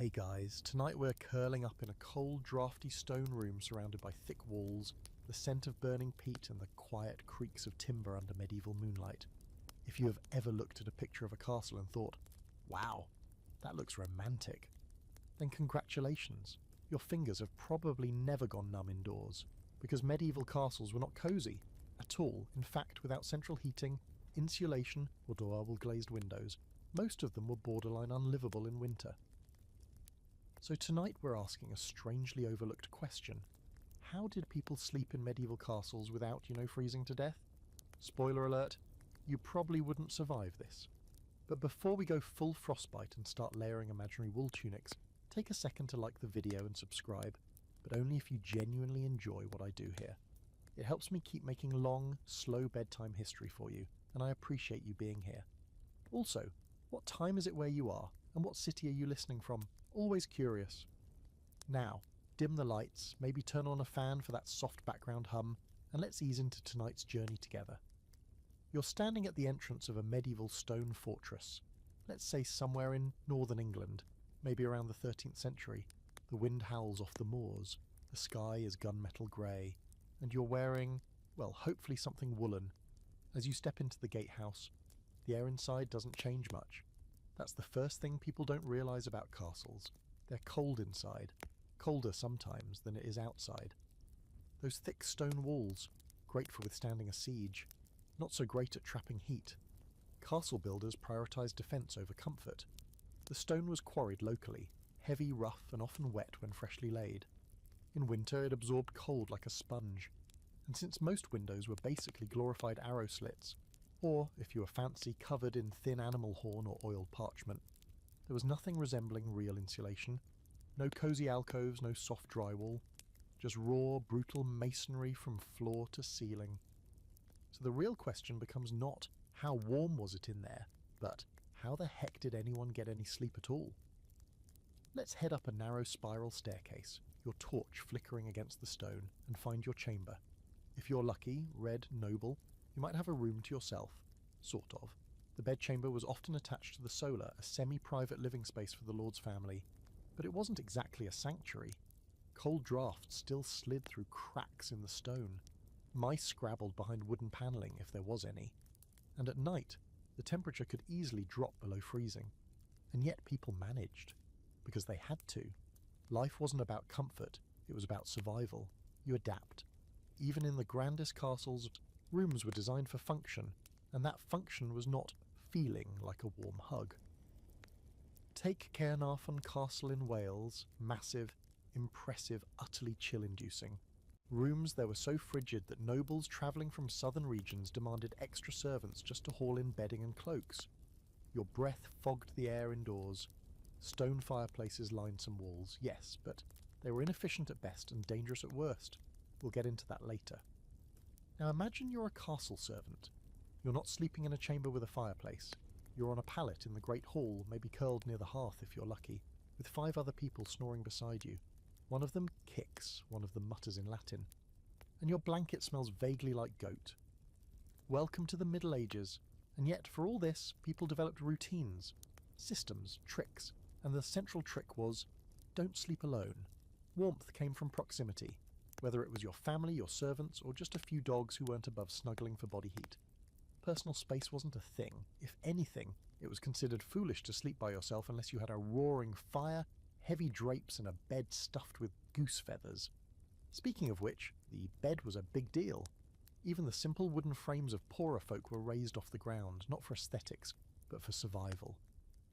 Hey guys, tonight we're curling up in a cold, drafty stone room surrounded by thick walls, the scent of burning peat and the quiet creaks of timber under medieval moonlight. If you have ever looked at a picture of a castle and thought, wow, that looks romantic, then congratulations, your fingers have probably never gone numb indoors, because medieval castles were not cosy at all. In fact, without central heating, insulation or double glazed windows, most of them were borderline unlivable in winter. So tonight we're asking a strangely overlooked question. How did people sleep in medieval castles without, freezing to death? Spoiler alert, you probably wouldn't survive this. But before we go full frostbite and start layering imaginary wool tunics, take a second to like the video and subscribe, but only if you genuinely enjoy what I do here. It helps me keep making long, slow bedtime history for you, and I appreciate you being here. Also, what time is it where you are, and what city are you listening from? Always curious. Now, dim the lights, maybe turn on a fan for that soft background hum, and let's ease into tonight's journey together. You're standing at the entrance of a medieval stone fortress, let's say somewhere in northern England, maybe around the 13th century. The wind howls off the moors, the sky is gunmetal grey, and you're wearing, well, hopefully something woolen. As you step into the gatehouse, the air inside doesn't change much. That's the first thing people don't realise about castles. They're cold inside, colder sometimes than it is outside. Those thick stone walls, great for withstanding a siege, not so great at trapping heat. Castle builders prioritised defence over comfort. The stone was quarried locally, heavy, rough and often wet when freshly laid. In winter it absorbed cold like a sponge, and since most windows were basically glorified arrow slits, or, if you were fancy, covered in thin animal horn or oiled parchment, there was nothing resembling real insulation. No cosy alcoves, no soft drywall, just raw, brutal masonry from floor to ceiling. So the real question becomes not, how warm was it in there, but how the heck did anyone get any sleep at all? Let's head up a narrow spiral staircase, your torch flickering against the stone, and find your chamber. If you're lucky, red, noble, you might have a room to yourself, sort of. The bedchamber was often attached to the solar, a semi-private living space for the lord's family, but it wasn't exactly a sanctuary. Cold drafts still slid through cracks in the stone. Mice scrabbled behind wooden panelling if there was any. And at night, the temperature could easily drop below freezing. And yet people managed, because they had to. Life wasn't about comfort, it was about survival. You adapt. Even in the grandest castles, rooms were designed for function, and that function was not feeling like a warm hug. Take Caernarfon Castle in Wales, massive, impressive, utterly chill-inducing. Rooms there were so frigid that nobles travelling from southern regions demanded extra servants just to haul in bedding and cloaks. Your breath fogged the air indoors. Stone fireplaces lined some walls, yes, but they were inefficient at best and dangerous at worst. We'll get into that later. Now imagine you're a castle servant. You're not sleeping in a chamber with a fireplace. You're on a pallet in the great hall, maybe curled near the hearth if you're lucky, with 5 other people snoring beside you. One of them kicks, one of them mutters in Latin, and your blanket smells vaguely like goat. Welcome to the Middle Ages, and yet for all this, people developed routines, systems, tricks, and the central trick was, don't sleep alone. Warmth came from proximity, whether it was your family, your servants, or just a few dogs who weren't above snuggling for body heat. Personal space wasn't a thing. If anything, it was considered foolish to sleep by yourself unless you had a roaring fire, heavy drapes, and a bed stuffed with goose feathers. Speaking of which, the bed was a big deal. Even the simple wooden frames of poorer folk were raised off the ground, not for aesthetics, but for survival.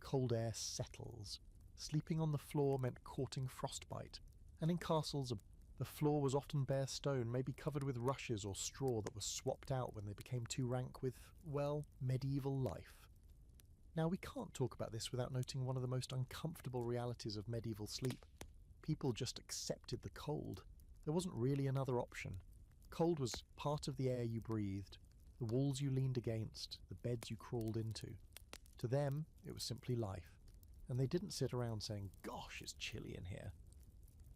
Cold air settles. Sleeping on the floor meant courting frostbite, and in castles, the floor was often bare stone, maybe covered with rushes or straw that was swapped out when they became too rank with, well, medieval life. Now, we can't talk about this without noting one of the most uncomfortable realities of medieval sleep. People just accepted the cold. There wasn't really another option. Cold was part of the air you breathed, the walls you leaned against, the beds you crawled into. To them, it was simply life, and they didn't sit around saying, gosh, it's chilly in here.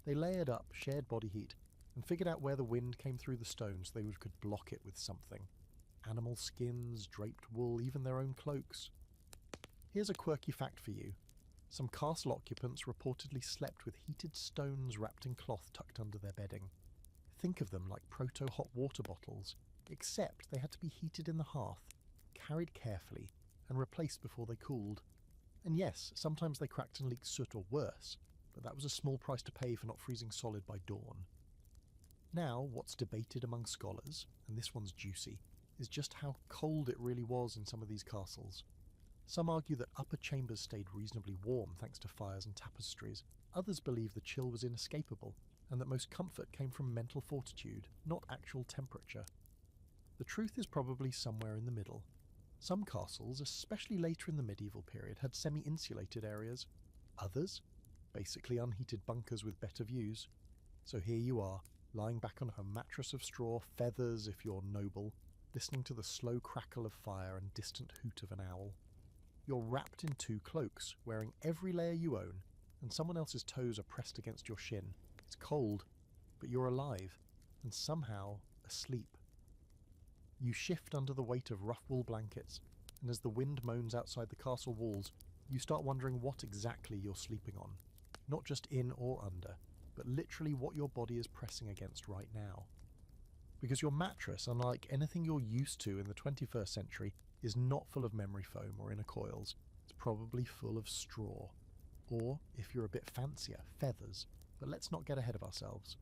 They layered up, shared body heat, and figured out where the wind came through the stone so they could block it with something. Animal skins, draped wool, even their own cloaks. Here's a quirky fact for you. Some castle occupants reportedly slept with heated stones wrapped in cloth tucked under their bedding. Think of them like proto-hot water bottles, except they had to be heated in the hearth, carried carefully, and replaced before they cooled. And yes, sometimes they cracked and leaked soot or worse, but that was a small price to pay for not freezing solid by dawn. Now, what's debated among scholars, and this one's juicy, is just how cold it really was in some of these castles. Some argue that upper chambers stayed reasonably warm thanks to fires and tapestries. Others believe the chill was inescapable, and that most comfort came from mental fortitude, not actual temperature. The truth is probably somewhere in the middle. Some castles, especially later in the medieval period, had semi-insulated areas. Others, basically unheated bunkers with better views. So here you are, lying back on a mattress of straw, feathers if you're noble, listening to the slow crackle of fire and distant hoot of an owl. You're wrapped in 2 cloaks, wearing every layer you own, and someone else's toes are pressed against your shin. It's cold, but you're alive, and somehow asleep. You shift under the weight of rough wool blankets, and as the wind moans outside the castle walls, you start wondering what exactly you're sleeping on. Not just in or under, but literally what your body is pressing against right now. Because your mattress, unlike anything you're used to in the 21st century, is not full of memory foam or inner coils. It's probably full of straw. Or, if you're a bit fancier, feathers. But let's not get ahead of ourselves.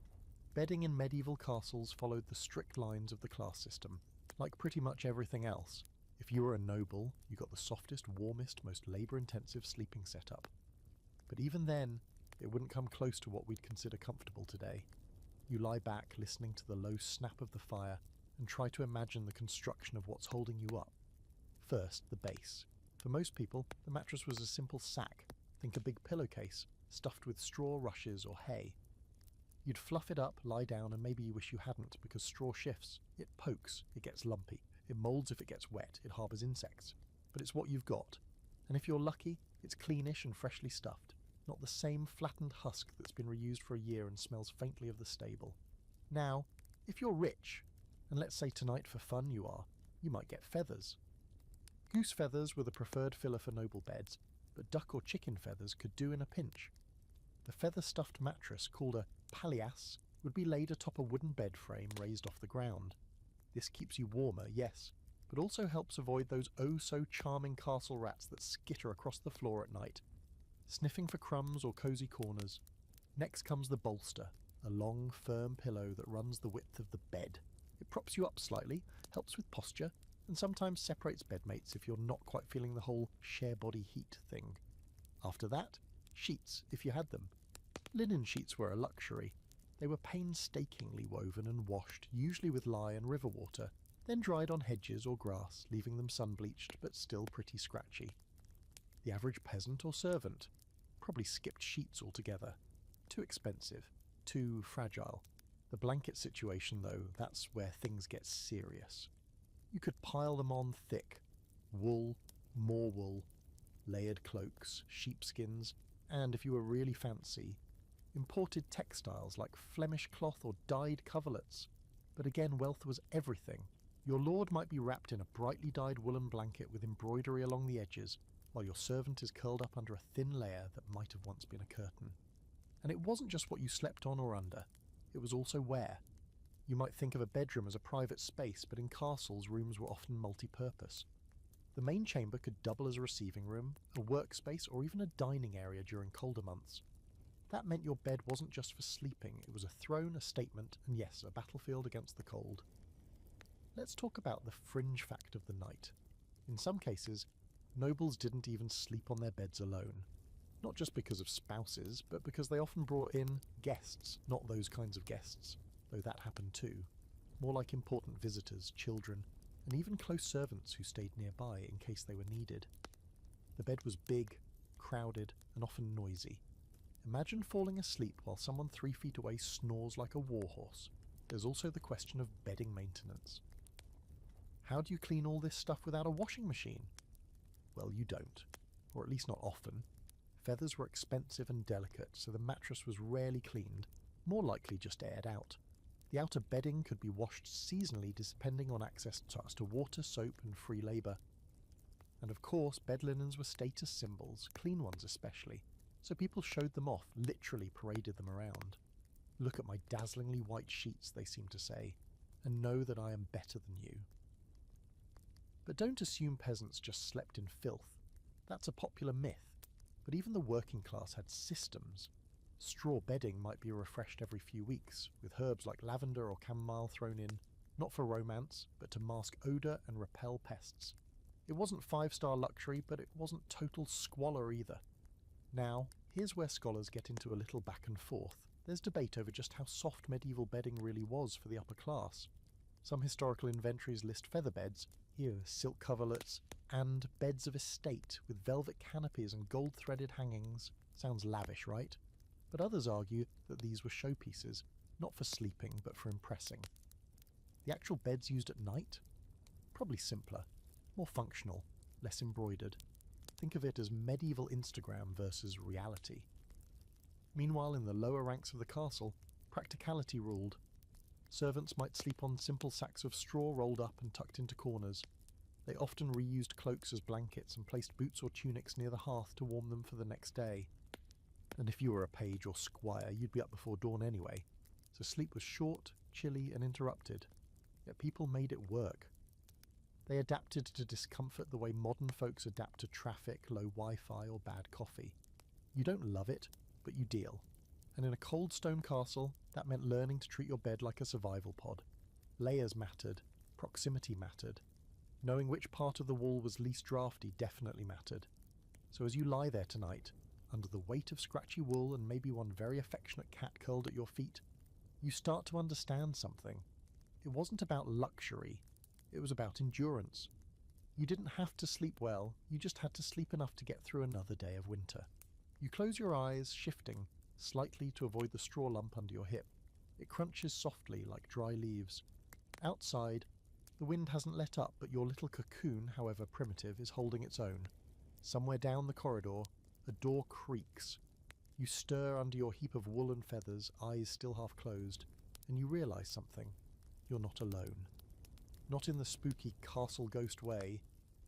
Bedding in medieval castles followed the strict lines of the class system. Like pretty much everything else, if you were a noble, you got the softest, warmest, most labour-intensive sleeping setup. But even then, it wouldn't come close to what we'd consider comfortable today. You lie back, listening to the low snap of the fire, and try to imagine the construction of what's holding you up. First, the base. For most people, the mattress was a simple sack. Think a big pillowcase, stuffed with straw, rushes, or hay. You'd fluff it up, lie down, and maybe you wish you hadn't, because straw shifts. It pokes, it gets lumpy, it moulds if it gets wet, it harbours insects. But it's what you've got. And if you're lucky, it's cleanish and freshly stuffed. Not the same flattened husk that's been reused for a year and smells faintly of the stable. Now, if you're rich, and let's say tonight for fun you are, you might get feathers. Goose feathers were the preferred filler for noble beds, but duck or chicken feathers could do in a pinch. The feather-stuffed mattress, called a palliasse, would be laid atop a wooden bed frame raised off the ground. This keeps you warmer, yes, but also helps avoid those oh-so-charming castle rats that skitter across the floor at night, sniffing for crumbs or cosy corners. Next comes the bolster, a long, firm pillow that runs the width of the bed. It props you up slightly, helps with posture, and sometimes separates bedmates if you're not quite feeling the whole share body heat thing. After that, sheets, if you had them. Linen sheets were a luxury. They were painstakingly woven and washed, usually with lye and river water, then dried on hedges or grass, leaving them sun-bleached but still pretty scratchy. The average peasant or servant probably skipped sheets altogether. Too expensive, too fragile. The blanket situation, though, that's where things get serious. You could pile them on thick. Wool, more wool, layered cloaks, sheepskins, and if you were really fancy, imported textiles like Flemish cloth or dyed coverlets. But again, wealth was everything. Your lord might be wrapped in a brightly dyed woolen blanket with embroidery along the edges, while your servant is curled up under a thin layer that might have once been a curtain. And it wasn't just what you slept on or under, it was also where. You might think of a bedroom as a private space, but in castles, rooms were often multi-purpose. The main chamber could double as a receiving room, a workspace, or even a dining area during colder months. That meant your bed wasn't just for sleeping, it was a throne, a statement, and yes, a battlefield against the cold. Let's talk about the fringe fact of the night. In some cases, nobles didn't even sleep on their beds alone. Not just because of spouses, but because they often brought in guests, not those kinds of guests, though that happened too. More like important visitors, children, and even close servants who stayed nearby in case they were needed. The bed was big, crowded, and often noisy. Imagine falling asleep while someone 3 feet away snores like a warhorse. There's also the question of bedding maintenance. How do you clean all this stuff without a washing machine? Well, you don't, or at least not often. Feathers were expensive and delicate, so the mattress was rarely cleaned, more likely just aired out. The outer bedding could be washed seasonally depending on access to water, soap, and free labour. And of course, bed linens were status symbols, clean ones especially, so people showed them off, literally paraded them around. Look at my dazzlingly white sheets, they seem to say, and know that I am better than you. But don't assume peasants just slept in filth. That's a popular myth, but even the working class had systems. Straw bedding might be refreshed every few weeks, with herbs like lavender or chamomile thrown in, not for romance, but to mask odour and repel pests. It wasn't five-star luxury, but it wasn't total squalor either. Now, here's where scholars get into a little back and forth. There's debate over just how soft medieval bedding really was for the upper class. Some historical inventories list feather beds, here silk coverlets, and beds of estate with velvet canopies and gold-threaded hangings. Sounds lavish, right? But others argue that these were showpieces, not for sleeping, but for impressing. The actual beds used at night? Probably simpler, more functional, less embroidered. Think of it as medieval Instagram versus reality. Meanwhile, in the lower ranks of the castle, practicality ruled. Servants might sleep on simple sacks of straw rolled up and tucked into corners. They often reused cloaks as blankets and placed boots or tunics near the hearth to warm them for the next day. And if you were a page or squire, you'd be up before dawn anyway, so sleep was short, chilly, and interrupted. Yet people made it work. They adapted to discomfort the way modern folks adapt to traffic, low Wi-Fi, or bad coffee. You don't love it, but you deal. And in a cold stone castle, that meant learning to treat your bed like a survival pod. Layers mattered, proximity mattered. Knowing which part of the wall was least drafty definitely mattered. So as you lie there tonight, under the weight of scratchy wool and maybe one very affectionate cat curled at your feet, you start to understand something. It wasn't about luxury, it was about endurance. You didn't have to sleep well, you just had to sleep enough to get through another day of winter. You close your eyes, shifting, slightly to avoid the straw lump under your hip. It crunches softly like dry leaves. Outside, the wind hasn't let up, but your little cocoon, however primitive, is holding its own. Somewhere down the corridor, a door creaks. You stir under your heap of wool and feathers, eyes still half closed, and you realise something. You're not alone. Not in the spooky castle ghost way,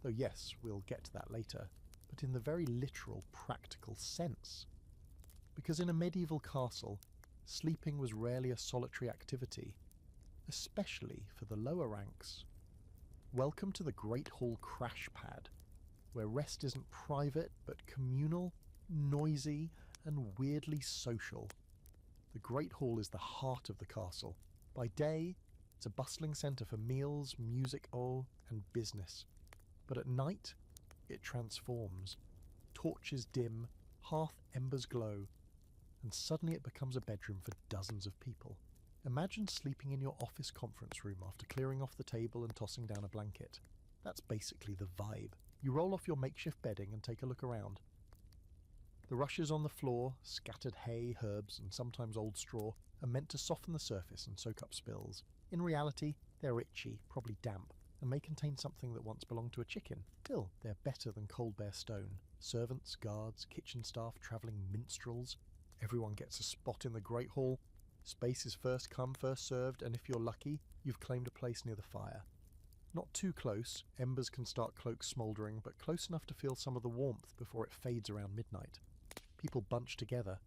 though yes, we'll get to that later, but in the very literal, practical sense. Because in a medieval castle, sleeping was rarely a solitary activity, especially for the lower ranks. Welcome to the Great Hall crash pad, where rest isn't private but communal, noisy, and weirdly social. The Great Hall is the heart of the castle. By day, it's a bustling centre for meals, music, and business. But at night, it transforms. Torches dim, hearth embers glow, and suddenly it becomes a bedroom for dozens of people. Imagine sleeping in your office conference room after clearing off the table and tossing down a blanket. That's basically the vibe. You roll off your makeshift bedding and take a look around. The rushes on the floor, scattered hay, herbs, and sometimes old straw, are meant to soften the surface and soak up spills. In reality, they're itchy, probably damp, and may contain something that once belonged to a chicken. Still, they're better than cold bare stone. Servants, guards, kitchen staff, travelling minstrels. Everyone gets a spot in the Great Hall. Space is first come, first served, and if you're lucky, you've claimed a place near the fire. Not too close, embers can start cloaks smouldering, but close enough to feel some of the warmth before it fades around midnight. People bunch together.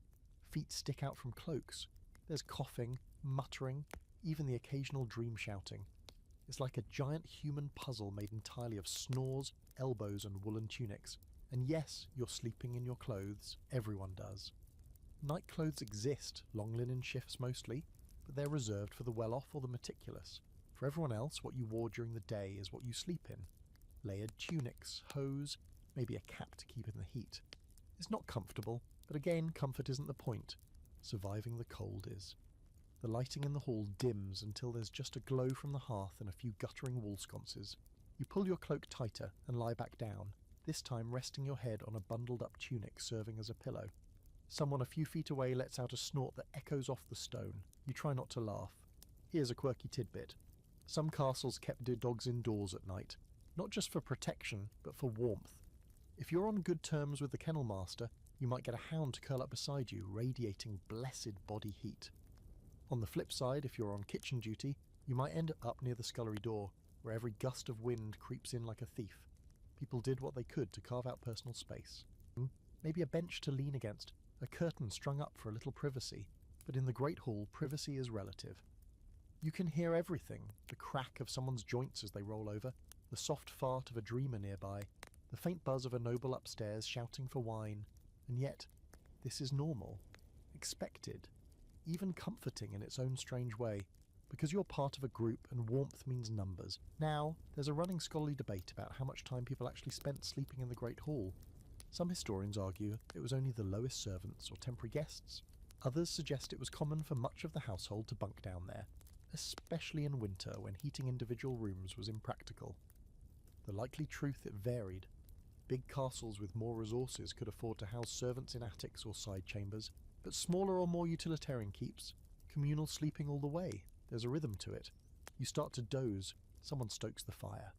Feet stick out from cloaks. There's coughing, muttering, even the occasional dream shouting. It's like a giant human puzzle made entirely of snores, elbows, and woolen tunics. And yes, you're sleeping in your clothes. Everyone does. Night clothes exist, long linen shifts mostly, but they're reserved for the well-off or the meticulous. For everyone else, what you wore during the day is what you sleep in. Layered tunics, hose, maybe a cap to keep in the heat. It's not comfortable, but again, comfort isn't the point. Surviving the cold is. The lighting in the hall dims until there's just a glow from the hearth and a few guttering wall sconces. You pull your cloak tighter and lie back down, this time resting your head on a bundled-up tunic serving as a pillow. Someone a few feet away lets out a snort that echoes off the stone. You try not to laugh. Here's a quirky tidbit. Some castles kept their dogs indoors at night, not just for protection, but for warmth. If you're on good terms with the kennel master, you might get a hound to curl up beside you, radiating blessed body heat. On the flip side, if you're on kitchen duty, you might end up near the scullery door, where every gust of wind creeps in like a thief. People did what they could to carve out personal space. Maybe a bench to lean against, a curtain strung up for a little privacy. But in the Great Hall, privacy is relative. You can hear everything, the crack of someone's joints as they roll over, the soft fart of a dreamer nearby, the faint buzz of a noble upstairs shouting for wine, and yet this is normal, expected, even comforting in its own strange way, because you're part of a group and warmth means numbers. Now, there's a running scholarly debate about how much time people actually spent sleeping in the Great Hall. Some historians argue it was only the lowest servants or temporary guests. Others suggest it was common for much of the household to bunk down there, especially in winter when heating individual rooms was impractical. The likely truth, it varied. Big castles with more resources could afford to house servants in attics or side chambers, but smaller or more utilitarian keeps, communal sleeping all the way. There's a rhythm to it. You start to doze, someone stokes the fire.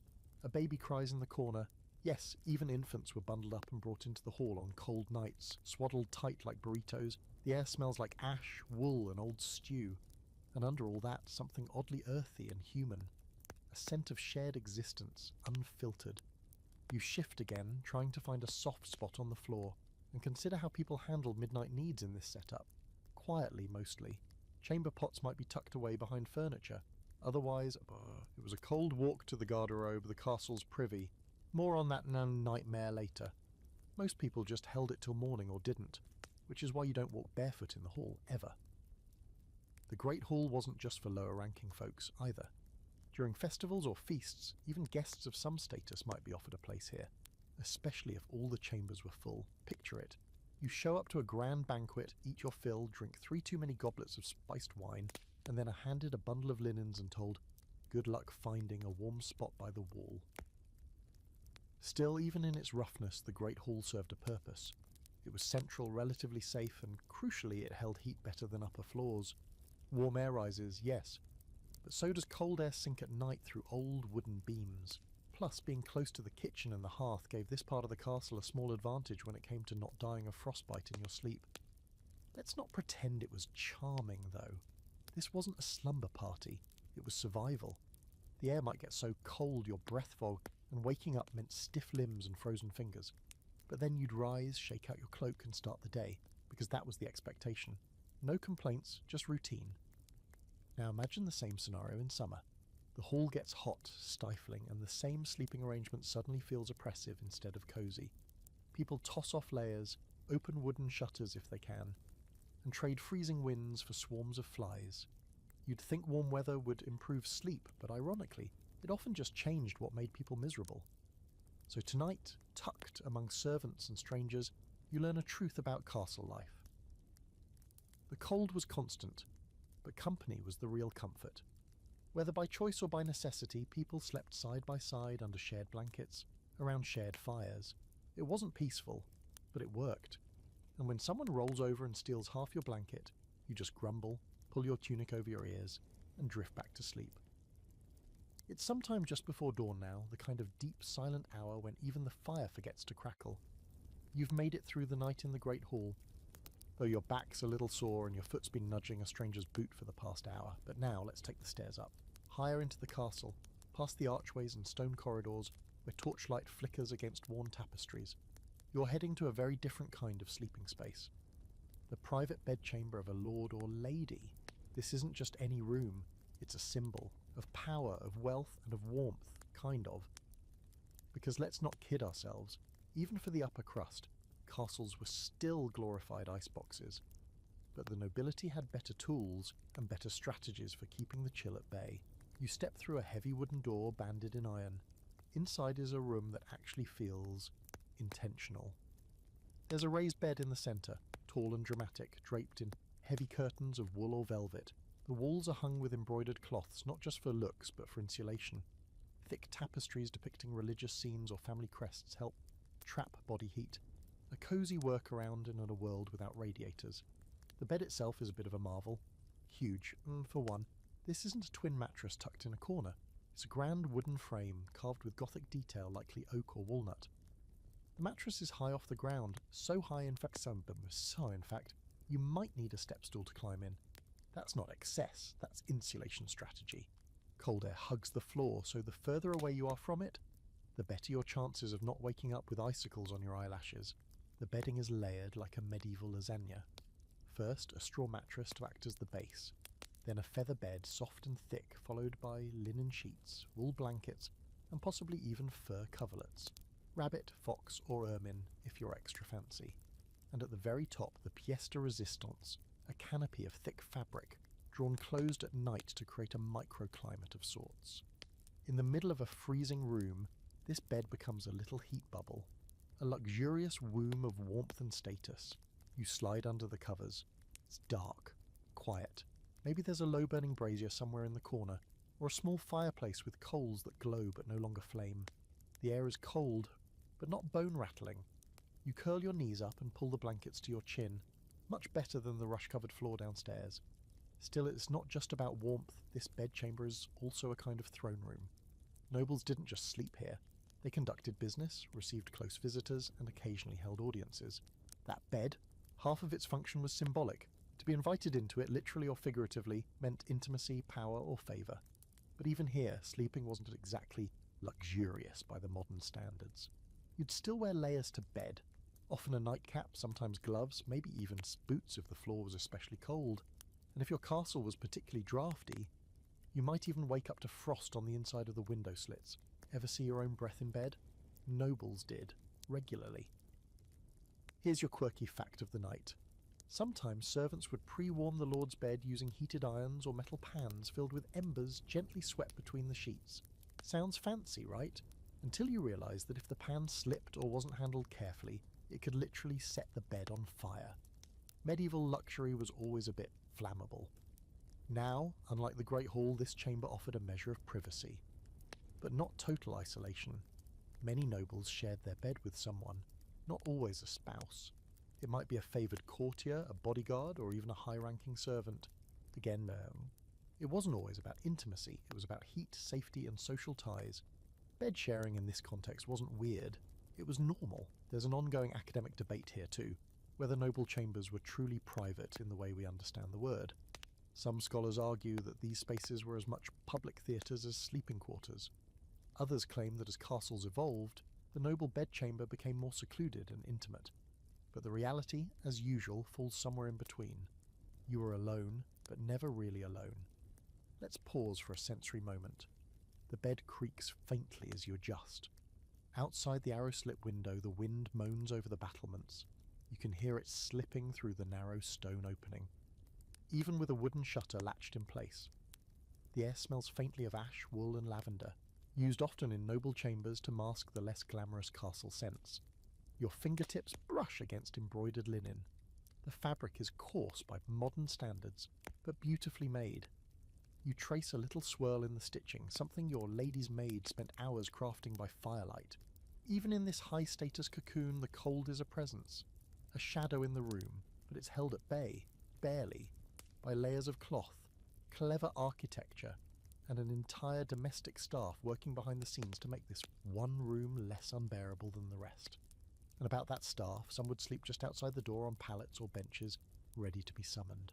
A baby cries in the corner. Yes, even infants were bundled up and brought into the hall on cold nights, swaddled tight like burritos. The air smells like ash, wool and old stew. And under all that, something oddly earthy and human. A scent of shared existence, unfiltered. You shift again, trying to find a soft spot on the floor, and consider how people handle midnight needs in this setup. Quietly, mostly. Chamber pots might be tucked away behind furniture. Otherwise, it was a cold walk to the garderobe, the castle's privy. More on that nightmare later. Most people just held it till morning or didn't, which is why you don't walk barefoot in the hall, ever. The Great Hall wasn't just for lower-ranking folks, either. During festivals or feasts, even guests of some status might be offered a place here, especially if all the chambers were full. Picture it. You show up to a grand banquet, eat your fill, drink 3 too many goblets of spiced wine, and then are handed a bundle of linens and told, good luck finding a warm spot by the wall. Still, even in its roughness, the Great Hall served a purpose. It was central, relatively safe, and crucially it held heat better than upper floors. Warm air rises, yes, but so does cold air sink at night through old wooden beams. Plus, being close to the kitchen and the hearth gave this part of the castle a small advantage when it came to not dying of frostbite in your sleep. Let's not pretend it was charming, though. This wasn't a slumber party, it was survival. The air might get so cold your breath fogged, and waking up meant stiff limbs and frozen fingers. But then you'd rise, shake out your cloak and start the day, because that was the expectation. No complaints, just routine. Now imagine the same scenario in summer. The hall gets hot, stifling, and the same sleeping arrangement suddenly feels oppressive instead of cozy. People toss off layers, open wooden shutters if they can, and trade freezing winds for swarms of flies. You'd think warm weather would improve sleep, but ironically, it often just changed what made people miserable. So tonight, tucked among servants and strangers, you learn a truth about castle life. The cold was constant, but company was the real comfort. Whether by choice or by necessity, people slept side by side under shared blankets, around shared fires. It wasn't peaceful, but it worked. And when someone rolls over and steals half your blanket, you just grumble, pull your tunic over your ears, and drift back to sleep. It's sometime just before dawn now, the kind of deep, silent hour when even the fire forgets to crackle. You've made it through the night in the Great Hall, though your back's a little sore and your foot's been nudging a stranger's boot for the past hour. But now let's take the stairs up, higher into the castle, past the archways and stone corridors where torchlight flickers against worn tapestries. You're heading to a very different kind of sleeping space. The private bedchamber of a lord or lady. This isn't just any room, it's a symbol of power, of wealth, and of warmth, kind of. Because let's not kid ourselves, even for the upper crust, castles were still glorified iceboxes. But the nobility had better tools and better strategies for keeping the chill at bay. You step through a heavy wooden door banded in iron. Inside is a room that actually feels intentional. There's a raised bed in the centre, tall and dramatic, draped in heavy curtains of wool or velvet. The walls are hung with embroidered cloths, not just for looks, but for insulation. Thick tapestries depicting religious scenes or family crests help trap body heat. A cosy workaround in a world without radiators. The bed itself is a bit of a marvel. Huge, for one. This isn't a twin mattress tucked in a corner. It's a grand wooden frame, carved with Gothic detail, likely oak or walnut. The mattress is high off the ground, so high in fact, you might need a step stool to climb in. That's not excess, that's insulation strategy. Cold air hugs the floor, so the further away you are from it, the better your chances of not waking up with icicles on your eyelashes. The bedding is layered like a medieval lasagna. First, a straw mattress to act as the base, then a feather bed, soft and thick, followed by linen sheets, wool blankets, and possibly even fur coverlets. Rabbit, fox, or ermine, if you're extra fancy. And at the very top, the pièce de résistance, a canopy of thick fabric, drawn closed at night to create a microclimate of sorts. In the middle of a freezing room, this bed becomes a little heat bubble, a luxurious womb of warmth and status. You slide under the covers. It's dark, quiet. Maybe there's a low-burning brazier somewhere in the corner, or a small fireplace with coals that glow but no longer flame. The air is cold, but not bone-rattling. You curl your knees up and pull the blankets to your chin, much better than the rush-covered floor downstairs. Still, it's not just about warmth. This bedchamber is also a kind of throne room. Nobles didn't just sleep here. They conducted business, received close visitors, and occasionally held audiences. That bed, half of its function was symbolic. To be invited into it, literally or figuratively, meant intimacy, power, or favour. But even here, sleeping wasn't exactly luxurious by the modern standards. You'd still wear layers to bed, often a nightcap, sometimes gloves, maybe even boots if the floor was especially cold. And if your castle was particularly drafty, you might even wake up to frost on the inside of the window slits. Ever see your own breath in bed? Nobles did, regularly. Here's your quirky fact of the night. Sometimes servants would pre-warm the lord's bed using heated irons or metal pans filled with embers gently swept between the sheets. Sounds fancy, right? Until you realise that if the pan slipped or wasn't handled carefully, it could literally set the bed on fire. Medieval luxury was always a bit flammable. Now, unlike the Great Hall, this chamber offered a measure of privacy. But not total isolation. Many nobles shared their bed with someone, not always a spouse. It might be a favoured courtier, a bodyguard, or even a high-ranking servant. Again, it wasn't always about intimacy. It was about heat, safety, and social ties. Bed sharing in this context wasn't weird. It was normal. There's an ongoing academic debate here too, whether noble chambers were truly private in the way we understand the word. Some scholars argue that these spaces were as much public theatres as sleeping quarters. Others claim that as castles evolved, the noble bedchamber became more secluded and intimate. But the reality, as usual, falls somewhere in between. You are alone, but never really alone. Let's pause for a sensory moment. The bed creaks faintly as you adjust. Outside the arrow-slit window, the wind moans over the battlements. You can hear it slipping through the narrow stone opening, even with a wooden shutter latched in place. The air smells faintly of ash, wool, and lavender, used often in noble chambers to mask the less glamorous castle scents. Your fingertips brush against embroidered linen. The fabric is coarse by modern standards, but beautifully made. You trace a little swirl in the stitching, something your lady's maid spent hours crafting by firelight. Even in this high-status cocoon, the cold is a presence. A shadow in the room, but it's held at bay, barely, by layers of cloth, clever architecture, and an entire domestic staff working behind the scenes to make this one room less unbearable than the rest. And about that staff, some would sleep just outside the door on pallets or benches, ready to be summoned.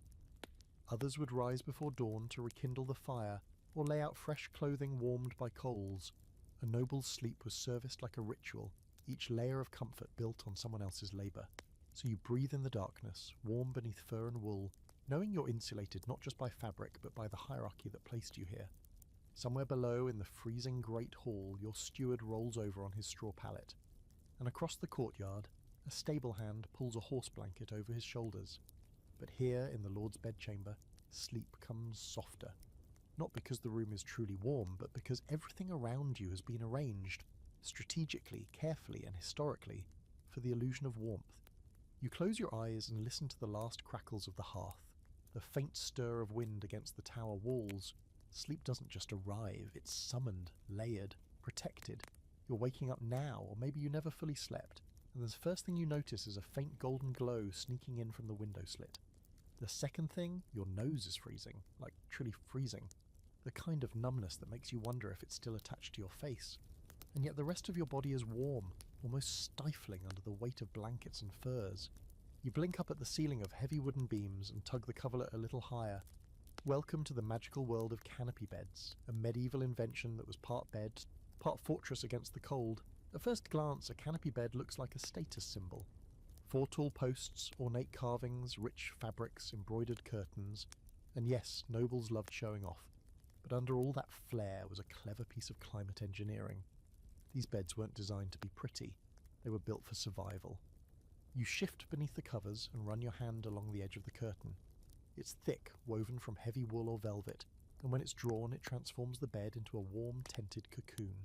Others would rise before dawn to rekindle the fire, or lay out fresh clothing warmed by coals. A noble's sleep was serviced like a ritual, each layer of comfort built on someone else's labour. So you breathe in the darkness, warm beneath fur and wool, knowing you're insulated not just by fabric, but by the hierarchy that placed you here. Somewhere below, in the freezing great hall, your steward rolls over on his straw pallet, and across the courtyard, a stable hand pulls a horse blanket over his shoulders. But here, in the Lord's bedchamber, sleep comes softer. Not because the room is truly warm, but because everything around you has been arranged, strategically, carefully, and historically, for the illusion of warmth. You close your eyes and listen to the last crackles of the hearth, the faint stir of wind against the tower walls. Sleep doesn't just arrive, it's summoned, layered, protected. You're waking up now, or maybe you never fully slept, and the first thing you notice is a faint golden glow sneaking in from the window slit. The second thing, your nose is freezing, like truly freezing. The kind of numbness that makes you wonder if it's still attached to your face. And yet the rest of your body is warm, almost stifling under the weight of blankets and furs. You blink up at the ceiling of heavy wooden beams and tug the coverlet a little higher. Welcome to the magical world of canopy beds, a medieval invention that was part bed, Part fortress against the cold, at first glance a canopy bed looks like a status symbol. 4 tall posts, ornate carvings, rich fabrics, embroidered curtains, and yes, nobles loved showing off. But under all that flair was a clever piece of climate engineering. These beds weren't designed to be pretty, they were built for survival. You shift beneath the covers and run your hand along the edge of the curtain. It's thick, woven from heavy wool or velvet, and when it's drawn it transforms the bed into a warm, tented cocoon.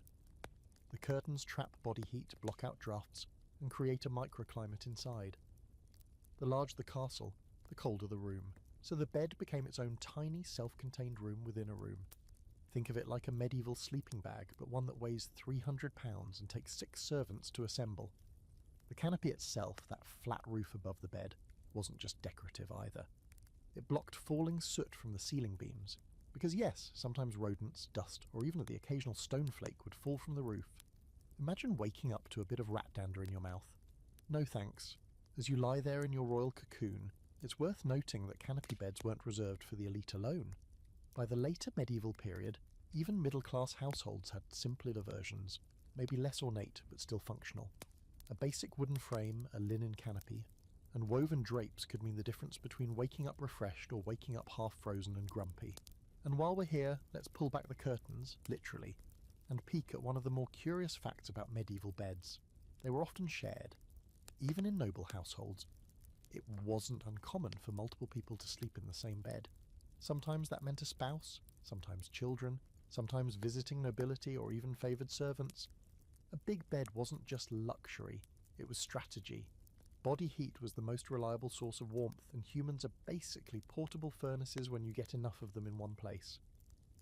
The curtains trap body heat, block out drafts, and create a microclimate inside. The larger the castle, the colder the room, so the bed became its own tiny, self-contained room within a room. Think of it like a medieval sleeping bag, but one that weighs 300 pounds and takes 6 servants to assemble. The canopy itself, that flat roof above the bed, wasn't just decorative either. It blocked falling soot from the ceiling beams, because yes, sometimes rodents, dust, or even the occasional stone flake would fall from the roof. Imagine waking up to a bit of rat dander in your mouth. No thanks. As you lie there in your royal cocoon, it's worth noting that canopy beds weren't reserved for the elite alone. By the later medieval period, even middle-class households had simpler versions, maybe less ornate but still functional. A basic wooden frame, a linen canopy, and woven drapes could mean the difference between waking up refreshed or waking up half-frozen and grumpy. And while we're here, let's pull back the curtains, literally, and peek at one of the more curious facts about medieval beds. They were often shared. Even in noble households, it wasn't uncommon for multiple people to sleep in the same bed. Sometimes that meant a spouse, sometimes children, sometimes visiting nobility or even favoured servants. A big bed wasn't just luxury, it was strategy. Body heat was the most reliable source of warmth, and humans are basically portable furnaces when you get enough of them in one place.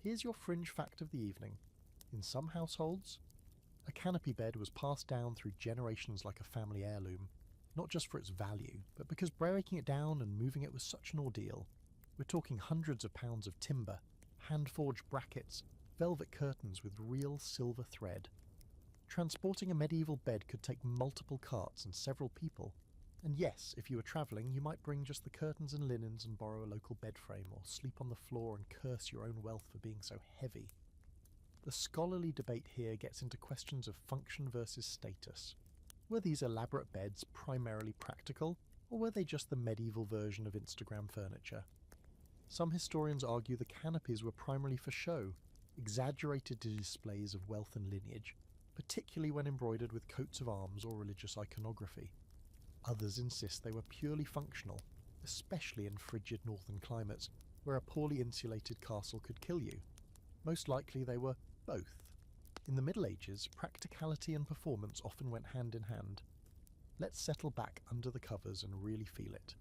Here's your fringe fact of the evening. In some households, a canopy bed was passed down through generations like a family heirloom, not just for its value, but because breaking it down and moving it was such an ordeal. We're talking hundreds of pounds of timber, hand-forged brackets, velvet curtains with real silver thread. Transporting a medieval bed could take multiple carts and several people. And yes, if you were travelling, you might bring just the curtains and linens and borrow a local bed frame, or sleep on the floor and curse your own wealth for being so heavy. The scholarly debate here gets into questions of function versus status. Were these elaborate beds primarily practical, or were they just the medieval version of Instagram furniture? Some historians argue the canopies were primarily for show, exaggerated displays of wealth and lineage, particularly when embroidered with coats of arms or religious iconography. Others insist they were purely functional, especially in frigid northern climates, where a poorly insulated castle could kill you. Most likely they were both. In the Middle Ages, practicality and performance often went hand in hand. Let's settle back under the covers and really feel it.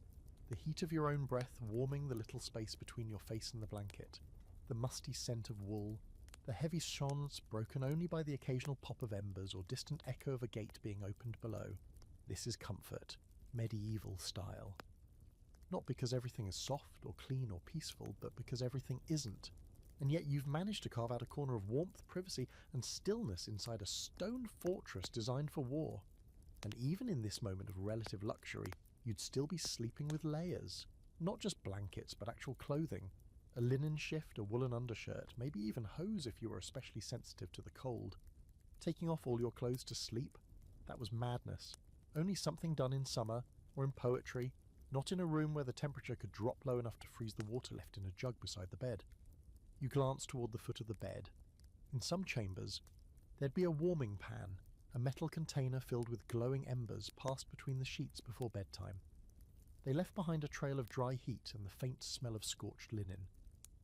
The heat of your own breath warming the little space between your face and the blanket, the musty scent of wool, the heavy sconce broken only by the occasional pop of embers or distant echo of a gate being opened below. This is comfort, medieval style. Not because everything is soft or clean or peaceful, but because everything isn't. And yet you've managed to carve out a corner of warmth, privacy, and stillness inside a stone fortress designed for war. And even in this moment of relative luxury, you'd still be sleeping with layers. Not just blankets, but actual clothing. A linen shift, a woolen undershirt, maybe even hose if you were especially sensitive to the cold. Taking off all your clothes to sleep? That was madness. Only something done in summer, or in poetry, not in a room where the temperature could drop low enough to freeze the water left in a jug beside the bed. You glance toward the foot of the bed. In some chambers, there'd be a warming pan, a metal container filled with glowing embers passed between the sheets before bedtime. They left behind a trail of dry heat and the faint smell of scorched linen.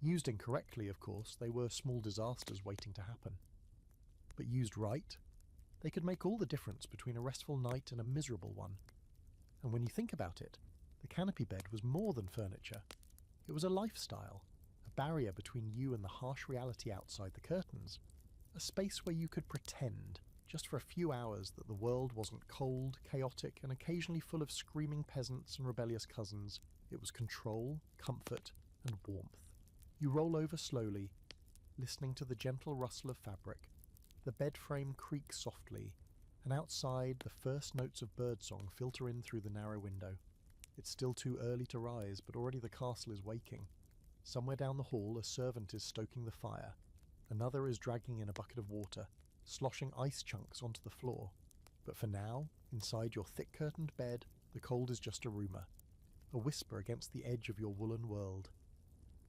Used incorrectly, of course, they were small disasters waiting to happen. But used right, they could make all the difference between a restful night and a miserable one. And when you think about it, the canopy bed was more than furniture. It was a lifestyle, a barrier between you and the harsh reality outside the curtains, a space where you could pretend, just for a few hours, that the world wasn't cold, chaotic, and occasionally full of screaming peasants and rebellious cousins. It was control, comfort, and warmth. You roll over slowly, listening to the gentle rustle of fabric. The bed frame creaks softly, and outside the first notes of birdsong filter in through the narrow window. It's still too early to rise, but already the castle is waking. Somewhere down the hall a servant is stoking the fire. Another is dragging in a bucket of water, sloshing ice chunks onto the floor. But for now, inside your thick-curtained bed, the cold is just a rumour, a whisper against the edge of your woolen world.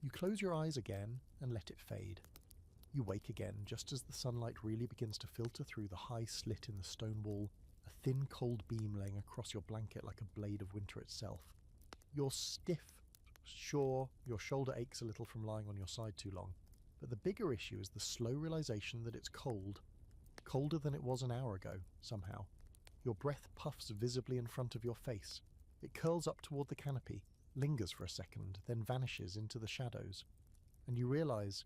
You close your eyes again and let it fade. You wake again just as the sunlight really begins to filter through the high slit in the stone wall, a thin cold beam laying across your blanket like a blade of winter itself. You're stiff. Sure, your shoulder aches a little from lying on your side too long, but the bigger issue is the slow realization that it's cold. Colder than it was an hour ago, somehow. Your breath puffs visibly in front of your face. It curls up toward the canopy, lingers for a second, then vanishes into the shadows. And you realize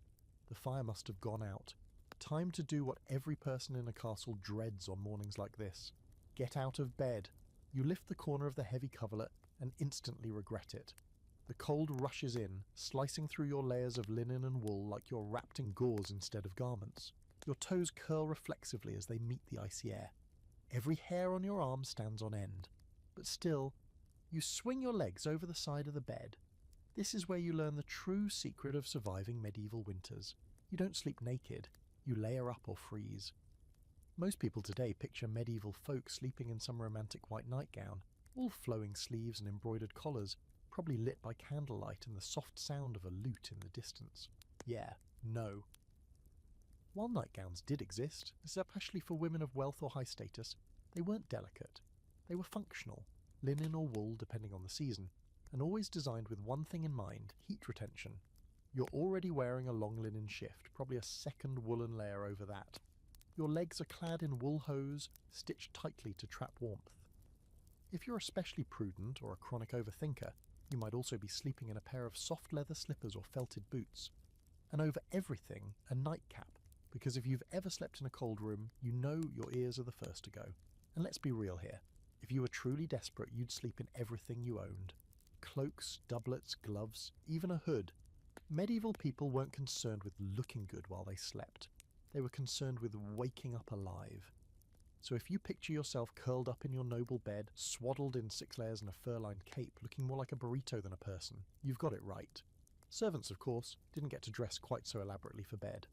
the fire must have gone out. Time to do what every person in a castle dreads on mornings like this. Get out of bed. You lift the corner of the heavy coverlet and instantly regret it. The cold rushes in, slicing through your layers of linen and wool like you're wrapped in gauze instead of garments. Your toes curl reflexively as they meet the icy air. Every hair on your arm stands on end. But still, you swing your legs over the side of the bed. This is where you learn the true secret of surviving medieval winters. You don't sleep naked, you layer up or freeze. Most people today picture medieval folk sleeping in some romantic white nightgown, all flowing sleeves and embroidered collars, probably lit by candlelight and the soft sound of a lute in the distance. Yeah, no. While nightgowns did exist, especially for women of wealth or high status, they weren't delicate. They were functional, linen or wool depending on the season, and always designed with one thing in mind: heat retention. You're already wearing a long linen shift, probably a second woolen layer over that. Your legs are clad in wool hose, stitched tightly to trap warmth. If you're especially prudent or a chronic overthinker, you might also be sleeping in a pair of soft leather slippers or felted boots. And over everything, a nightcap, because if you've ever slept in a cold room, you know your ears are the first to go. And let's be real here. If you were truly desperate, you'd sleep in everything you owned. Cloaks, doublets, gloves, even a hood. Medieval people weren't concerned with looking good while they slept. They were concerned with waking up alive. So if you picture yourself curled up in your noble bed, swaddled in 6 layers and a fur-lined cape, looking more like a burrito than a person, you've got it right. Servants, of course, didn't get to dress quite so elaborately for bed.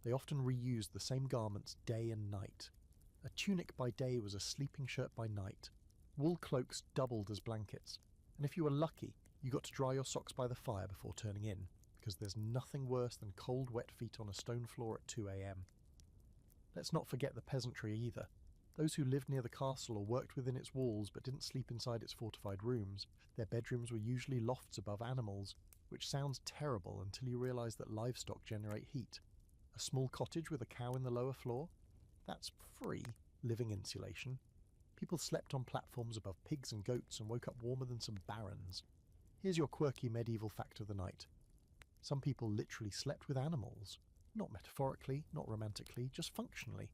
They often reused the same garments day and night. A tunic by day was a sleeping shirt by night. Wool cloaks doubled as blankets, and if you were lucky, you got to dry your socks by the fire before turning in, because there's nothing worse than cold, wet feet on a stone floor at 2 a.m. Let's not forget the peasantry either. Those who lived near the castle or worked within its walls but didn't sleep inside its fortified rooms. Their bedrooms were usually lofts above animals, which sounds terrible until you realise that livestock generate heat. A small cottage with a cow in the lower floor? That's free living insulation. People slept on platforms above pigs and goats and woke up warmer than some barons. Here's your quirky medieval fact of the night. Some people literally slept with animals. Not metaphorically, not romantically, just functionally.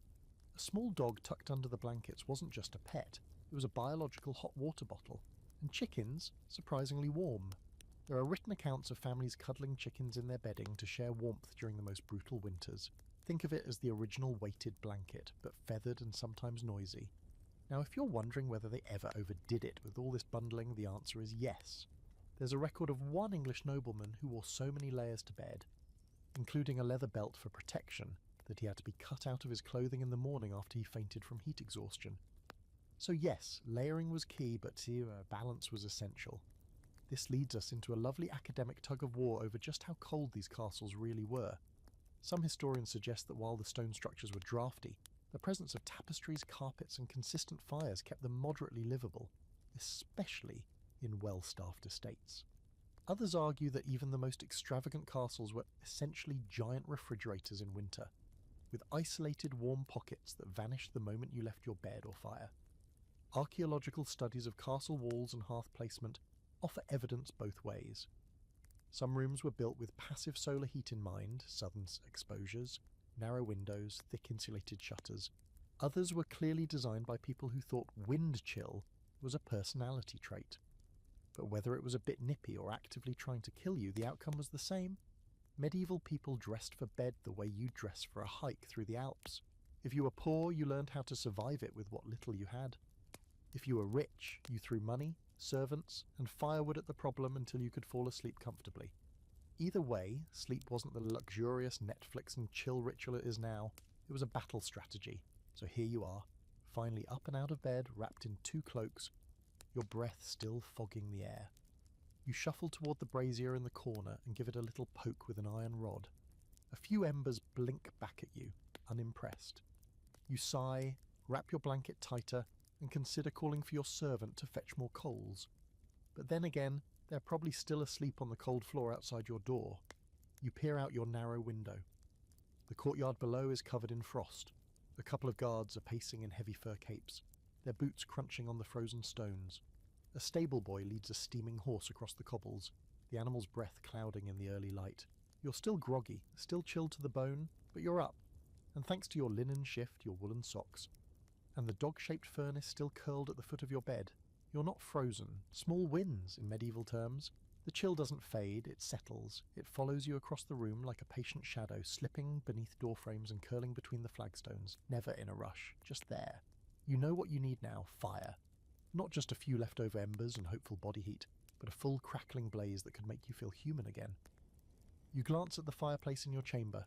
A small dog tucked under the blankets wasn't just a pet, it was a biological hot water bottle. And chickens, surprisingly warm. There are written accounts of families cuddling chickens in their bedding to share warmth during the most brutal winters. Think of it as the original weighted blanket, but feathered and sometimes noisy. Now, if you're wondering whether they ever overdid it with all this bundling, the answer is yes. There's a record of one English nobleman who wore so many layers to bed, including a leather belt for protection, that he had to be cut out of his clothing in the morning after he fainted from heat exhaustion. So yes, layering was key, but balance was essential. This leads us into a lovely academic tug-of-war over just how cold these castles really were. Some historians suggest that while the stone structures were drafty, the presence of tapestries, carpets and consistent fires kept them moderately livable, especially in well-staffed estates. Others argue that even the most extravagant castles were essentially giant refrigerators in winter, with isolated warm pockets that vanished the moment you left your bed or fire. Archaeological studies of castle walls and hearth placement offer evidence both ways. Some rooms were built with passive solar heat in mind, southern exposures, narrow windows, thick insulated shutters. Others were clearly designed by people who thought wind chill was a personality trait. But whether it was a bit nippy or actively trying to kill you, the outcome was the same. Medieval people dressed for bed the way you dress for a hike through the Alps. If you were poor, you learned how to survive it with what little you had. If you were rich, you threw money, servants, and firewood at the problem until you could fall asleep comfortably. Either way, sleep wasn't the luxurious Netflix and chill ritual it is now. It was a battle strategy, so here you are, finally up and out of bed, wrapped in 2 cloaks, your breath still fogging the air. You shuffle toward the brazier in the corner and give it a little poke with an iron rod. A few embers blink back at you, unimpressed. You sigh, wrap your blanket tighter, and consider calling for your servant to fetch more coals. But then again, they're probably still asleep on the cold floor outside your door. You peer out your narrow window. The courtyard below is covered in frost. A couple of guards are pacing in heavy fur capes, their boots crunching on the frozen stones. A stable boy leads a steaming horse across the cobbles, the animal's breath clouding in the early light. You're still groggy, still chilled to the bone, but you're up, and thanks to your linen shift, your woolen socks, and the dog-shaped furnace still curled at the foot of your bed, you're not frozen. Small wins in medieval terms. The chill doesn't fade, it settles. It follows you across the room like a patient shadow, slipping beneath doorframes and curling between the flagstones, never in a rush, just there. You know what you need now, fire. Not just a few leftover embers and hopeful body heat, but a full crackling blaze that could make you feel human again. You glance at the fireplace in your chamber,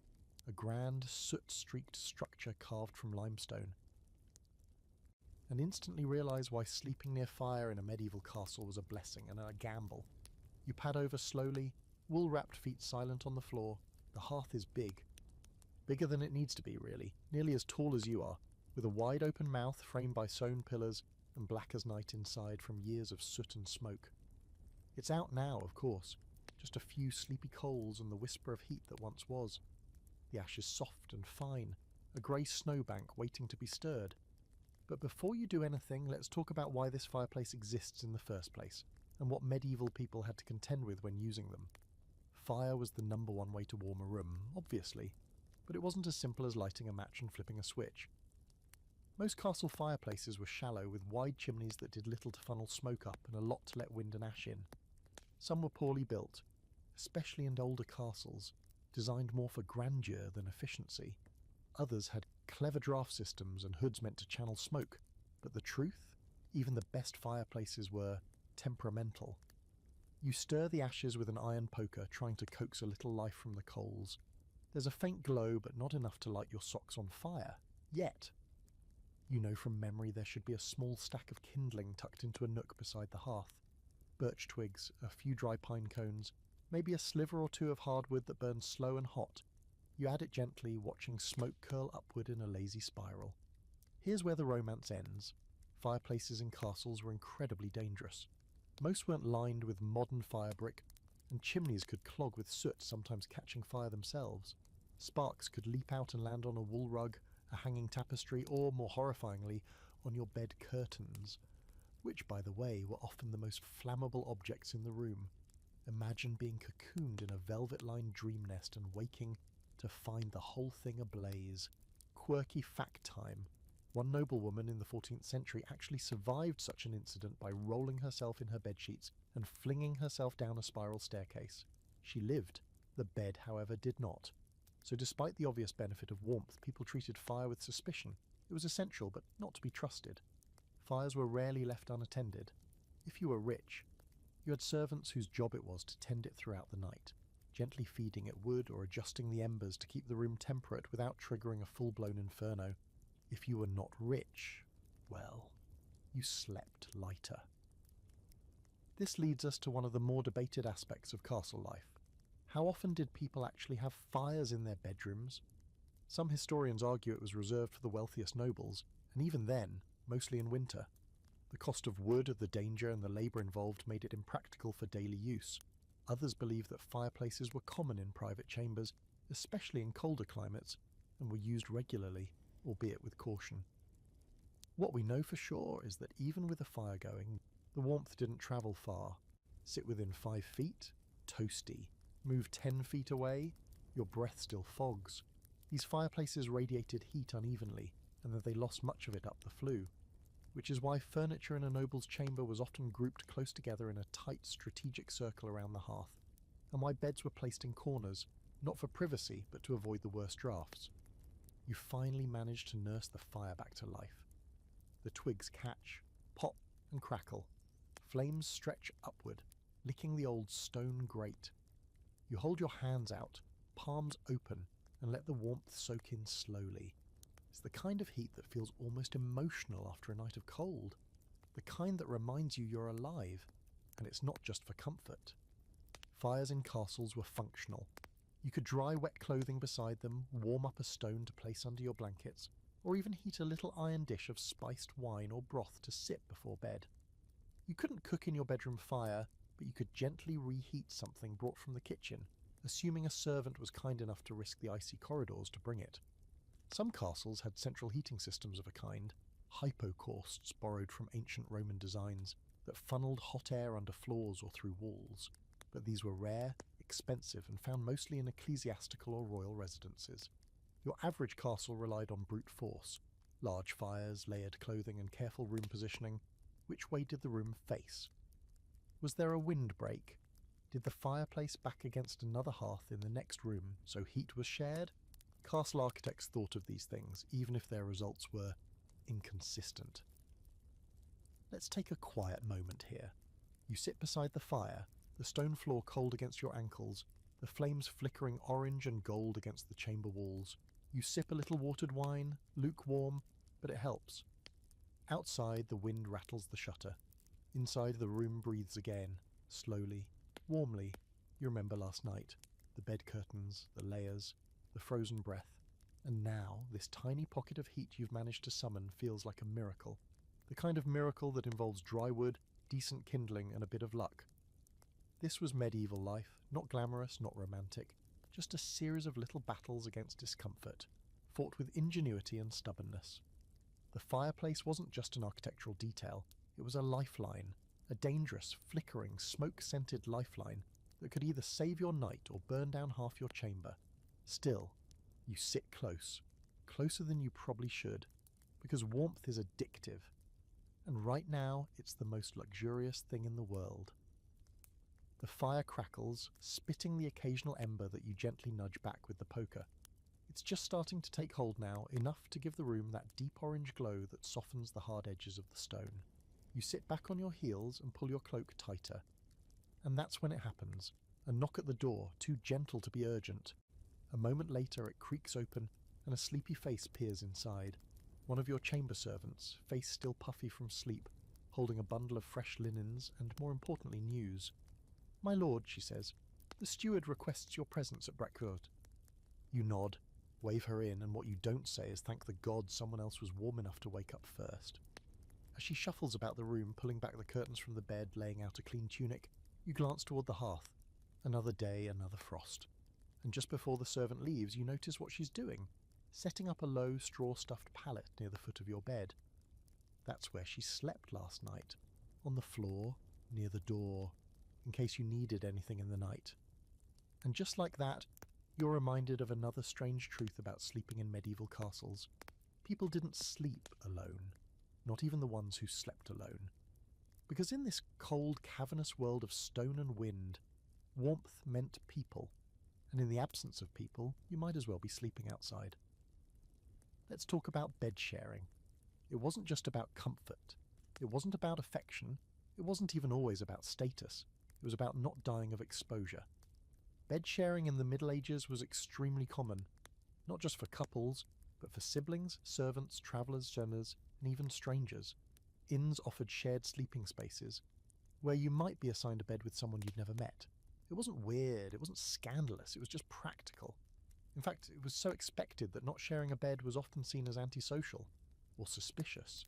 a grand, soot-streaked structure carved from limestone, and instantly realise why sleeping near fire in a medieval castle was a blessing and a gamble. You pad over slowly, wool-wrapped feet silent on the floor. The hearth is big. Bigger than it needs to be, really, nearly as tall as you are, with a wide-open mouth framed by sewn pillars and black as night inside from years of soot and smoke. It's out now, of course, just a few sleepy coals and the whisper of heat that once was. The ash is soft and fine, a grey snowbank waiting to be stirred. But before you do anything, let's talk about why this fireplace exists in the first place, and what medieval people had to contend with when using them. Fire was the number one way to warm a room, obviously, but it wasn't as simple as lighting a match and flipping a switch. Most castle fireplaces were shallow, with wide chimneys that did little to funnel smoke up and a lot to let wind and ash in. Some were poorly built, especially in older castles, designed more for grandeur than efficiency. Others had clever draft systems and hoods meant to channel smoke, but the truth? Even the best fireplaces were temperamental. You stir the ashes with an iron poker, trying to coax a little life from the coals. There's a faint glow, but not enough to light your socks on fire. Yet. You know from memory there should be a small stack of kindling tucked into a nook beside the hearth. Birch twigs, a few dry pine cones, maybe a sliver or two of hardwood that burns slow and hot. You add it gently, watching smoke curl upward in a lazy spiral. Here's where the romance ends. Fireplaces in castles were incredibly dangerous. Most weren't lined with modern fire brick, and chimneys could clog with soot, sometimes catching fire themselves. Sparks could leap out and land on a wool rug, a hanging tapestry, or, more horrifyingly, on your bed curtains, which, by the way, were often the most flammable objects in the room. Imagine being cocooned in a velvet-lined dream nest and waking to find the whole thing ablaze. Quirky fact time. One noblewoman in the 14th century actually survived such an incident by rolling herself in her bedsheets and flinging herself down a spiral staircase. She lived. The bed, however, did not. So despite the obvious benefit of warmth, people treated fire with suspicion. It was essential, but not to be trusted. Fires were rarely left unattended. If you were rich, you had servants whose job it was to tend it throughout the night, gently feeding it wood or adjusting the embers to keep the room temperate without triggering a full-blown inferno. If you were not rich, well, you slept lighter. This leads us to one of the more debated aspects of castle life. How often did people actually have fires in their bedrooms? Some historians argue it was reserved for the wealthiest nobles, and even then, mostly in winter. The cost of wood, the danger, and the labour involved made it impractical for daily use. Others believe that fireplaces were common in private chambers, especially in colder climates, and were used regularly, albeit with caution. What we know for sure is that even with a fire going, the warmth didn't travel far. Sit within 5 feet, toasty. Move 10 feet away, your breath still fogs. These fireplaces radiated heat unevenly, and that they lost much of it up the flue, which is why furniture in a noble's chamber was often grouped close together in a tight strategic circle around the hearth, and why beds were placed in corners, not for privacy, but to avoid the worst drafts. You finally manage to nurse the fire back to life. The twigs catch, pop, and crackle. Flames stretch upward, licking the old stone grate. You hold your hands out, palms open, and let the warmth soak in slowly. It's the kind of heat that feels almost emotional after a night of cold. The kind that reminds you you're alive, and it's not just for comfort. Fires in castles were functional. You could dry wet clothing beside them, warm up a stone to place under your blankets, or even heat a little iron dish of spiced wine or broth to sip before bed. You couldn't cook in your bedroom fire, but you could gently reheat something brought from the kitchen, assuming a servant was kind enough to risk the icy corridors to bring it. Some castles had central heating systems of a kind, hypocausts borrowed from ancient Roman designs, that funneled hot air under floors or through walls. But these were rare, expensive, and found mostly in ecclesiastical or royal residences. Your average castle relied on brute force, large fires, layered clothing, and careful room positioning. Which way did the room face? Was there a windbreak? Did the fireplace back against another hearth in the next room, so heat was shared? Castle architects thought of these things, even if their results were inconsistent. Let's take a quiet moment here. You sit beside the fire, the stone floor cold against your ankles, the flames flickering orange and gold against the chamber walls. You sip a little watered wine, lukewarm, but it helps. Outside, the wind rattles the shutter. Inside, the room breathes again, slowly, warmly. You remember last night, the bed curtains, the layers, the frozen breath. And now, this tiny pocket of heat you've managed to summon feels like a miracle. The kind of miracle that involves dry wood, decent kindling, and a bit of luck. This was medieval life, not glamorous, not romantic, just a series of little battles against discomfort, fought with ingenuity and stubbornness. The fireplace wasn't just an architectural detail, it was a lifeline, a dangerous, flickering, smoke-scented lifeline that could either save your night or burn down half your chamber. Still, you sit close, closer than you probably should, because warmth is addictive. And right now, it's the most luxurious thing in the world. The fire crackles, spitting the occasional ember that you gently nudge back with the poker. It's just starting to take hold now, enough to give the room that deep orange glow that softens the hard edges of the stone. You sit back on your heels and pull your cloak tighter. And that's when it happens. A knock at the door, too gentle to be urgent. A moment later it creaks open and a sleepy face peers inside. One of your chamber servants, face still puffy from sleep, holding a bundle of fresh linens and, more importantly, news. "My lord," she says, "the steward requests your presence at breakfast." You nod, wave her in, and what you don't say is thank the gods someone else was warm enough to wake up first. As she shuffles about the room, pulling back the curtains from the bed, laying out a clean tunic, you glance toward the hearth. Another day, another frost. And just before the servant leaves, you notice what she's doing, setting up a low, straw-stuffed pallet near the foot of your bed. That's where she slept last night, on the floor, near the door, in case you needed anything in the night. And just like that, you're reminded of another strange truth about sleeping in medieval castles. People didn't sleep alone, not even the ones who slept alone. Because in this cold, cavernous world of stone and wind, warmth meant people, and in the absence of people, you might as well be sleeping outside. Let's talk about bed sharing. It wasn't just about comfort. It wasn't about affection. It wasn't even always about status. It was about not dying of exposure. Bed sharing in the Middle Ages was extremely common, not just for couples, but for siblings, servants, travellers, journers, and even strangers. Inns offered shared sleeping spaces, where you might be assigned a bed with someone you'd never met. It wasn't weird, it wasn't scandalous, it was just practical. In fact, it was so expected that not sharing a bed was often seen as antisocial, or suspicious.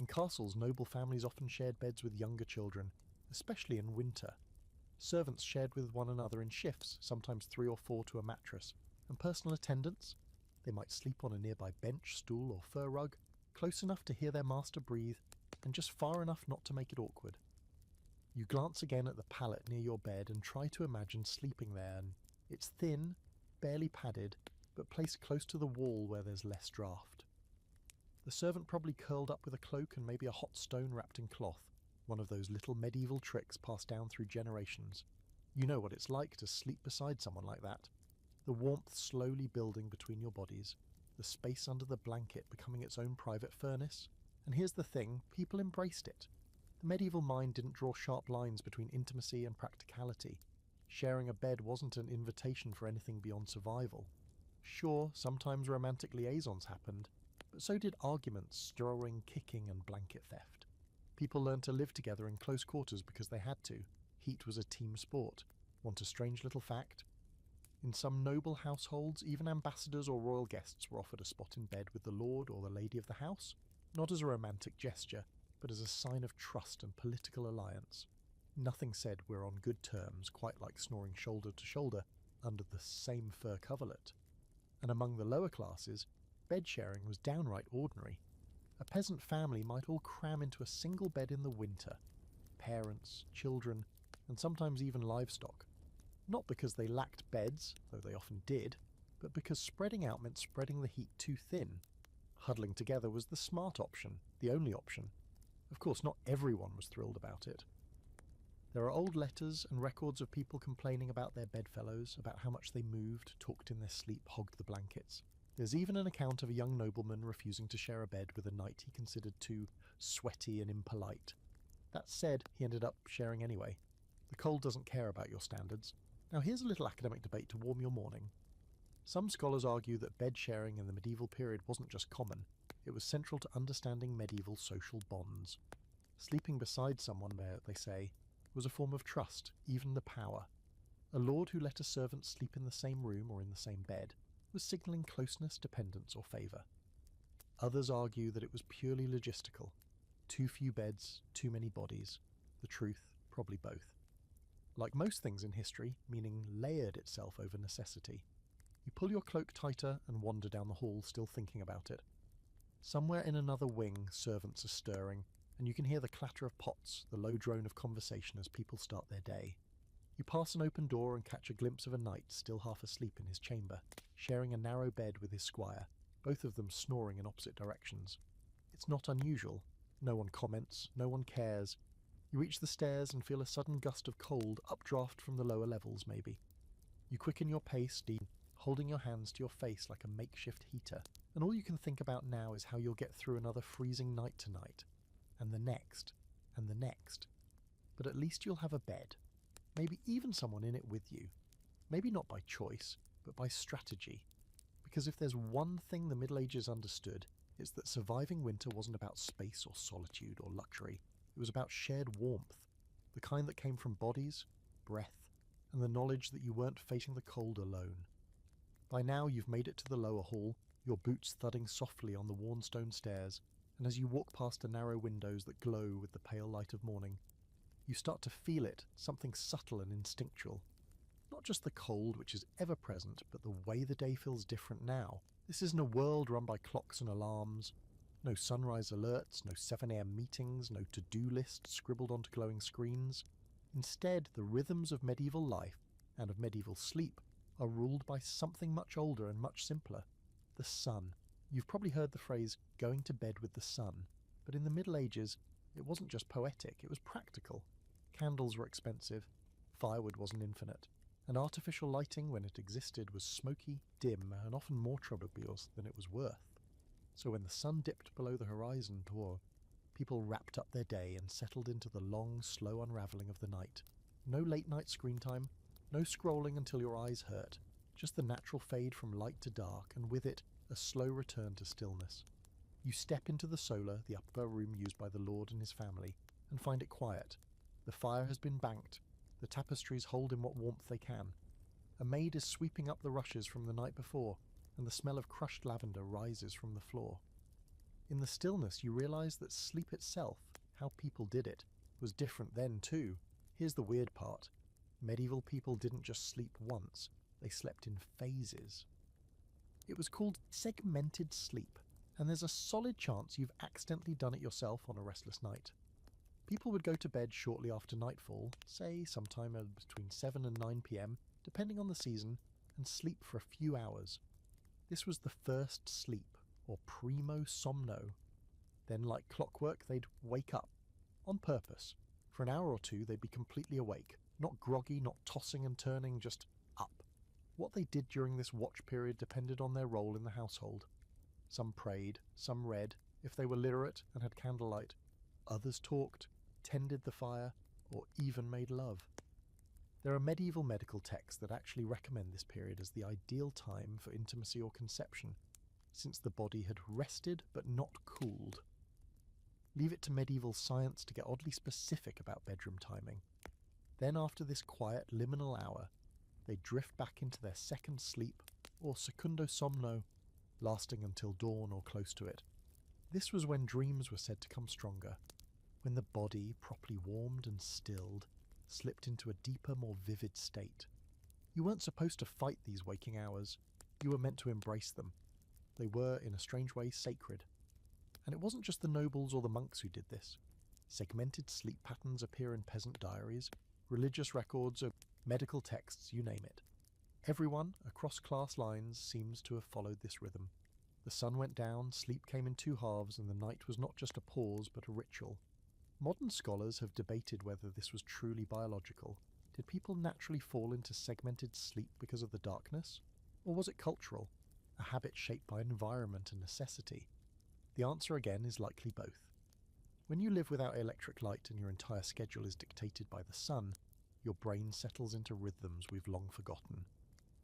In castles, noble families often shared beds with younger children, especially in winter. Servants shared with one another in shifts, sometimes 3 or 4 to a mattress, and personal attendants, they might sleep on a nearby bench, stool, or fur rug, close enough to hear their master breathe, and just far enough not to make it awkward. You glance again at the pallet near your bed and try to imagine sleeping there, and it's thin, barely padded, but placed close to the wall where there's less draft. The servant probably curled up with a cloak and maybe a hot stone wrapped in cloth, one of those little medieval tricks passed down through generations. You know what it's like to sleep beside someone like that. The warmth slowly building between your bodies, the space under the blanket becoming its own private furnace. And here's the thing, people embraced it. The medieval mind didn't draw sharp lines between intimacy and practicality. Sharing a bed wasn't an invitation for anything beyond survival. Sure, sometimes romantic liaisons happened, But so did arguments, stirring, kicking, and blanket theft. People learned to live together in close quarters because they had to. Heat was a team sport. Want a strange little fact? In some noble households, even ambassadors or royal guests were offered a spot in bed with the lord or the lady of the house, not as a romantic gesture, but as a sign of trust and political alliance. Nothing said we're on good terms, quite like snoring shoulder to shoulder under the same fur coverlet. And among the lower classes, bed sharing was downright ordinary. A peasant family might all cram into a single bed in the winter. Parents, children, and sometimes even livestock. Not because they lacked beds, though they often did, but because spreading out meant spreading the heat too thin. Huddling together was the smart option, the only option. Of course, not everyone was thrilled about it. There are old letters and records of people complaining about their bedfellows, about how much they moved, talked in their sleep, hogged the blankets. There's even an account of a young nobleman refusing to share a bed with a knight he considered too sweaty and impolite. That said, he ended up sharing anyway. The cold doesn't care about your standards. Now here's a little academic debate to warm your morning. Some scholars argue that bed sharing in the medieval period wasn't just common, it was central to understanding medieval social bonds. Sleeping beside someone, they say, was a form of trust, even the power. A lord who let a servant sleep in the same room or in the same bed was signalling closeness, dependence, or favour. Others argue that it was purely logistical. Too few beds, too many bodies. The truth, probably both. Like most things in history, meaning layered itself over necessity. You pull your cloak tighter and wander down the hall still thinking about it. Somewhere in another wing, servants are stirring, and you can hear the clatter of pots, the low drone of conversation as people start their day. You pass an open door and catch a glimpse of a knight still half asleep in his chamber, sharing a narrow bed with his squire, both of them snoring in opposite directions. It's not unusual. No one comments, no one cares. You reach the stairs and feel a sudden gust of cold, updraft from the lower levels maybe. You quicken your pace, holding your hands to your face like a makeshift heater, and all you can think about now is how you'll get through another freezing night tonight, and the next, and the next. But at least you'll have a bed. Maybe even someone in it with you. Maybe not by choice, but by strategy. Because if there's one thing the Middle Ages understood, it's that surviving winter wasn't about space or solitude or luxury. It was about shared warmth, the kind that came from bodies, breath, and the knowledge that you weren't facing the cold alone. By now you've made it to the lower hall, your boots thudding softly on the worn stone stairs, and as you walk past the narrow windows that glow with the pale light of morning, you start to feel it, something subtle and instinctual. Not just the cold, which is ever present, but the way the day feels different now. This isn't a world run by clocks and alarms. No sunrise alerts, no 7 a.m. meetings, no to-do lists scribbled onto glowing screens. Instead, the rhythms of medieval life, and of medieval sleep, are ruled by something much older and much simpler. The sun. You've probably heard the phrase, going to bed with the sun. But in the Middle Ages, it wasn't just poetic, it was practical. Candles were expensive, firewood wasn't infinite, and artificial lighting, when it existed, was smoky, dim, and often more trouble-bills than it was worth. So when the sun dipped below the horizon, people wrapped up their day and settled into the long, slow unravelling of the night. No late-night screen time, no scrolling until your eyes hurt, just the natural fade from light to dark, and with it, a slow return to stillness. You step into the solar, the upper room used by the lord and his family, and find it quiet. The fire has been banked, the tapestries hold in what warmth they can. A maid is sweeping up the rushes from the night before, and the smell of crushed lavender rises from the floor. In the stillness you realise that sleep itself, how people did it, was different then too. Here's the weird part. Medieval people didn't just sleep once, they slept in phases. It was called segmented sleep, and there's a solid chance you've accidentally done it yourself on a restless night. People would go to bed shortly after nightfall, say sometime between 7 and 9 p.m, depending on the season, and sleep for a few hours. This was the first sleep, or primo somno. Then, like clockwork, they'd wake up, on purpose. For an hour or two they'd be completely awake, not groggy, not tossing and turning, just up. What they did during this watch period depended on their role in the household. Some prayed, some read, if they were literate and had candlelight. Others talked, tended the fire, or even made love. There are medieval medical texts that actually recommend this period as the ideal time for intimacy or conception. since the body had rested but not cooled. Leave it to medieval science to get oddly specific about bedroom timing. Then after this quiet liminal hour, they drift back into their second sleep, or secundo somno, lasting until dawn or close to it. This was when dreams were said to come stronger, when the body, properly warmed and stilled, slipped into a deeper, more vivid state. You weren't supposed to fight these waking hours. You were meant to embrace them. They were, in a strange way, sacred. And it wasn't just the nobles or the monks who did this. Segmented sleep patterns appear in peasant diaries, religious records, or medical texts, you name it. Everyone, across class lines, seems to have followed this rhythm. The sun went down, sleep came in two halves, and the night was not just a pause but a ritual. Modern scholars have debated whether this was truly biological. Did people naturally fall into segmented sleep because of the darkness? Or was it cultural, a habit shaped by environment and necessity? The answer again is likely both. When you live without electric light and your entire schedule is dictated by the sun, your brain settles into rhythms we've long forgotten.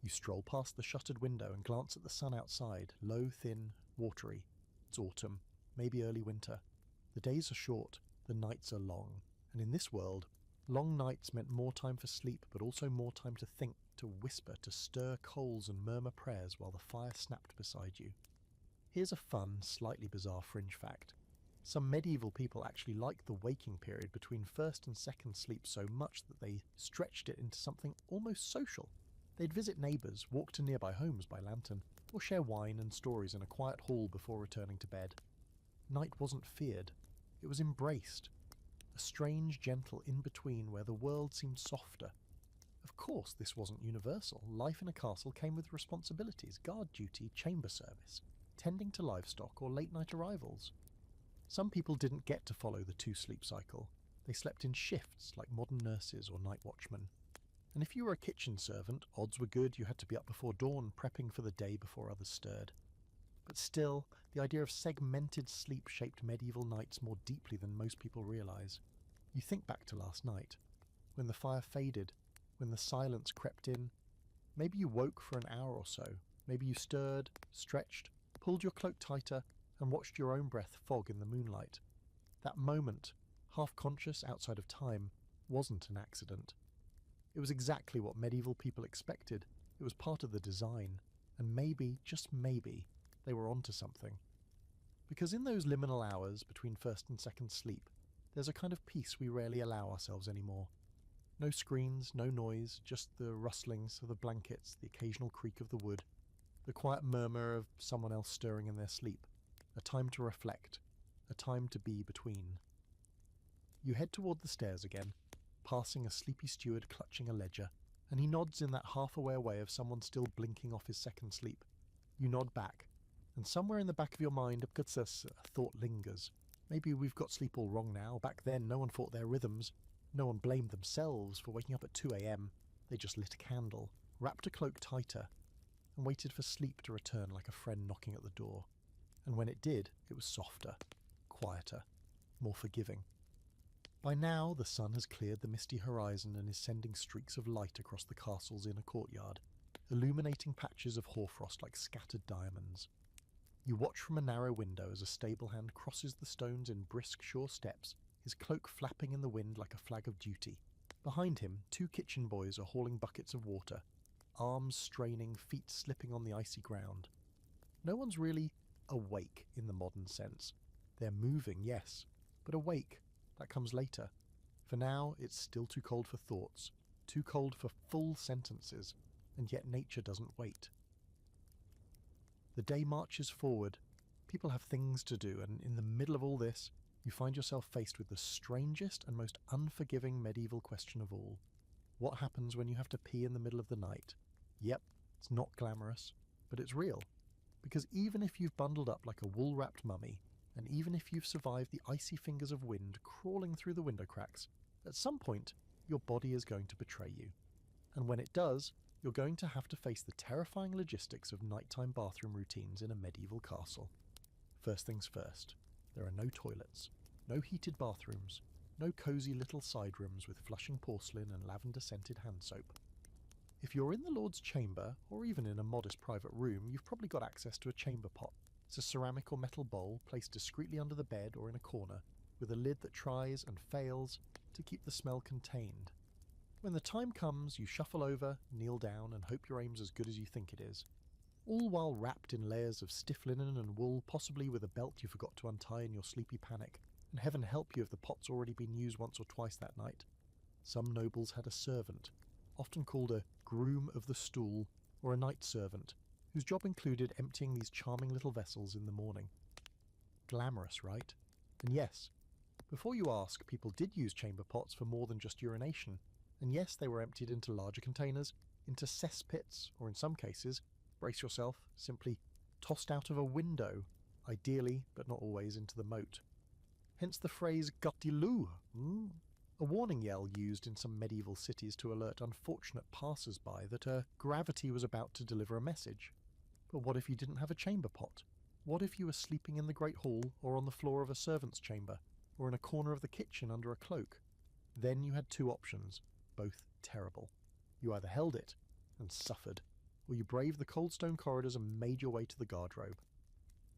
You stroll past the shuttered window and glance at the sun outside, low, thin, watery. It's autumn, maybe early winter. The days are short, the nights are long, and in this world, long nights meant more time for sleep, but also more time to think, to whisper, to stir coals and murmur prayers while the fire snapped beside you. Here's a fun, slightly bizarre fringe fact. Some medieval people actually liked the waking period between first and second sleep so much that they stretched it into something almost social. They'd visit neighbours, walk to nearby homes by lantern, or share wine and stories in a quiet hall before returning to bed. Night wasn't feared, it was embraced. A strange, gentle in-between where the world seemed softer. Of course, this wasn't universal. Life in a castle came with responsibilities, guard duty, chamber service, tending to livestock or late-night arrivals. Some people didn't get to follow the two-sleep cycle. They slept in shifts like modern nurses or night watchmen. And if you were a kitchen servant, odds were good you had to be up before dawn, prepping for the day before others stirred. But still, the idea of segmented sleep shaped medieval nights more deeply than most people realise. You think back to last night, when the fire faded, when the silence crept in. Maybe you woke for an hour or so. Maybe you stirred, stretched, pulled your cloak tighter, and watched your own breath fog in the moonlight. That moment, half conscious outside of time, wasn't an accident. It was exactly what medieval people expected. It was part of the design. And maybe, just maybe, they were onto something. Because in those liminal hours between first and second sleep, there's a kind of peace we rarely allow ourselves anymore. No screens, no noise, just the rustlings of the blankets, the occasional creak of the wood, the quiet murmur of someone else stirring in their sleep. A time to reflect, a time to be between. You head toward the stairs again, passing a sleepy steward clutching a ledger, and he nods in that half-aware way of someone still blinking off his second sleep. You nod back, and somewhere in the back of your mind a thought lingers. Maybe we've got sleep all wrong now. Back then no one fought their rhythms. No one blamed themselves for waking up at 2 a.m. They just lit a candle, wrapped a cloak tighter, and waited for sleep to return like a friend knocking at the door. And when it did, it was softer, quieter, more forgiving. By now, the sun has cleared the misty horizon and is sending streaks of light across the castle's inner courtyard, illuminating patches of hoarfrost like scattered diamonds. You watch from a narrow window as a stable hand crosses the stones in brisk, sure steps, his cloak flapping in the wind like a flag of duty. Behind him, 2 kitchen boys are hauling buckets of water, arms straining, feet slipping on the icy ground. No one's really awake in the modern sense. They're moving, yes, but awake, that comes later. For now, it's still too cold for thoughts, too cold for full sentences, and yet nature doesn't wait. The day marches forward. People have things to do, and in the middle of all this, you find yourself faced with the strangest and most unforgiving medieval question of all. What happens when you have to pee in the middle of the night? Yep, it's not glamorous, but it's real. Because even if you've bundled up like a wool-wrapped mummy, and even if you've survived the icy fingers of wind crawling through the window cracks, at some point, your body is going to betray you. And when it does, you're going to have to face the terrifying logistics of nighttime bathroom routines in a medieval castle. First things first, there are no toilets, no heated bathrooms, no cosy little side rooms with flushing porcelain and lavender-scented hand soap. If If you're in the Lord's chamber, or even in a modest private room, you've probably got access to a chamber pot. It's a ceramic or metal bowl placed discreetly under the bed or in a corner, with a lid that tries and fails to keep the smell contained. When the time comes, you shuffle over, kneel down, and hope your aim's as good as you think it is. All while wrapped in layers of stiff linen and wool, possibly with a belt you forgot to untie in your sleepy panic, and heaven help you if the pot's already been used once or twice that night. Some nobles had a servant, often called a groom of the stool or a night servant, whose job included emptying these charming little vessels in the morning. Glamorous, right? And yes, before you ask, people did use chamber pots for more than just urination, and yes, they were emptied into larger containers, into cesspits, or in some cases, brace yourself, simply tossed out of a window, ideally, but not always, into the moat. Hence the phrase "Gottiloo," a warning yell used in some medieval cities to alert unfortunate passers-by that gravity was about to deliver a message. But what if you didn't have a chamber pot? What if you were sleeping in the Great Hall, or on the floor of a servant's chamber, or in a corner of the kitchen under a cloak? Then you had two options, both terrible. You either held it and suffered, or you braved the cold stone corridors and made your way to the guardrobe.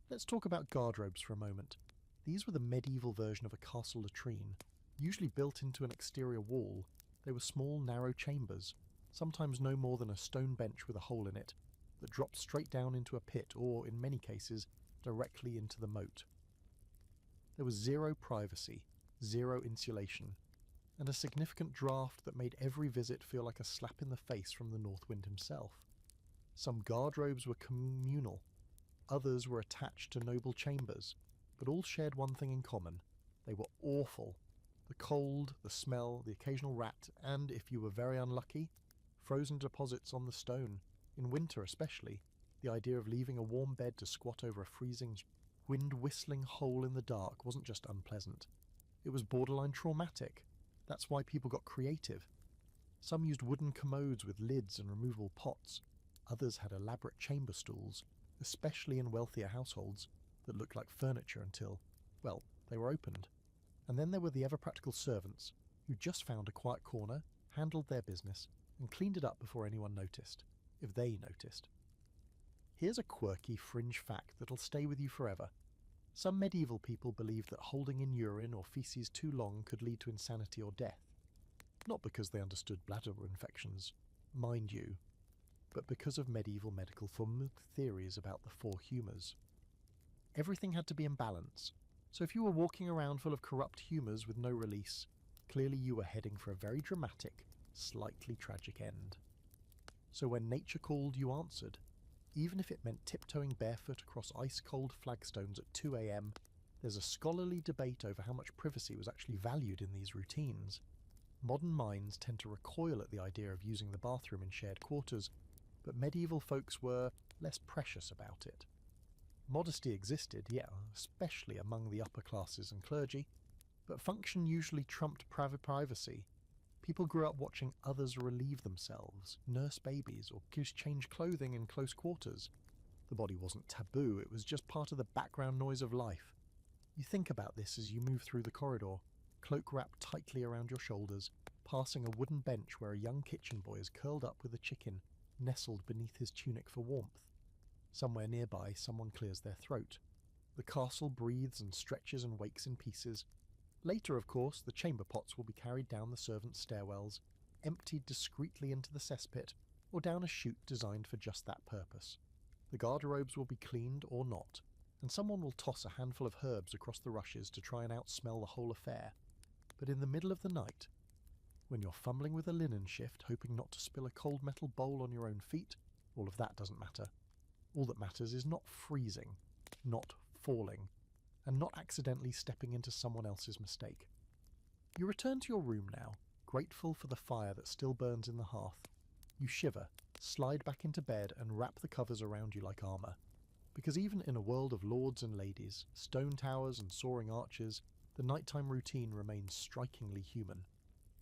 Let's talk about guardrobes for a moment. These were the medieval version of a castle latrine. Usually built into an exterior wall, they were small, narrow chambers, sometimes no more than a stone bench with a hole in it, that dropped straight down into a pit or, in many cases, directly into the moat. There was zero privacy, zero insulation, and a significant draught that made every visit feel like a slap in the face from the North Wind himself. Some guardrobes were communal, others were attached to noble chambers, but all shared one thing in common: they were awful. The cold, the smell, the occasional rat, and, if you were very unlucky, frozen deposits on the stone. In winter especially, the idea of leaving a warm bed to squat over a freezing, wind-whistling hole in the dark wasn't just unpleasant. It was borderline traumatic. That's why people got creative. Some used wooden commodes with lids and removable pots. Others had elaborate chamber stools, especially in wealthier households, that looked like furniture until, well, they were opened. And then there were the ever-practical servants, who just found a quiet corner, handled their business, and cleaned it up before anyone noticed, if they noticed. Here's a quirky fringe fact that'll stay with you forever. Some medieval people believed that holding in urine or feces too long could lead to insanity or death. Not because they understood bladder infections, mind you, but because of medieval medical theories about the four humours. Everything had to be in balance, so if you were walking around full of corrupt humours with no release, clearly you were heading for a very dramatic, slightly tragic end. So when nature called, you answered, even if it meant tiptoeing barefoot across ice-cold flagstones at 2 a.m. There's a scholarly debate over how much privacy was actually valued in these routines. Modern minds tend to recoil at the idea of using the bathroom in shared quarters, but medieval folks were less precious about it. Modesty existed, yeah, especially among the upper classes and clergy, but function usually trumped privacy. People grew up watching others relieve themselves, nurse babies, or change clothing in close quarters. The body wasn't taboo, it was just part of the background noise of life. You think about this as you move through the corridor, cloak wrapped tightly around your shoulders, passing a wooden bench where a young kitchen boy is curled up with a chicken, nestled beneath his tunic for warmth. Somewhere nearby, someone clears their throat. The castle breathes and stretches and wakes in pieces. Later, of course, the chamber pots will be carried down the servants' stairwells, emptied discreetly into the cesspit, or down a chute designed for just that purpose. The garderobes will be cleaned or not, and someone will toss a handful of herbs across the rushes to try and outsmell the whole affair. But in the middle of the night, when you're fumbling with a linen shift, hoping not to spill a cold metal bowl on your own feet, all of that doesn't matter. All that matters is not freezing, not falling, and not accidentally stepping into someone else's mistake. You return to your room now, grateful for the fire that still burns in the hearth. You shiver, slide back into bed, and wrap the covers around you like armour. Because even in a world of lords and ladies, stone towers and soaring arches, the nighttime routine remains strikingly human.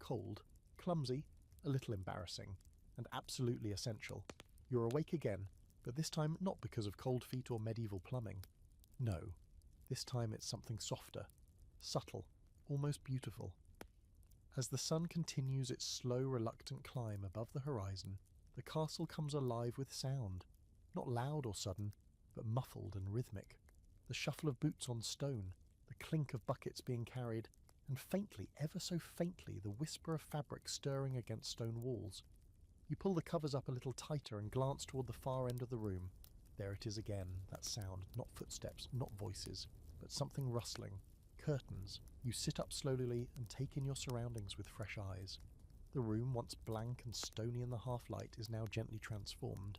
Cold, clumsy, a little embarrassing, and absolutely essential. You're awake again, but this time not because of cold feet or medieval plumbing. No, this time it's something softer, subtle, almost beautiful. As the sun continues its slow, reluctant climb above the horizon, the castle comes alive with sound, not loud or sudden, but muffled and rhythmic. The shuffle of boots on stone, the clink of buckets being carried, and faintly, ever so faintly, the whisper of fabric stirring against stone walls. You pull the covers up a little tighter and glance toward the far end of the room. There it is again, that sound, not footsteps, not voices, but something rustling. Curtains. You sit up slowly and take in your surroundings with fresh eyes. The room, once blank and stony in the half-light, is now gently transformed.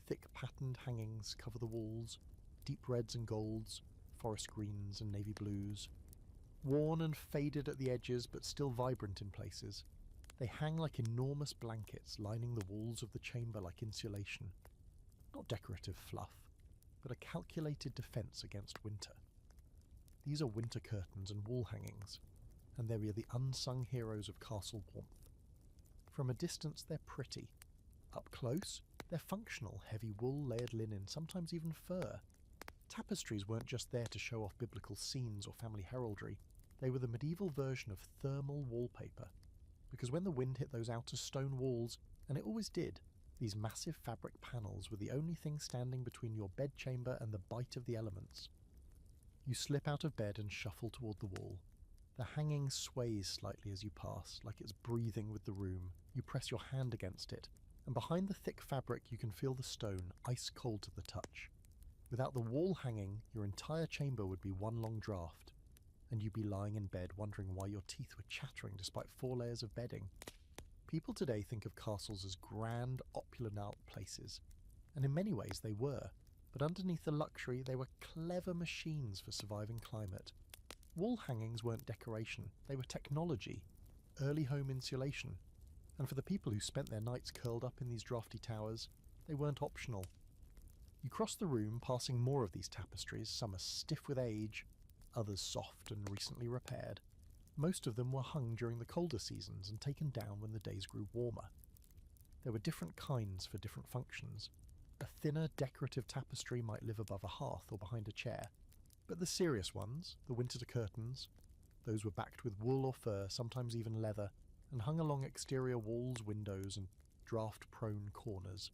Thick patterned hangings cover the walls, deep reds and golds, forest greens and navy blues. Worn and faded at the edges, but still vibrant in places. They hang like enormous blankets, lining the walls of the chamber like insulation. Not decorative fluff, but a calculated defence against winter. These are winter curtains and wall hangings, and they're the unsung heroes of castle warmth. From a distance they're pretty. Up close, they're functional, heavy wool, layered linen, sometimes even fur. Tapestries weren't just there to show off biblical scenes or family heraldry, they were the medieval version of thermal wallpaper. Because when the wind hit those outer stone walls, and it always did, these massive fabric panels were the only thing standing between your bedchamber and the bite of the elements. You slip out of bed and shuffle toward the wall. The hanging sways slightly as you pass, like it's breathing with the room. You press your hand against it, and behind the thick fabric you can feel the stone, ice cold to the touch. Without the wall hanging, your entire chamber would be one long draught, and you'd be lying in bed wondering why your teeth were chattering despite 4 layers of bedding. People today think of castles as grand, opulent places, and in many ways they were, but underneath the luxury they were clever machines for surviving climate. Wall hangings weren't decoration, they were technology, early home insulation, and for the people who spent their nights curled up in these drafty towers, they weren't optional. You cross the room, passing more of these tapestries, some are stiff with age, others soft and recently repaired. Most of them were hung during the colder seasons and taken down when the days grew warmer. There were different kinds for different functions. A thinner, decorative tapestry might live above a hearth or behind a chair, but the serious ones, the winter curtains, those were backed with wool or fur, sometimes even leather, and hung along exterior walls, windows, and draft-prone corners.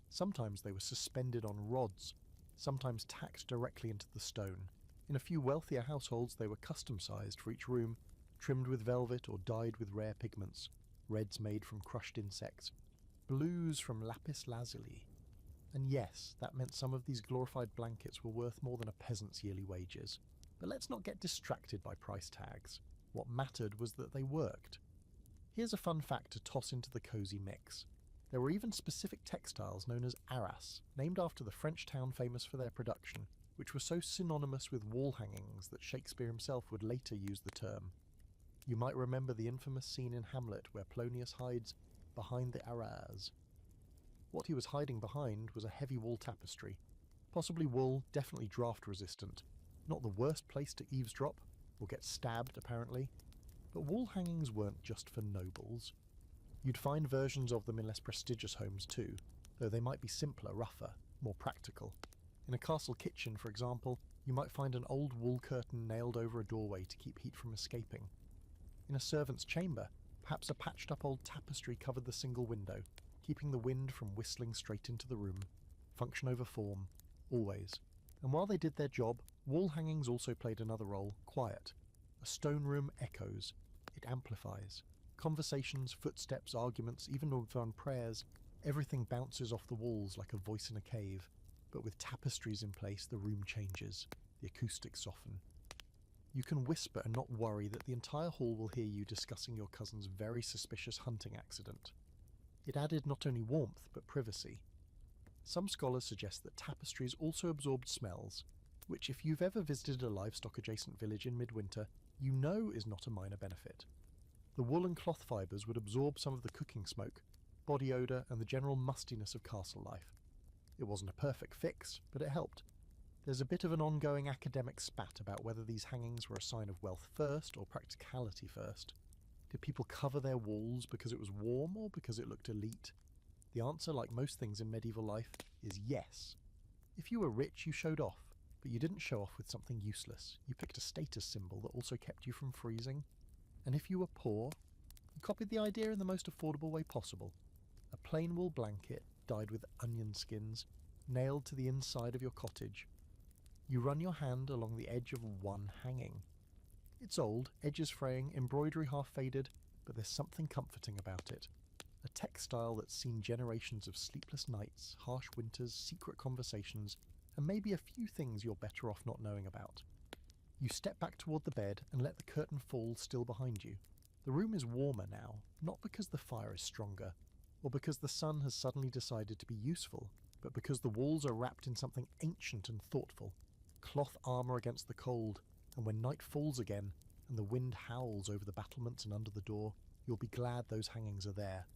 Sometimes they were suspended on rods, sometimes tacked directly into the stone. In a few wealthier households they were custom-sized for each room, trimmed with velvet or dyed with rare pigments, reds made from crushed insects, blues from lapis lazuli. And yes, that meant some of these glorified blankets were worth more than a peasant's yearly wages. But let's not get distracted by price tags. What mattered was that they worked. Here's a fun fact to toss into the cosy mix. There were even specific textiles known as arras, named after the French town famous for their production, which were so synonymous with wall hangings that Shakespeare himself would later use the term. You might remember the infamous scene in Hamlet where Polonius hides behind the arras. What he was hiding behind was a heavy wool tapestry. Possibly wool, definitely draft resistant. Not the worst place to eavesdrop, or get stabbed apparently. But wall hangings weren't just for nobles. You'd find versions of them in less prestigious homes too, though they might be simpler, rougher, more practical. In a castle kitchen, for example, you might find an old wool curtain nailed over a doorway to keep heat from escaping. In a servant's chamber, perhaps a patched-up old tapestry covered the single window, keeping the wind from whistling straight into the room. Function over form, always. And while they did their job, wall hangings also played another role, quiet. A stone room echoes. It amplifies. Conversations, footsteps, arguments, even on prayers, everything bounces off the walls like a voice in a cave. But with tapestries in place, the room changes. The acoustics soften. You can whisper and not worry that the entire hall will hear you discussing your cousin's very suspicious hunting accident. It added not only warmth, but privacy. Some scholars suggest that tapestries also absorbed smells, which if you've ever visited a livestock-adjacent village in midwinter, you know is not a minor benefit. The wool and cloth fibres would absorb some of the cooking smoke, body odour, and the general mustiness of castle life. It wasn't a perfect fix, but it helped. There's a bit of an ongoing academic spat about whether these hangings were a sign of wealth first or practicality first. Did people cover their walls because it was warm or because it looked elite? The answer, like most things in medieval life, is yes. If you were rich, you showed off, but you didn't show off with something useless. You picked a status symbol that also kept you from freezing. And if you were poor, you copied the idea in the most affordable way possible. A plain wool blanket dyed with onion skins, nailed to the inside of your cottage. You run your hand along the edge of one hanging. It's old, edges fraying, embroidery half faded, but there's something comforting about it. A textile that's seen generations of sleepless nights, harsh winters, secret conversations, and maybe a few things you're better off not knowing about. You step back toward the bed and let the curtain fall still behind you. The room is warmer now, not because the fire is stronger, or because the sun has suddenly decided to be useful, but because the walls are wrapped in something ancient and thoughtful. Cloth armour against the cold, and when night falls again, and the wind howls over the battlements and under the door, you'll be glad those hangings are there.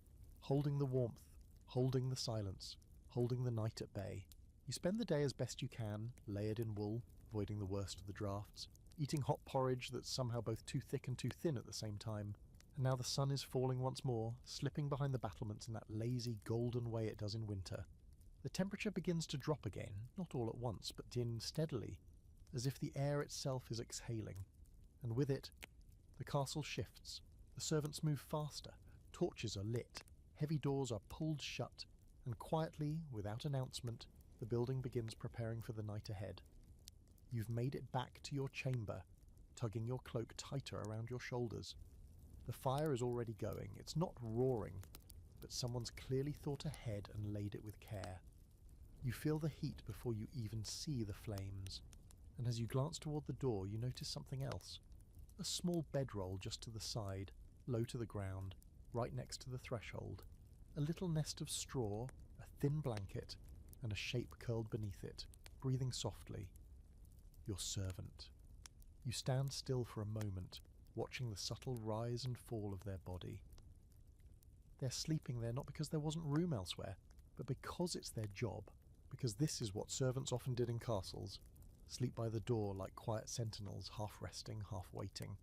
Holding the warmth, holding the silence, holding the night at bay. You spend the day as best you can, layered in wool, avoiding the worst of the drafts, eating hot porridge that's somehow both too thick and too thin at the same time, and now the sun is falling once more, slipping behind the battlements in that lazy, golden way it does in winter. The temperature begins to drop again, not all at once, but steadily, as if the air itself is exhaling, and with it, the castle shifts. The servants move faster, torches are lit, heavy doors are pulled shut, and quietly, without announcement, the building begins preparing for the night ahead. You've made it back to your chamber, tugging your cloak tighter around your shoulders. The fire is already going. It's not roaring, but someone's clearly thought ahead and laid it with care. You feel the heat before you even see the flames, and as you glance toward the door, you notice something else. A small bedroll just to the side, low to the ground, right next to the threshold. A little nest of straw, a thin blanket, and a shape curled beneath it, breathing softly. Your servant. You stand still for a moment, watching the subtle rise and fall of their body. They're sleeping there not because there wasn't room elsewhere, but because it's their job, because this is what servants often did in castles, sleep by the door like quiet sentinels, half resting, half waiting.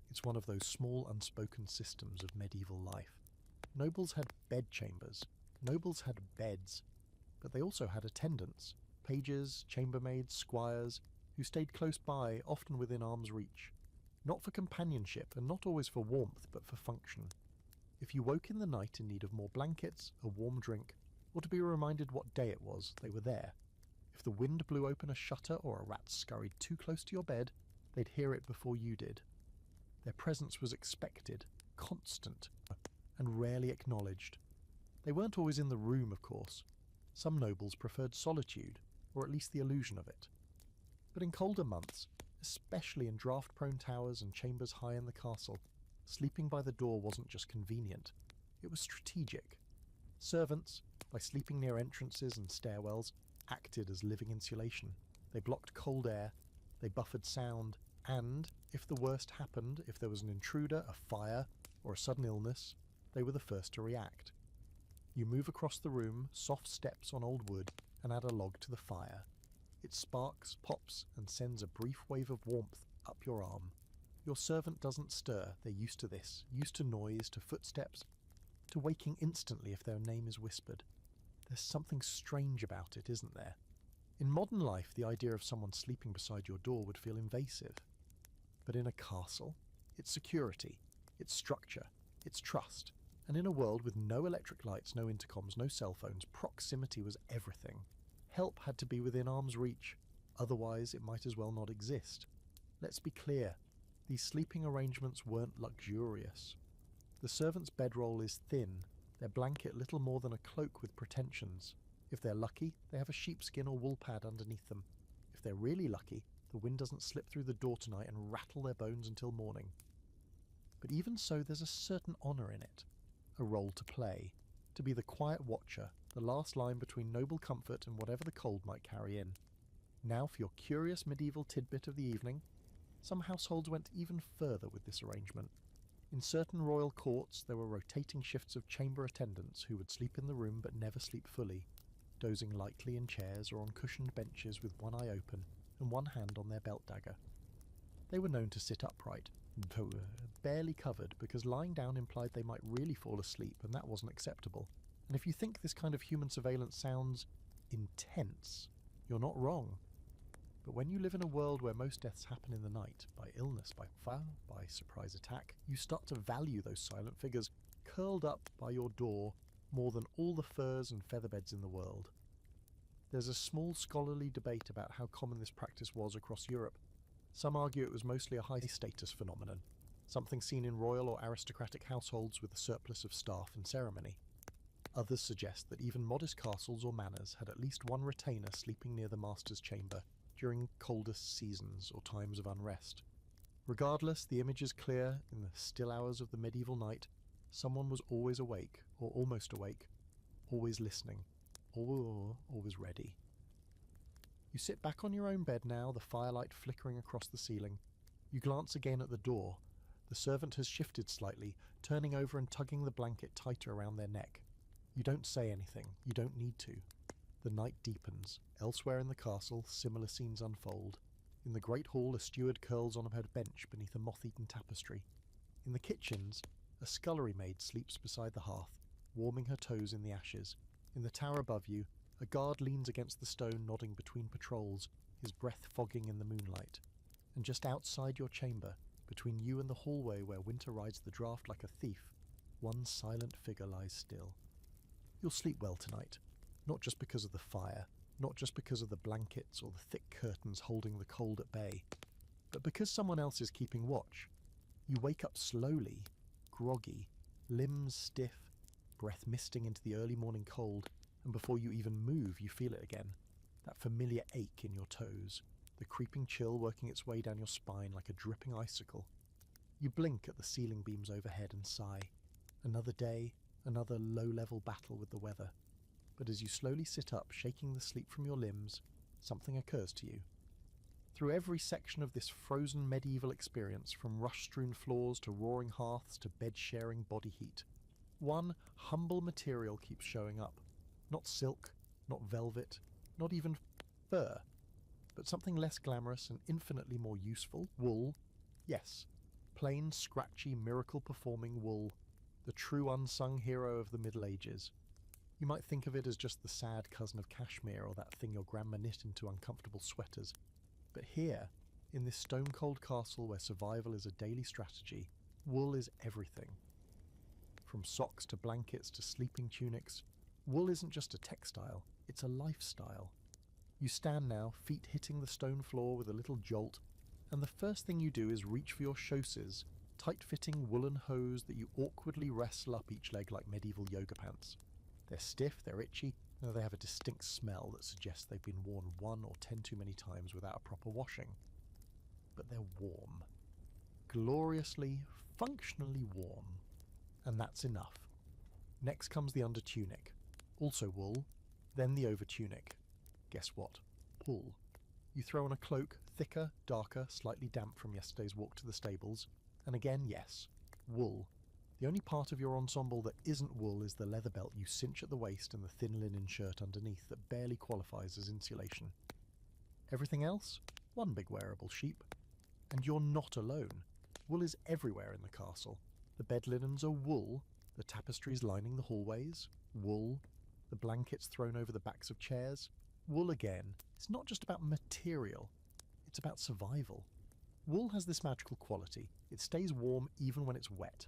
It's one of those small unspoken systems of medieval life. Nobles had bedchambers, nobles had beds, but they also had attendants, pages, chambermaids, squires, who stayed close by, often within arm's reach. Not for companionship, and not always for warmth, but for function. If you woke in the night in need of more blankets, a warm drink, or to be reminded what day it was, they were there. If the wind blew open a shutter or a rat scurried too close to your bed, they'd hear it before you did. Their presence was expected, constant, and rarely acknowledged. They weren't always in the room, of course. Some nobles preferred solitude, or at least the illusion of it. But in colder months, especially in draft-prone towers and chambers high in the castle, sleeping by the door wasn't just convenient, it was strategic. Servants, by sleeping near entrances and stairwells, acted as living insulation. They blocked cold air, they buffered sound, and, if the worst happened, if there was an intruder, a fire, or a sudden illness, they were the first to react. You move across the room, soft steps on old wood, and add a log to the fire. It sparks, pops, and sends a brief wave of warmth up your arm. Your servant doesn't stir, they're used to this, used to noise, to footsteps, to waking instantly if their name is whispered. There's something strange about it, isn't there? In modern life, the idea of someone sleeping beside your door would feel invasive. But in a castle, it's security, it's structure, it's trust. And in a world with no electric lights, no intercoms, no cell phones, proximity was everything. Help had to be within arm's reach, otherwise it might as well not exist. Let's be clear, these sleeping arrangements weren't luxurious. The servant's bedroll is thin, their blanket little more than a cloak with pretensions. If they're lucky, they have a sheepskin or wool pad underneath them. If they're really lucky, the wind doesn't slip through the door tonight and rattle their bones until morning. But even so, there's a certain honour in it, a role to play, to be the quiet watcher, the last line between noble comfort and whatever the cold might carry in. Now for your curious medieval tidbit of the evening. Some households went even further with this arrangement. In certain royal courts there were rotating shifts of chamber attendants who would sleep in the room but never sleep fully, dozing lightly in chairs or on cushioned benches with one eye open and one hand on their belt dagger. They were known to sit upright, barely covered, because lying down implied they might really fall asleep, and that wasn't acceptable. And if you think this kind of human surveillance sounds intense, you're not wrong. But when you live in a world where most deaths happen in the night, by illness, by fire, by surprise attack, you start to value those silent figures curled up by your door, more than all the furs and featherbeds in the world. There's a small scholarly debate about how common this practice was across Europe. Some argue it was mostly a high-status phenomenon, something seen in royal or aristocratic households with a surplus of staff and ceremony. Others suggest that even modest castles or manors had at least one retainer sleeping near the master's chamber during coldest seasons or times of unrest. Regardless, the image is clear. In the still hours of the medieval night, someone was always awake, or almost awake, always listening, or always ready. You sit back on your own bed now, the firelight flickering across the ceiling. You glance again at the door. The servant has shifted slightly, turning over and tugging the blanket tighter around their neck. You don't say anything. You don't need to. The night deepens. Elsewhere in the castle, similar scenes unfold. In the great hall, a steward curls on her bench beneath a moth-eaten tapestry. In the kitchens, a scullery maid sleeps beside the hearth, warming her toes in the ashes. In the tower above you, a guard leans against the stone, nodding between patrols, his breath fogging in the moonlight. And just outside your chamber, between you and the hallway where winter rides the draught like a thief, one silent figure lies still. You'll sleep well tonight, not just because of the fire, not just because of the blankets or the thick curtains holding the cold at bay, but because someone else is keeping watch. You wake up slowly, groggy, limbs stiff, breath misting into the early morning cold, and before you even move, you feel it again. That familiar ache in your toes, the creeping chill working its way down your spine like a dripping icicle. You blink at the ceiling beams overhead and sigh. Another day, another low-level battle with the weather. But as you slowly sit up, shaking the sleep from your limbs, something occurs to you. Through every section of this frozen medieval experience, from rush-strewn floors to roaring hearths to bed-sharing body heat, one humble material keeps showing up. Not silk, not velvet, not even fur, but something less glamorous and infinitely more useful. Wool. Yes, plain, scratchy, miracle-performing wool, the true unsung hero of the Middle Ages. You might think of it as just the sad cousin of cashmere or that thing your grandma knit into uncomfortable sweaters. But here, in this stone-cold castle where survival is a daily strategy, wool is everything. From socks to blankets to sleeping tunics, wool isn't just a textile, it's a lifestyle. You stand now, feet hitting the stone floor with a little jolt, and the first thing you do is reach for your chausses, tight-fitting woolen hose that you awkwardly wrestle up each leg like medieval yoga pants. They're stiff, they're itchy, and they have a distinct smell that suggests they've been worn 1 or 10 too many times without a proper washing. But they're warm. Gloriously, functionally warm. And that's enough. Next comes the undertunic, also wool, then the overtunic. Guess what? Wool. You throw on a cloak, thicker, darker, slightly damp from yesterday's walk to the stables, and again, yes, wool. The only part of your ensemble that isn't wool is the leather belt you cinch at the waist and the thin linen shirt underneath that barely qualifies as insulation. Everything else? One big wearable sheep. And you're not alone. Wool is everywhere in the castle. The bed linens are wool, the tapestries lining the hallways, wool, the blankets thrown over the backs of chairs, wool again. It's not just about material, it's about survival. Wool has this magical quality. It stays warm even when it's wet.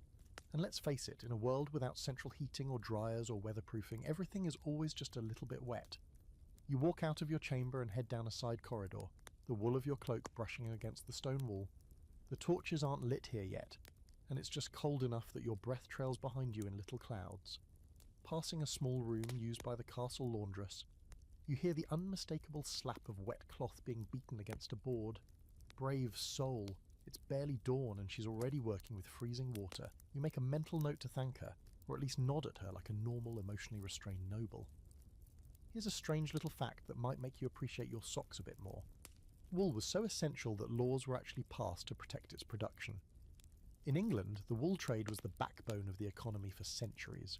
And let's face it, in a world without central heating or dryers or weatherproofing, everything is always just a little bit wet. You walk out of your chamber and head down a side corridor, the wool of your cloak brushing against the stone wall. The torches aren't lit here yet, and it's just cold enough that your breath trails behind you in little clouds. Passing a small room used by the castle laundress, you hear the unmistakable slap of wet cloth being beaten against a board. Brave soul, it's barely dawn and she's already working with freezing water. You make a mental note to thank her, or at least nod at her like a normal, emotionally restrained noble. Here's a strange little fact that might make you appreciate your socks a bit more. Wool was so essential that laws were actually passed to protect its production. In England, the wool trade was the backbone of the economy for centuries.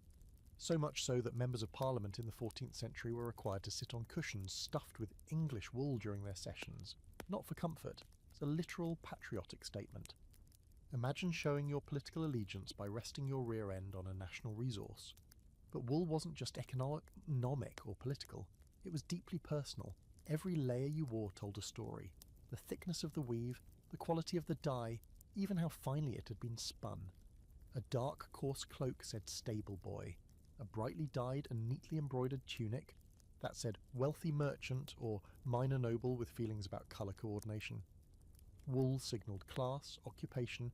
So much so that members of Parliament in the 14th century were required to sit on cushions stuffed with English wool during their sessions, not for comfort. It's a literal patriotic statement. Imagine showing your political allegiance by resting your rear end on a national resource. But wool wasn't just economic or political, it was deeply personal. Every layer you wore told a story. The thickness of the weave, the quality of the dye, even how finely it had been spun. A dark, coarse cloak said stable boy. a brightly dyed and neatly embroidered tunic that said wealthy merchant or minor noble with feelings about colour coordination. Wool signalled class, occupation,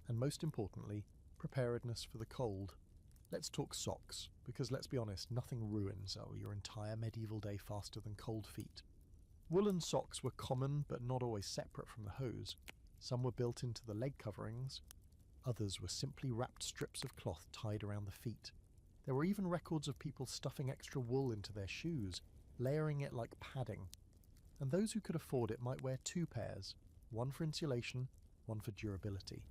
and most importantly, preparedness for the cold. Let's talk socks, because let's be honest, nothing ruins your entire medieval day faster than cold feet. Woolen socks were common but not always separate from the hose. Some were built into the leg coverings, others were simply wrapped strips of cloth tied around the feet. There were even records of people stuffing extra wool into their shoes, layering it like padding. And those who could afford it might wear two pairs, one for insulation, one for durability.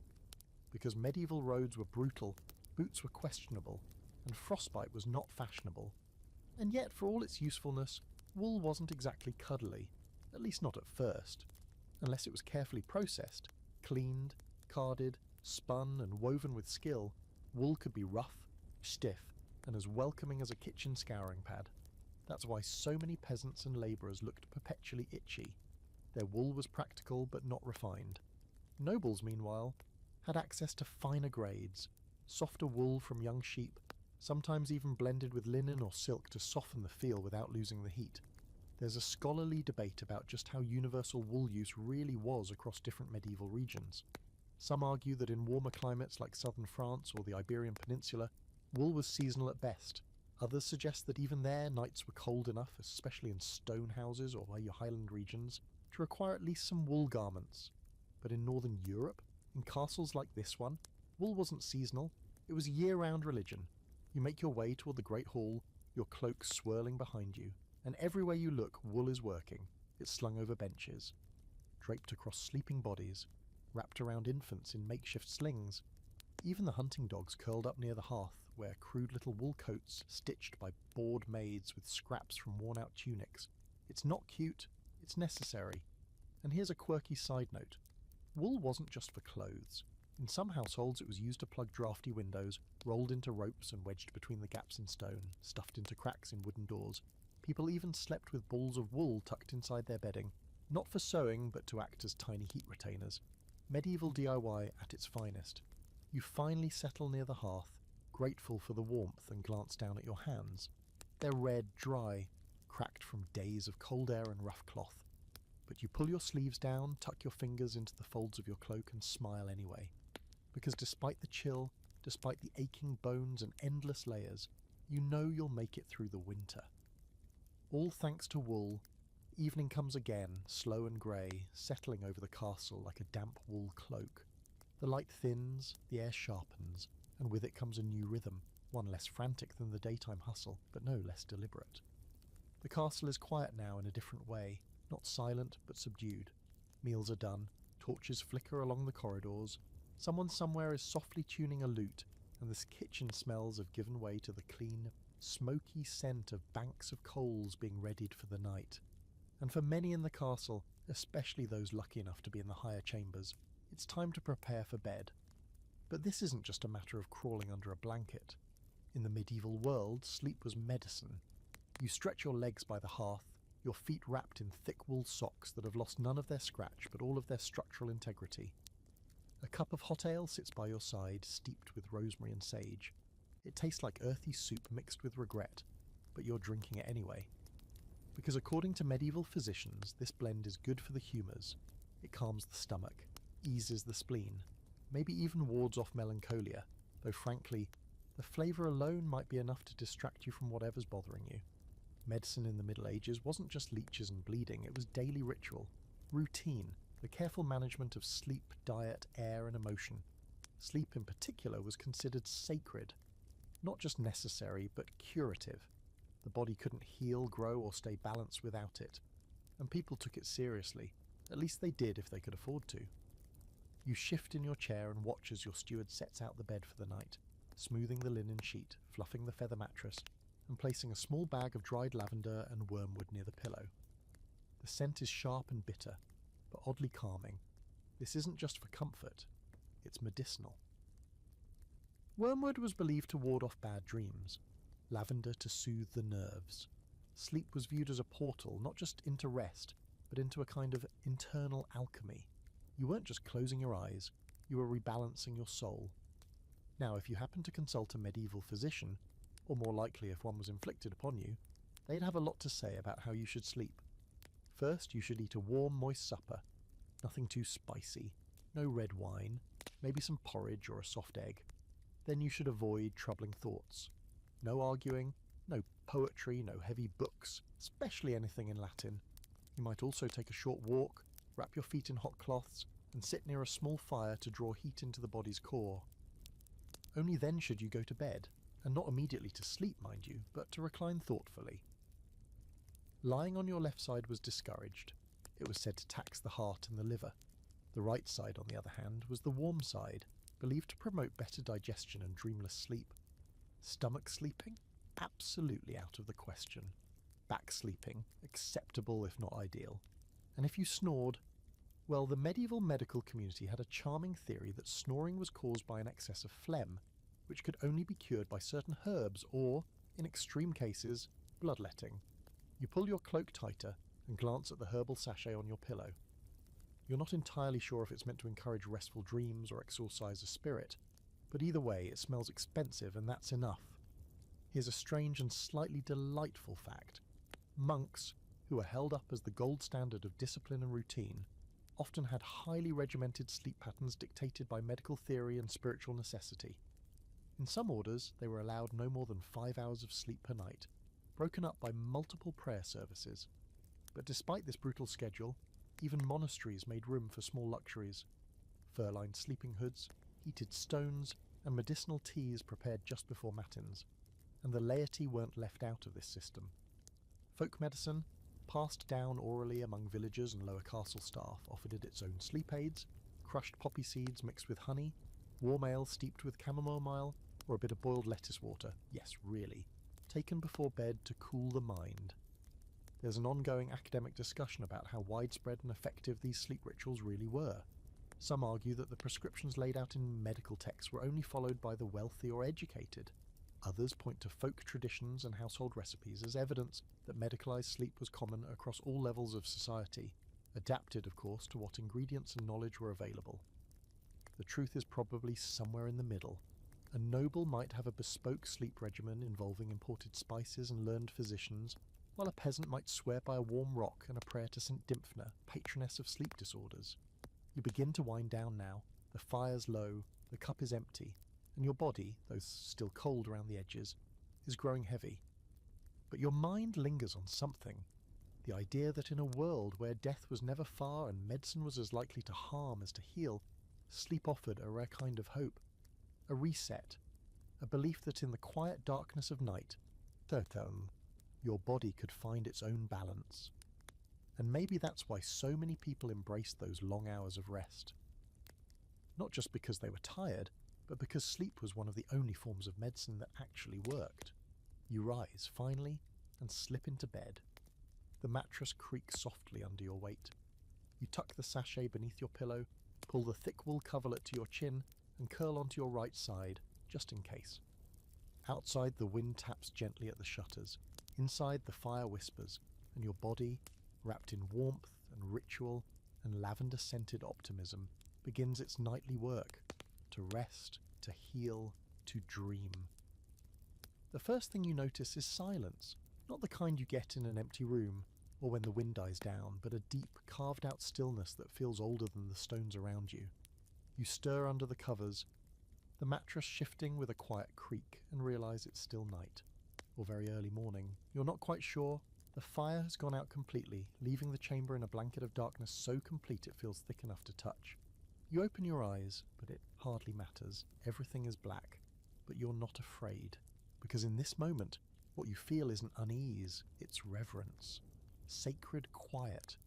Because medieval roads were brutal, boots were questionable, and frostbite was not fashionable. And yet, for all its usefulness, wool wasn't exactly cuddly, at least not at first. Unless it was carefully processed, cleaned, carded, spun and woven with skill, wool could be rough, stiff, and as welcoming as a kitchen scouring pad. That's why so many peasants and labourers looked perpetually itchy. Their wool was practical but not refined. Nobles, meanwhile, had access to finer grades, softer wool from young sheep, sometimes even blended with linen or silk to soften the feel without losing the heat. There's a scholarly debate about just how universal wool use really was across different medieval regions. Some argue that in warmer climates like southern France or the Iberian Peninsula, wool was seasonal at best. Others suggest that even there nights were cold enough, especially in stone houses or your highland regions, to require at least some wool garments. But in northern Europe, in castles like this one, wool wasn't seasonal, it was a year-round religion. You make your way toward the Great Hall, your cloak swirling behind you, and everywhere you look, wool is working. It's slung over benches, draped across sleeping bodies, wrapped around infants in makeshift slings. Even the hunting dogs curled up near the hearth, wear crude little wool coats stitched by bored maids with scraps from worn-out tunics. It's not cute, it's necessary. And here's a quirky side note. Wool wasn't just for clothes. In some households it was used to plug drafty windows, rolled into ropes and wedged between the gaps in stone, stuffed into cracks in wooden doors. People even slept with balls of wool tucked inside their bedding, not for sewing but to act as tiny heat retainers. Medieval DIY at its finest. You finally settle near the hearth, grateful for the warmth, and glance down at your hands. They're red, dry, cracked from days of cold air and rough cloth. But you pull your sleeves down, tuck your fingers into the folds of your cloak and smile anyway. Because despite the chill, despite the aching bones and endless layers, you know you'll make it through the winter. All thanks to wool, evening comes again, slow and grey, settling over the castle like a damp wool cloak. The light thins, the air sharpens, and with it comes a new rhythm, one less frantic than the daytime hustle, but no less deliberate. The castle is quiet now in a different way, not silent but subdued. Meals are done, torches flicker along the corridors, someone somewhere is softly tuning a lute, and this kitchen smells have given way to the clean, smoky scent of banks of coals being readied for the night. And for many in the castle, especially those lucky enough to be in the higher chambers, it's time to prepare for bed. But this isn't just a matter of crawling under a blanket. In the medieval world, sleep was medicine. You stretch your legs by the hearth, your feet wrapped in thick wool socks that have lost none of their scratch but all of their structural integrity. A cup of hot ale sits by your side, steeped with rosemary and sage. It tastes like earthy soup mixed with regret, but you're drinking it anyway. Because according to medieval physicians, this blend is good for the humours. It calms the stomach, eases the spleen, maybe even wards off melancholia, though frankly, the flavour alone might be enough to distract you from whatever's bothering you. Medicine in the Middle Ages wasn't just leeches and bleeding, it was daily ritual, routine, the careful management of sleep, diet, air and emotion. Sleep in particular was considered sacred, not just necessary but curative. The body couldn't heal, grow or stay balanced without it, and people took it seriously, at least they did if they could afford to. You shift in your chair and watch as your steward sets out the bed for the night, smoothing the linen sheet, fluffing the feather mattress, and placing a small bag of dried lavender and wormwood near the pillow. The scent is sharp and bitter, but oddly calming. This isn't just for comfort, it's medicinal. Wormwood was believed to ward off bad dreams, lavender to soothe the nerves. Sleep was viewed as a portal, not just into rest, but into a kind of internal alchemy. You weren't just closing your eyes, you were rebalancing your soul. Now, if you happen to consult a medieval physician, or more likely if one was inflicted upon you, they'd have a lot to say about how you should sleep. First, you should eat a warm, moist supper. Nothing too spicy, no red wine, maybe some porridge or a soft egg. Then you should avoid troubling thoughts. No arguing, no poetry, no heavy books, especially anything in Latin. You might also take a short walk, wrap your feet in hot cloths, and sit near a small fire to draw heat into the body's core. Only then should you go to bed, and not immediately to sleep, mind you, but to recline thoughtfully. Lying on your left side was discouraged. It was said to tax the heart and the liver. The right side, on the other hand, was the warm side, believed to promote better digestion and dreamless sleep. Stomach sleeping? Absolutely out of the question. Back sleeping? Acceptable if not ideal. And if you snored, well, the medieval medical community had a charming theory that snoring was caused by an excess of phlegm, which could only be cured by certain herbs or, in extreme cases, bloodletting. You pull your cloak tighter and glance at the herbal sachet on your pillow. You're not entirely sure if it's meant to encourage restful dreams or exorcise a spirit, but either way it smells expensive and that's enough. Here's a strange and slightly delightful fact. Monks, who are held up as the gold standard of discipline and routine, often had highly regimented sleep patterns dictated by medical theory and spiritual necessity. In some orders, they were allowed no more than 5 hours of sleep per night, broken up by multiple prayer services. But despite this brutal schedule, even monasteries made room for small luxuries. Fur-lined sleeping hoods, heated stones, and medicinal teas prepared just before matins. And the laity weren't left out of this system. Folk medicine, passed down orally among villagers and lower castle staff, offered it its own sleep aids, crushed poppy seeds mixed with honey, warm ale steeped with chamomile, or a bit of boiled lettuce water, yes, really, taken before bed to cool the mind. There's an ongoing academic discussion about how widespread and effective these sleep rituals really were. Some argue that the prescriptions laid out in medical texts were only followed by the wealthy or educated. Others point to folk traditions and household recipes as evidence that medicalized sleep was common across all levels of society, adapted, of course, to what ingredients and knowledge were available. The truth is probably somewhere in the middle. A noble might have a bespoke sleep regimen involving imported spices and learned physicians, while a peasant might swear by a warm rock and a prayer to St. Dymphna, patroness of sleep disorders. You begin to wind down now. The fire's low, the cup is empty, and your body, though still cold around the edges, is growing heavy. But your mind lingers on something. The idea that in a world where death was never far and medicine was as likely to harm as to heal, sleep offered a rare kind of hope. A reset. A belief that in the quiet darkness of night, your body could find its own balance. And maybe that's why so many people embraced those long hours of rest. Not just because they were tired, but because sleep was one of the only forms of medicine that actually worked. You rise, finally, and slip into bed. The mattress creaks softly under your weight. You tuck the sachet beneath your pillow, pull the thick wool coverlet to your chin, and curl onto your right side, just in case. Outside, the wind taps gently at the shutters. Inside, the fire whispers, and your body, wrapped in warmth and ritual and lavender-scented optimism, begins its nightly work, to rest, to heal, to dream. The first thing you notice is silence, not the kind you get in an empty room, or when the wind dies down, but a deep, carved-out stillness that feels older than the stones around you. You stir under the covers, the mattress shifting with a quiet creak, and realise it's still night, or very early morning. You're not quite sure. The fire has gone out completely, leaving the chamber in a blanket of darkness so complete it feels thick enough to touch. You open your eyes, but it hardly matters. Everything is black, but you're not afraid, because in this moment, what you feel isn't unease, it's reverence. Sacred quiet,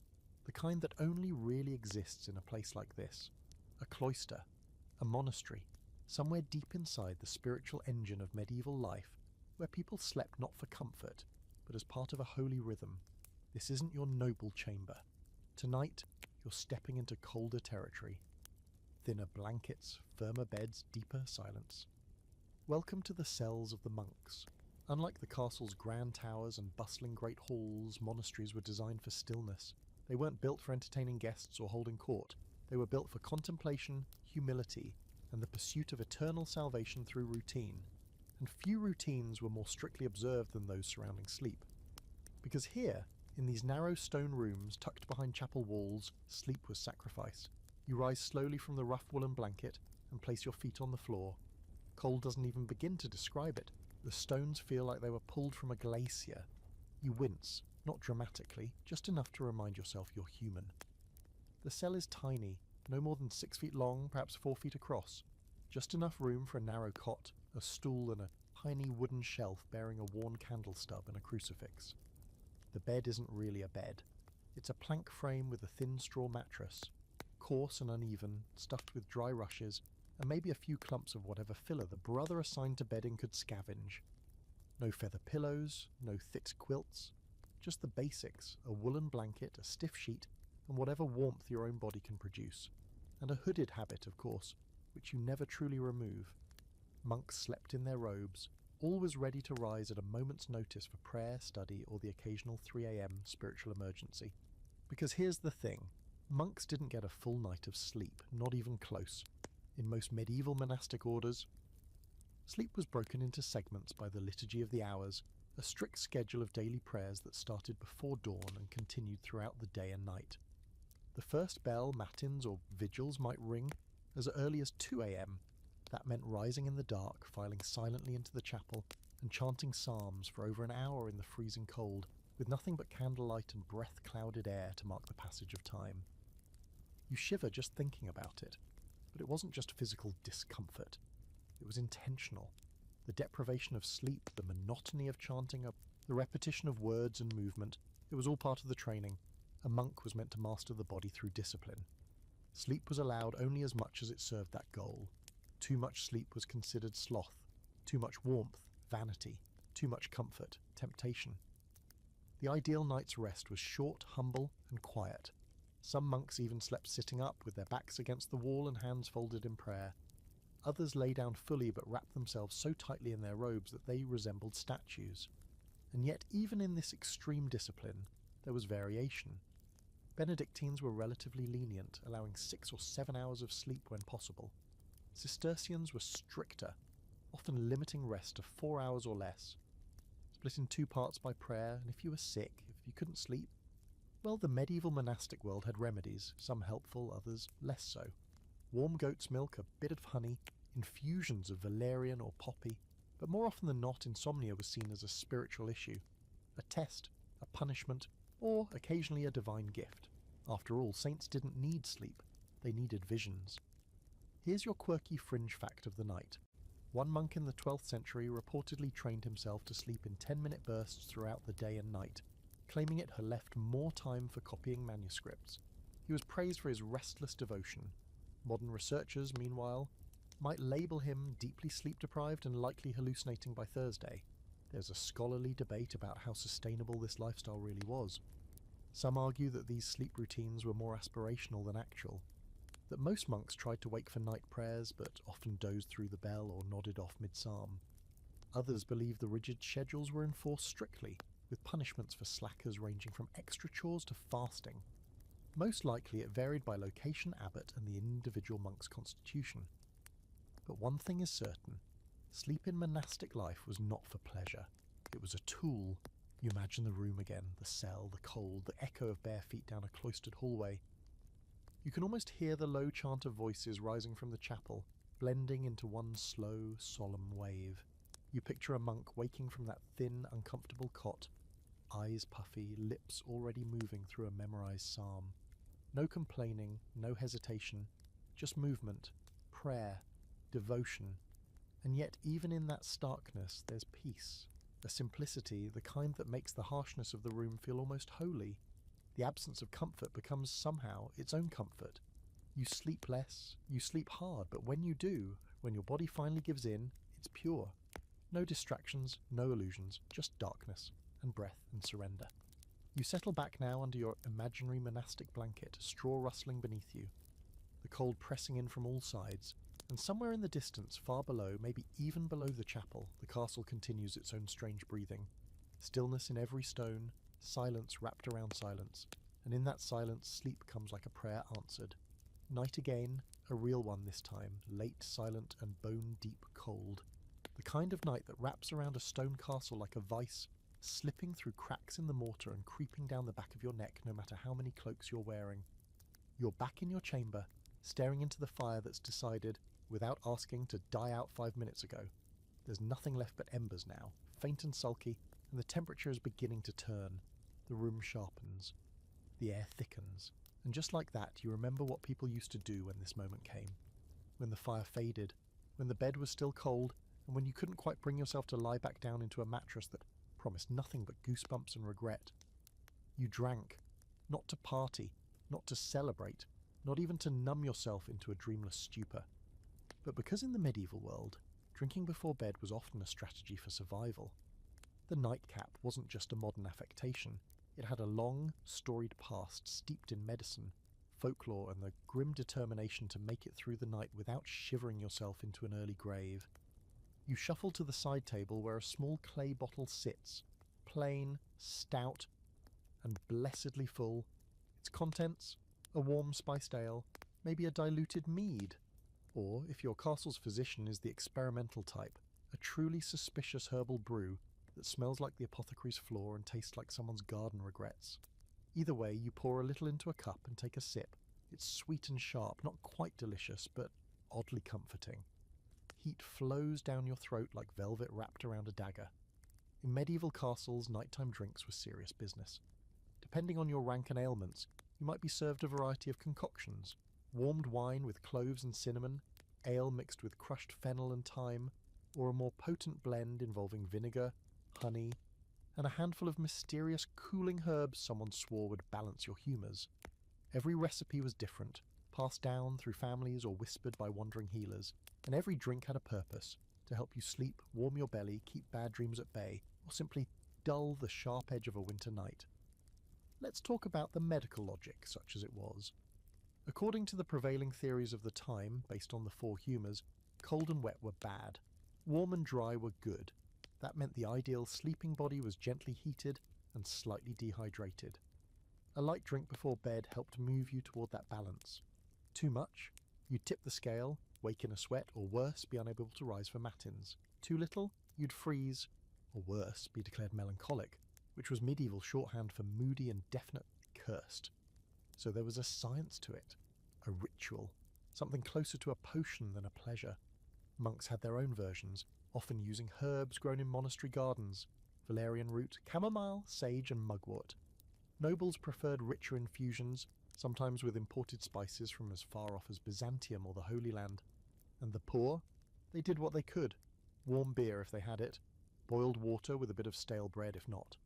the kind that only really exists in a place like this. A cloister, a monastery, somewhere deep inside the spiritual engine of medieval life, where people slept not for comfort, but as part of a holy rhythm. This isn't your noble chamber. Tonight, you're stepping into colder territory. Thinner blankets, firmer beds, deeper silence. Welcome to the cells of the monks. Unlike the castle's grand towers and bustling great halls, monasteries were designed for stillness. They weren't built for entertaining guests or holding court. They were built for contemplation, humility, and the pursuit of eternal salvation through routine. and few routines were more strictly observed than those surrounding sleep. Because here, in these narrow stone rooms tucked behind chapel walls, sleep was sacrificed. You rise slowly from the rough woolen blanket and place your feet on the floor. Cold doesn't even begin to describe it. The stones feel like they were pulled from a glacier. You wince, not dramatically, just enough to remind yourself you're human. The cell is tiny, no more than 6 feet long, perhaps 4 feet across. Just enough room for a narrow cot, a stool and a tiny wooden shelf bearing a worn candle stub and a crucifix. The bed isn't really a bed. It's a plank frame with a thin straw mattress, coarse and uneven, stuffed with dry rushes, and maybe a few clumps of whatever filler the brother assigned to bedding could scavenge. No feather pillows, no thick quilts, just the basics, a woolen blanket, a stiff sheet, and whatever warmth your own body can produce. And a hooded habit, of course, which you never truly remove. Monks slept in their robes, always ready to rise at a moment's notice for prayer, study, or the occasional 3 a.m. spiritual emergency. Because here's the thing, monks didn't get a full night of sleep, not even close. In most medieval monastic orders, sleep was broken into segments by the Liturgy of the Hours, a strict schedule of daily prayers that started before dawn and continued throughout the day and night. The first bell, matins, or vigils might ring as early as 2 a.m. That meant rising in the dark, filing silently into the chapel, and chanting psalms for over an hour in the freezing cold, with nothing but candlelight and breath-clouded air to mark the passage of time. You shiver just thinking about it, but it wasn't just physical discomfort. It was intentional. The deprivation of sleep, the monotony of chanting, the repetition of words and movement, it was all part of the training. A monk was meant to master the body through discipline. Sleep was allowed only as much as it served that goal. Too much sleep was considered sloth, too much warmth, vanity, too much comfort, temptation. The ideal night's rest was short, humble, and quiet. Some monks even slept sitting up with their backs against the wall and hands folded in prayer. Others lay down fully but wrapped themselves so tightly in their robes that they resembled statues. And yet, even in this extreme discipline, there was variation. Benedictines were relatively lenient, allowing 6 or 7 hours of sleep when possible. Cistercians were stricter, often limiting rest to 4 hours or less. Split in 2 parts by prayer, and if you were sick, if you couldn't sleep, well, the medieval monastic world had remedies, some helpful, others less so. Warm goat's milk, a bit of honey, infusions of valerian or poppy, but more often than not, insomnia was seen as a spiritual issue, a test, a punishment, or occasionally a divine gift. After all, saints didn't need sleep, they needed visions. Here's your quirky fringe fact of the night. One monk in the 12th century reportedly trained himself to sleep in 10-minute bursts throughout the day and night, claiming it had left more time for copying manuscripts. He was praised for his restless devotion. Modern researchers, meanwhile, might label him deeply sleep-deprived and likely hallucinating by Thursday. There's a scholarly debate about how sustainable this lifestyle really was. Some argue that these sleep routines were more aspirational than actual, that most monks tried to wake for night prayers but often dozed through the bell or nodded off mid-psalm. Others believe the rigid schedules were enforced strictly, with punishments for slackers ranging from extra chores to fasting. Most likely it varied by location, abbot, and the individual monk's constitution. But one thing is certain, sleep in monastic life was not for pleasure. It was a tool. You imagine the room again, the cell, the cold, the echo of bare feet down a cloistered hallway. You can almost hear the low chant of voices rising from the chapel, blending into one slow, solemn wave. You picture a monk waking from that thin, uncomfortable cot, eyes puffy, lips already moving through a memorized psalm. No complaining, no hesitation, just movement, prayer, devotion. And yet even in that starkness there's peace, a simplicity, the kind that makes the harshness of the room feel almost holy. The absence of comfort becomes somehow its own comfort. You sleep less, you sleep hard, but when you do, when your body finally gives in, it's pure. No distractions, no illusions, just darkness and breath and surrender. You settle back now under your imaginary monastic blanket, straw rustling beneath you, the cold pressing in from all sides, and somewhere in the distance, far below, maybe even below the chapel, the castle continues its own strange breathing. Stillness in every stone, silence wrapped around silence, and in that silence sleep comes like a prayer answered. Night again, a real one this time, late, silent, and bone-deep cold. The kind of night that wraps around a stone castle like a vice, slipping through cracks in the mortar and creeping down the back of your neck no matter how many cloaks you're wearing. You're back in your chamber, staring into the fire that's decided, without asking, to die out 5 minutes ago. There's nothing left but embers now, faint and sulky, and the temperature is beginning to turn. The room sharpens. The air thickens. And just like that, you remember what people used to do when this moment came. When the fire faded, when the bed was still cold, and when you couldn't quite bring yourself to lie back down into a mattress that promised nothing but goosebumps and regret. You drank, not to party, not to celebrate, not even to numb yourself into a dreamless stupor. But because in the medieval world, drinking before bed was often a strategy for survival, the nightcap wasn't just a modern affectation. It had a long, storied past steeped in medicine, folklore, and the grim determination to make it through the night without shivering yourself into an early grave. You shuffle to the side table where a small clay bottle sits, plain, stout, and blessedly full. Its contents, a warm spiced ale, maybe a diluted mead, or, if your castle's physician is the experimental type, a truly suspicious herbal brew that smells like the apothecary's floor and tastes like someone's garden regrets. Either way, you pour a little into a cup and take a sip. It's sweet and sharp, not quite delicious, but oddly comforting. Heat flows down your throat like velvet wrapped around a dagger. In medieval castles, nighttime drinks were serious business. Depending on your rank and ailments, you might be served a variety of concoctions. Warmed wine with cloves and cinnamon, ale mixed with crushed fennel and thyme, or a more potent blend involving vinegar, honey, and a handful of mysterious cooling herbs someone swore would balance your humours. Every recipe was different, passed down through families or whispered by wandering healers, and every drink had a purpose, to help you sleep, warm your belly, keep bad dreams at bay, or simply dull the sharp edge of a winter night. Let's talk about the medical logic, such as it was. According to the prevailing theories of the time, based on the four humours, cold and wet were bad. Warm and dry were good. That meant the ideal sleeping body was gently heated and slightly dehydrated. A light drink before bed helped move you toward that balance. Too much, you'd tip the scale, wake in a sweat, or worse, be unable to rise for matins. Too little, you'd freeze, or worse, be declared melancholic, which was medieval shorthand for moody and definitely cursed. So there was a science to it, a ritual, something closer to a potion than a pleasure. Monks had their own versions, often using herbs grown in monastery gardens, valerian root, chamomile, sage, and mugwort. Nobles preferred richer infusions, sometimes with imported spices from as far off as Byzantium or the Holy Land. And the poor? They did what they could. Warm beer if they had it, boiled water with a bit of stale bread if not.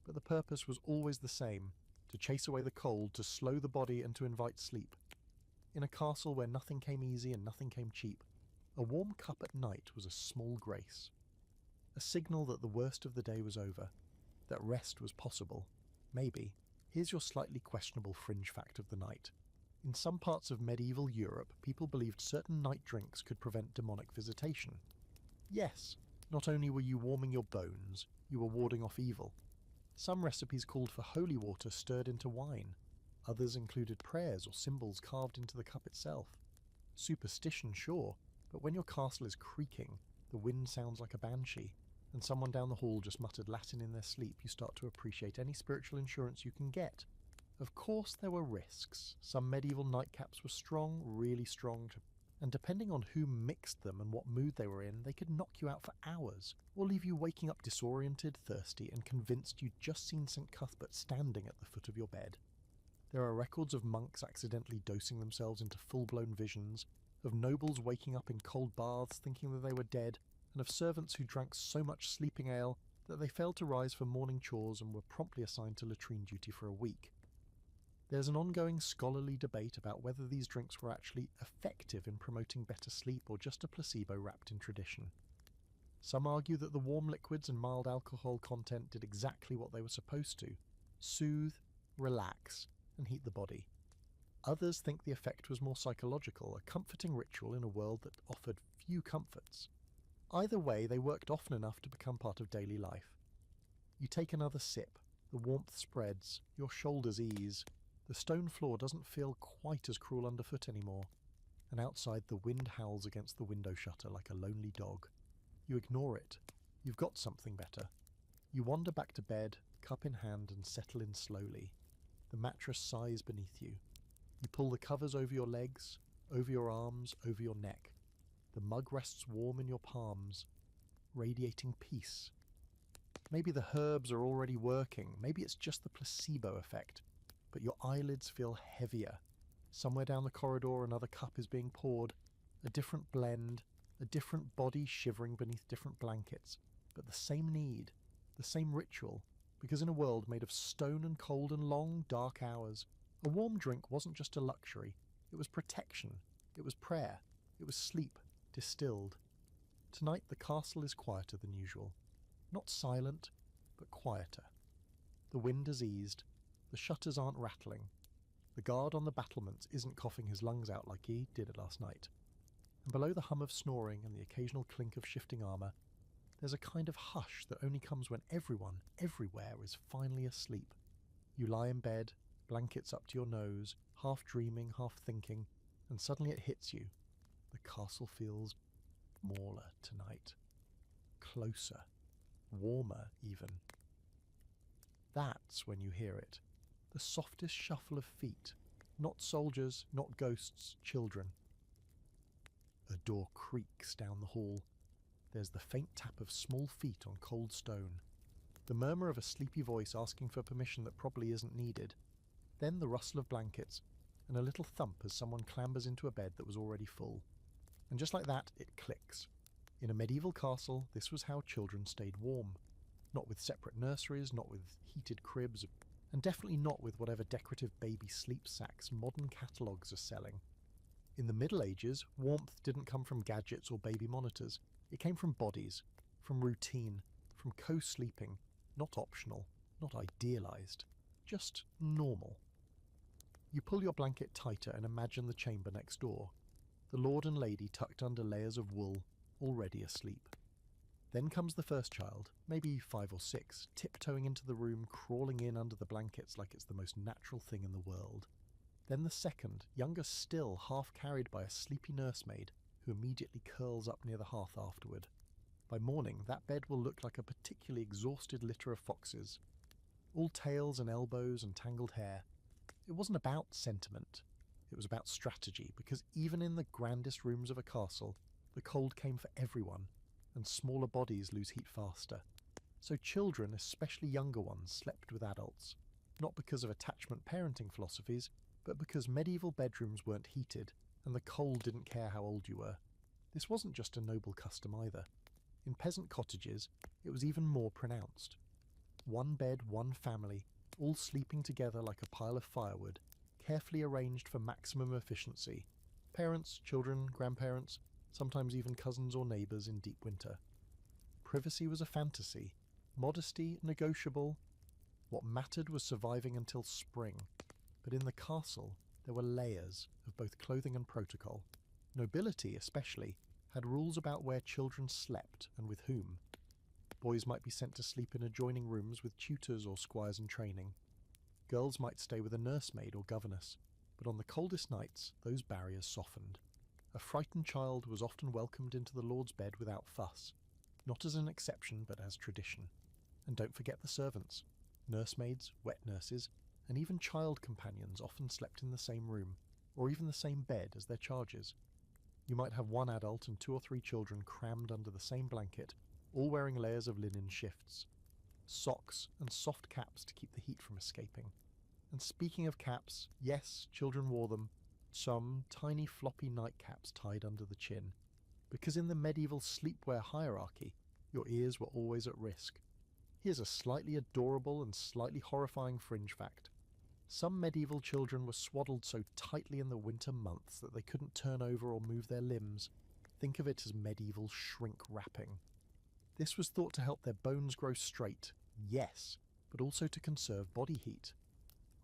But the purpose was always the same, to chase away the cold, to slow the body and to invite sleep. In a castle where nothing came easy and nothing came cheap, a warm cup at night was a small grace. A signal that the worst of the day was over, that rest was possible. Maybe. Here's your slightly questionable fringe fact of the night. In some parts of medieval Europe, people believed certain night drinks could prevent demonic visitation. Yes, not only were you warming your bones, you were warding off evil. Some recipes called for holy water stirred into wine. Others included prayers or symbols carved into the cup itself. Superstition, sure, but when your castle is creaking, the wind sounds like a banshee, and someone down the hall just muttered Latin in their sleep, you start to appreciate any spiritual insurance you can get. Of course there were risks. Some medieval nightcaps were strong, really strong, and depending on who mixed them and what mood they were in, they could knock you out for hours, or leave you waking up disoriented, thirsty, and convinced you'd just seen St. Cuthbert standing at the foot of your bed. There are records of monks accidentally dosing themselves into full-blown visions, of nobles waking up in cold baths thinking that they were dead, and of servants who drank so much sleeping ale that they failed to rise for morning chores and were promptly assigned to latrine duty for a week. There's an ongoing scholarly debate about whether these drinks were actually effective in promoting better sleep or just a placebo wrapped in tradition. Some argue that the warm liquids and mild alcohol content did exactly what they were supposed to: soothe, relax, and heat the body. Others think the effect was more psychological, a comforting ritual in a world that offered few comforts. Either way, they worked often enough to become part of daily life. You take another sip, the warmth spreads, your shoulders ease, the stone floor doesn't feel quite as cruel underfoot anymore, and outside the wind howls against the window shutter like a lonely dog. You ignore it. You've got something better. You wander back to bed, cup in hand, and settle in slowly. The mattress sighs beneath you. You pull the covers over your legs, over your arms, over your neck. The mug rests warm in your palms, radiating peace. Maybe the herbs are already working, maybe it's just the placebo effect, but your eyelids feel heavier. Somewhere down the corridor another cup is being poured, a different blend, a different body shivering beneath different blankets, but the same need, the same ritual, because in a world made of stone and cold and long, dark hours, a warm drink wasn't just a luxury, it was protection, it was prayer, it was sleep, distilled. Tonight the castle is quieter than usual. Not silent, but quieter. The wind has eased, the shutters aren't rattling, the guard on the battlements isn't coughing his lungs out like he did last night, and below the hum of snoring and the occasional clink of shifting armour, there's a kind of hush that only comes when everyone, everywhere, is finally asleep. You lie in bed, blankets up to your nose, half dreaming, half thinking, and suddenly it hits you. The castle feels smaller tonight. Closer. Warmer, even. That's when you hear it. The softest shuffle of feet. Not soldiers, not ghosts, children. A door creaks down the hall. There's the faint tap of small feet on cold stone. The murmur of a sleepy voice asking for permission that probably isn't needed. Then the rustle of blankets, and a little thump as someone clambers into a bed that was already full. And just like that, it clicks. In a medieval castle, this was how children stayed warm. Not with separate nurseries, not with heated cribs, and definitely not with whatever decorative baby sleep sacks modern catalogues are selling. In the Middle Ages, warmth didn't come from gadgets or baby monitors. It came from bodies, from routine, from co-sleeping, not optional, not idealised, just normal. You pull your blanket tighter and imagine the chamber next door. The lord and lady tucked under layers of wool, already asleep. Then comes the first child, maybe 5 or 6, tiptoeing into the room, crawling in under the blankets like it's the most natural thing in the world. Then the second, younger still, half carried by a sleepy nursemaid, who immediately curls up near the hearth afterward. By morning, that bed will look like a particularly exhausted litter of foxes, all tails and elbows and tangled hair. It wasn't about sentiment. It was about strategy, because even in the grandest rooms of a castle, the cold came for everyone, and smaller bodies lose heat faster. So children, especially younger ones, slept with adults, not because of attachment parenting philosophies, but because medieval bedrooms weren't heated, and the cold didn't care how old you were. This wasn't just a noble custom either. In peasant cottages, it was even more pronounced. One bed, one family, all sleeping together like a pile of firewood, carefully arranged for maximum efficiency. Parents, children, grandparents, sometimes even cousins or neighbours in deep winter. Privacy was a fantasy, modesty negotiable. What mattered was surviving until spring. But in the castle, there were layers of both clothing and protocol. Nobility, especially, had rules about where children slept and with whom. Boys might be sent to sleep in adjoining rooms with tutors or squires in training. Girls might stay with a nursemaid or governess, but on the coldest nights, those barriers softened. A frightened child was often welcomed into the lord's bed without fuss, not as an exception but as tradition. And don't forget the servants. Nursemaids, wet nurses, and even child companions often slept in the same room, or even the same bed as their charges. You might have one adult and 2 or 3 children crammed under the same blanket, all wearing layers of linen shifts, socks and soft caps to keep the heat from escaping. And speaking of caps, yes, children wore them, some tiny floppy nightcaps tied under the chin, because in the medieval sleepwear hierarchy, your ears were always at risk. Here's a slightly adorable and slightly horrifying fringe fact. Some medieval children were swaddled so tightly in the winter months that they couldn't turn over or move their limbs. Think of it as medieval shrink wrapping. This was thought to help their bones grow straight, yes, but also to conserve body heat.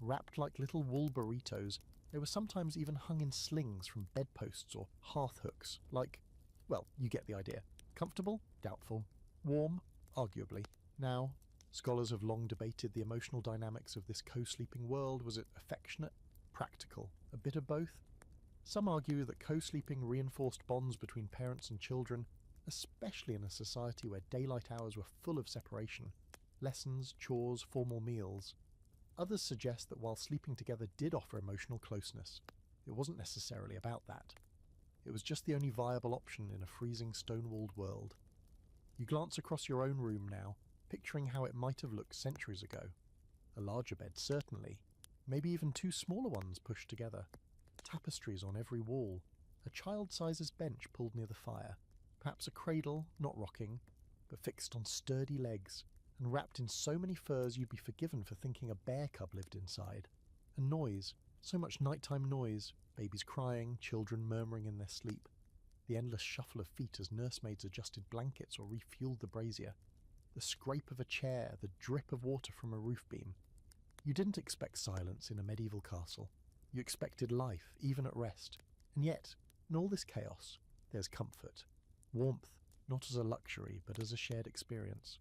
Wrapped like little wool burritos, they were sometimes even hung in slings from bedposts or hearth hooks, like, well, you get the idea. Comfortable? Doubtful. Warm? Arguably. Now, scholars have long debated the emotional dynamics of this co-sleeping world. Was it affectionate? Practical? A bit of both? Some argue that co-sleeping reinforced bonds between parents and children, especially in a society where daylight hours were full of separation, lessons, chores, formal meals. Others suggest that while sleeping together did offer emotional closeness, it wasn't necessarily about that. It was just the only viable option in a freezing stone-walled world. You glance across your own room now, picturing how it might have looked centuries ago. A larger bed, certainly. Maybe even two smaller ones pushed together. Tapestries on every wall. A child-sized bench pulled near the fire. Perhaps a cradle, not rocking, but fixed on sturdy legs, and wrapped in so many furs you'd be forgiven for thinking a bear cub lived inside. And noise. So much nighttime noise. Babies crying, children murmuring in their sleep. The endless shuffle of feet as nursemaids adjusted blankets or refueled the brazier. The scrape of a chair, the drip of water from a roof beam. You didn't expect silence in a medieval castle. You expected life, even at rest. And yet, in all this chaos, there's comfort. Warmth, not as a luxury, but as a shared experience.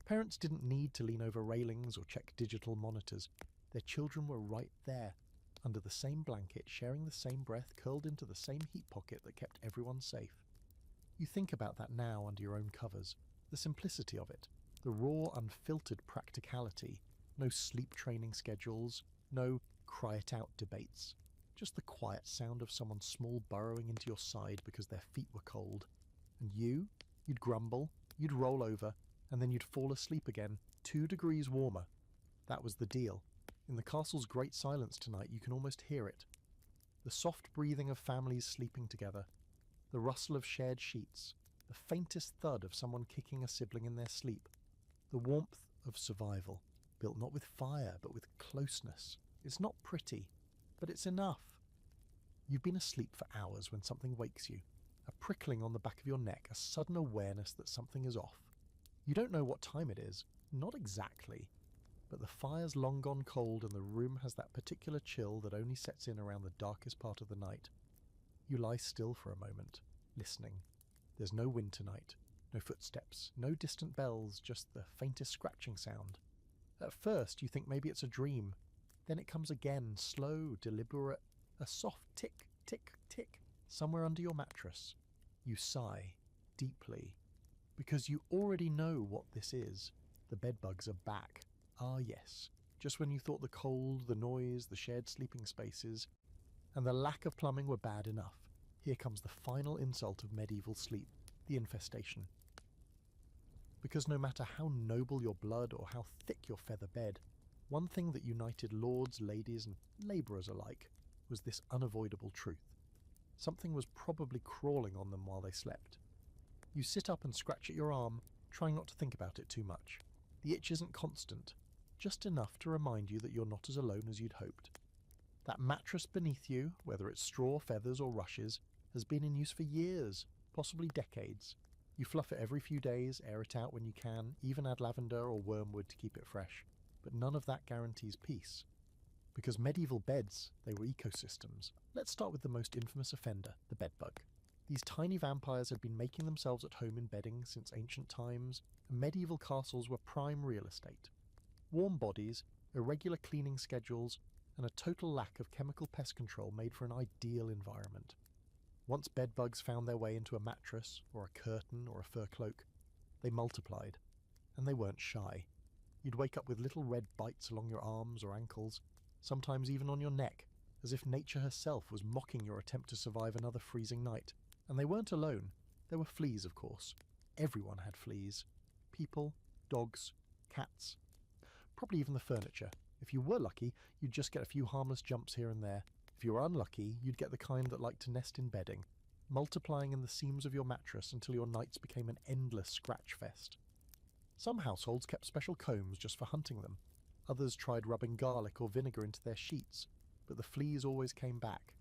Parents didn't need to lean over railings or check digital monitors. Their children were right there, under the same blanket, sharing the same breath, curled into the same heat pocket that kept everyone safe. You think about that now under your own covers. The simplicity of it, the raw, unfiltered practicality. No sleep training schedules, no cry-it-out debates. Just the quiet sound of someone small burrowing into your side because their feet were cold. And you'd grumble, you'd roll over, and then you'd fall asleep again, 2 degrees warmer. That was the deal. In the castle's great silence tonight, you can almost hear it. The soft breathing of families sleeping together, the rustle of shared sheets, the faintest thud of someone kicking a sibling in their sleep, the warmth of survival, built not with fire but with closeness. It's not pretty, but it's enough. You've been asleep for hours when something wakes you, a prickling on the back of your neck, a sudden awareness that something is off. You don't know what time it is, not exactly, but the fire's long gone cold and the room has that particular chill that only sets in around the darkest part of the night. You lie still for a moment, listening. There's no wind tonight, no footsteps, no distant bells, just the faintest scratching sound. At first you think maybe it's a dream. Then it comes again, slow, deliberate, a soft tick, tick, tick, somewhere under your mattress. You sigh, deeply, because you already know what this is. The bedbugs are back. Ah yes, just when you thought the cold, the noise, the shared sleeping spaces, and the lack of plumbing were bad enough. Here comes the final insult of medieval sleep, the infestation. Because no matter how noble your blood or how thick your feather bed, one thing that united lords, ladies, and labourers alike was this unavoidable truth. Something was probably crawling on them while they slept. You sit up and scratch at your arm, trying not to think about it too much. The itch isn't constant, just enough to remind you that you're not as alone as you'd hoped. That mattress beneath you, whether it's straw, feathers, or rushes, has been in use for years, possibly decades. You fluff it every few days, air it out when you can, even add lavender or wormwood to keep it fresh. But none of that guarantees peace. Because medieval beds, they were ecosystems. Let's start with the most infamous offender, the bedbug. These tiny vampires had been making themselves at home in bedding since ancient times, and medieval castles were prime real estate. Warm bodies, irregular cleaning schedules, and a total lack of chemical pest control made for an ideal environment. Once bedbugs found their way into a mattress, or a curtain, or a fur cloak, they multiplied, and they weren't shy. You'd wake up with little red bites along your arms or ankles, sometimes even on your neck, as if nature herself was mocking your attempt to survive another freezing night. And they weren't alone. There were fleas, of course. Everyone had fleas. People, dogs, cats, probably even the furniture. If you were lucky, you'd just get a few harmless jumps here and there. If you were unlucky, you'd get the kind that liked to nest in bedding, multiplying in the seams of your mattress until your nights became an endless scratch fest. Some households kept special combs just for hunting them. Others tried rubbing garlic or vinegar into their sheets, but the fleas always came back.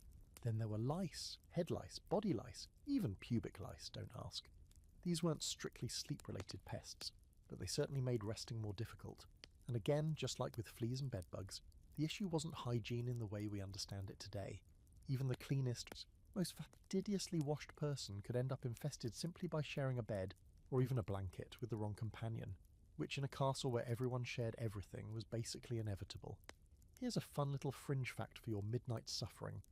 Then there were lice, head lice, body lice, even pubic lice, don't ask. These weren't strictly sleep-related pests, but they certainly made resting more difficult. And again, just like with fleas and bedbugs, the issue wasn't hygiene in the way we understand it today. Even the cleanest, most fastidiously washed person could end up infested simply by sharing a bed, or even a blanket, with the wrong companion, which in a castle where everyone shared everything was basically inevitable. Here's a fun little fringe fact for your midnight suffering.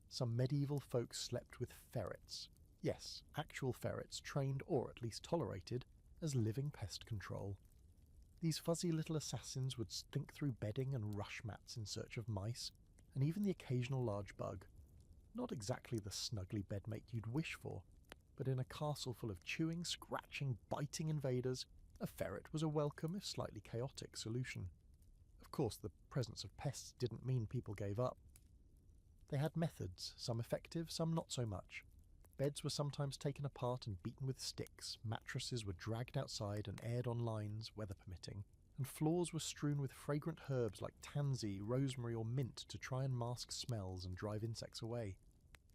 Some medieval folks slept with ferrets. Yes, actual ferrets trained or at least tolerated as living pest control. These fuzzy little assassins would stink through bedding and rush mats in search of mice, and even the occasional large bug. Not exactly the snuggly bedmate you'd wish for, but in a castle full of chewing, scratching, biting invaders, a ferret was a welcome if slightly chaotic solution. Of course, the presence of pests didn't mean people gave up. They had methods, some effective, some not so much. Beds were sometimes taken apart and beaten with sticks, mattresses were dragged outside and aired on lines, weather permitting, and floors were strewn with fragrant herbs like tansy, rosemary or mint to try and mask smells and drive insects away.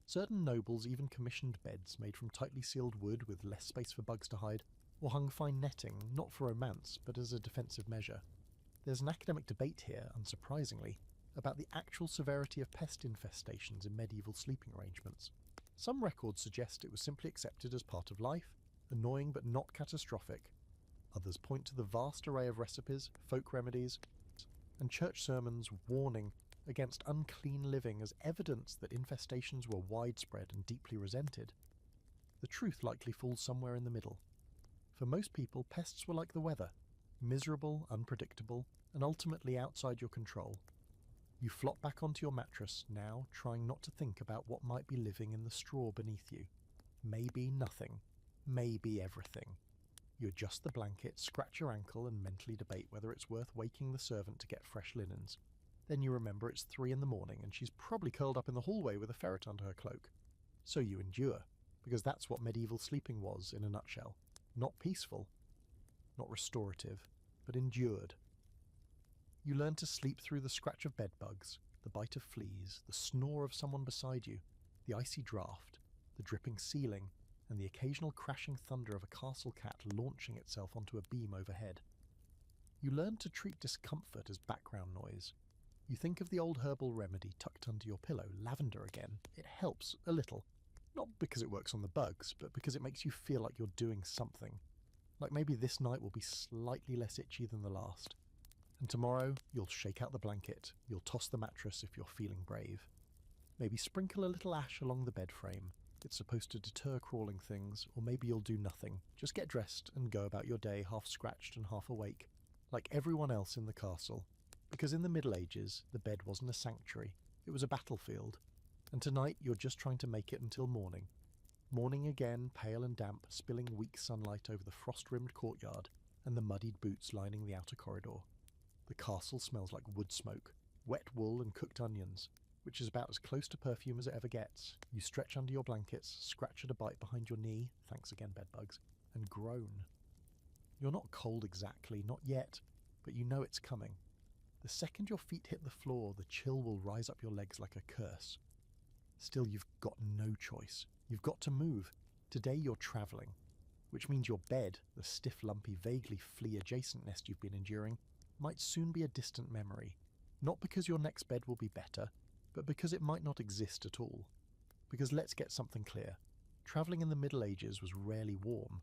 Certain nobles even commissioned beds made from tightly sealed wood with less space for bugs to hide, or hung fine netting, not for romance, but as a defensive measure. There's an academic debate here, unsurprisingly, about the actual severity of pest infestations in medieval sleeping arrangements. Some records suggest it was simply accepted as part of life, annoying but not catastrophic. Others point to the vast array of recipes, folk remedies, and church sermons warning against unclean living as evidence that infestations were widespread and deeply resented. The truth likely falls somewhere in the middle. For most people, pests were like the weather, miserable, unpredictable, and ultimately outside your control. You flop back onto your mattress, now trying not to think about what might be living in the straw beneath you. Maybe nothing. Maybe everything. You adjust the blanket, scratch your ankle, and mentally debate whether it's worth waking the servant to get fresh linens. Then you remember it's 3 in the morning and she's probably curled up in the hallway with a ferret under her cloak. So you endure, because that's what medieval sleeping was in a nutshell. Not peaceful, not restorative, but endured. You learn to sleep through the scratch of bedbugs, the bite of fleas, the snore of someone beside you, the icy draught, the dripping ceiling, and the occasional crashing thunder of a castle cat launching itself onto a beam overhead. You learn to treat discomfort as background noise. You think of the old herbal remedy tucked under your pillow, lavender again. It helps a little. Not because it works on the bugs, but because it makes you feel like you're doing something. Like maybe this night will be slightly less itchy than the last. And tomorrow, you'll shake out the blanket, you'll toss the mattress if you're feeling brave. Maybe sprinkle a little ash along the bed frame. It's supposed to deter crawling things, or maybe you'll do nothing. Just get dressed and go about your day half scratched and half awake, like everyone else in the castle. Because in the Middle Ages, the bed wasn't a sanctuary, it was a battlefield. And tonight, you're just trying to make it until morning. Morning again, pale and damp, spilling weak sunlight over the frost-rimmed courtyard and the muddied boots lining the outer corridor. The castle smells like wood smoke, wet wool and cooked onions, which is about as close to perfume as it ever gets. You stretch under your blankets, scratch at a bite behind your knee, thanks again bedbugs, and groan. You're not cold exactly, not yet, but you know it's coming. The second your feet hit the floor, the chill will rise up your legs like a curse. Still, you've got no choice. You've got to move. Today you're travelling, which means your bed, the stiff, lumpy, vaguely flea-adjacent nest you've been enduring, might soon be a distant memory. Not because your next bed will be better, but because it might not exist at all. Because let's get something clear. Travelling in the Middle Ages was rarely warm,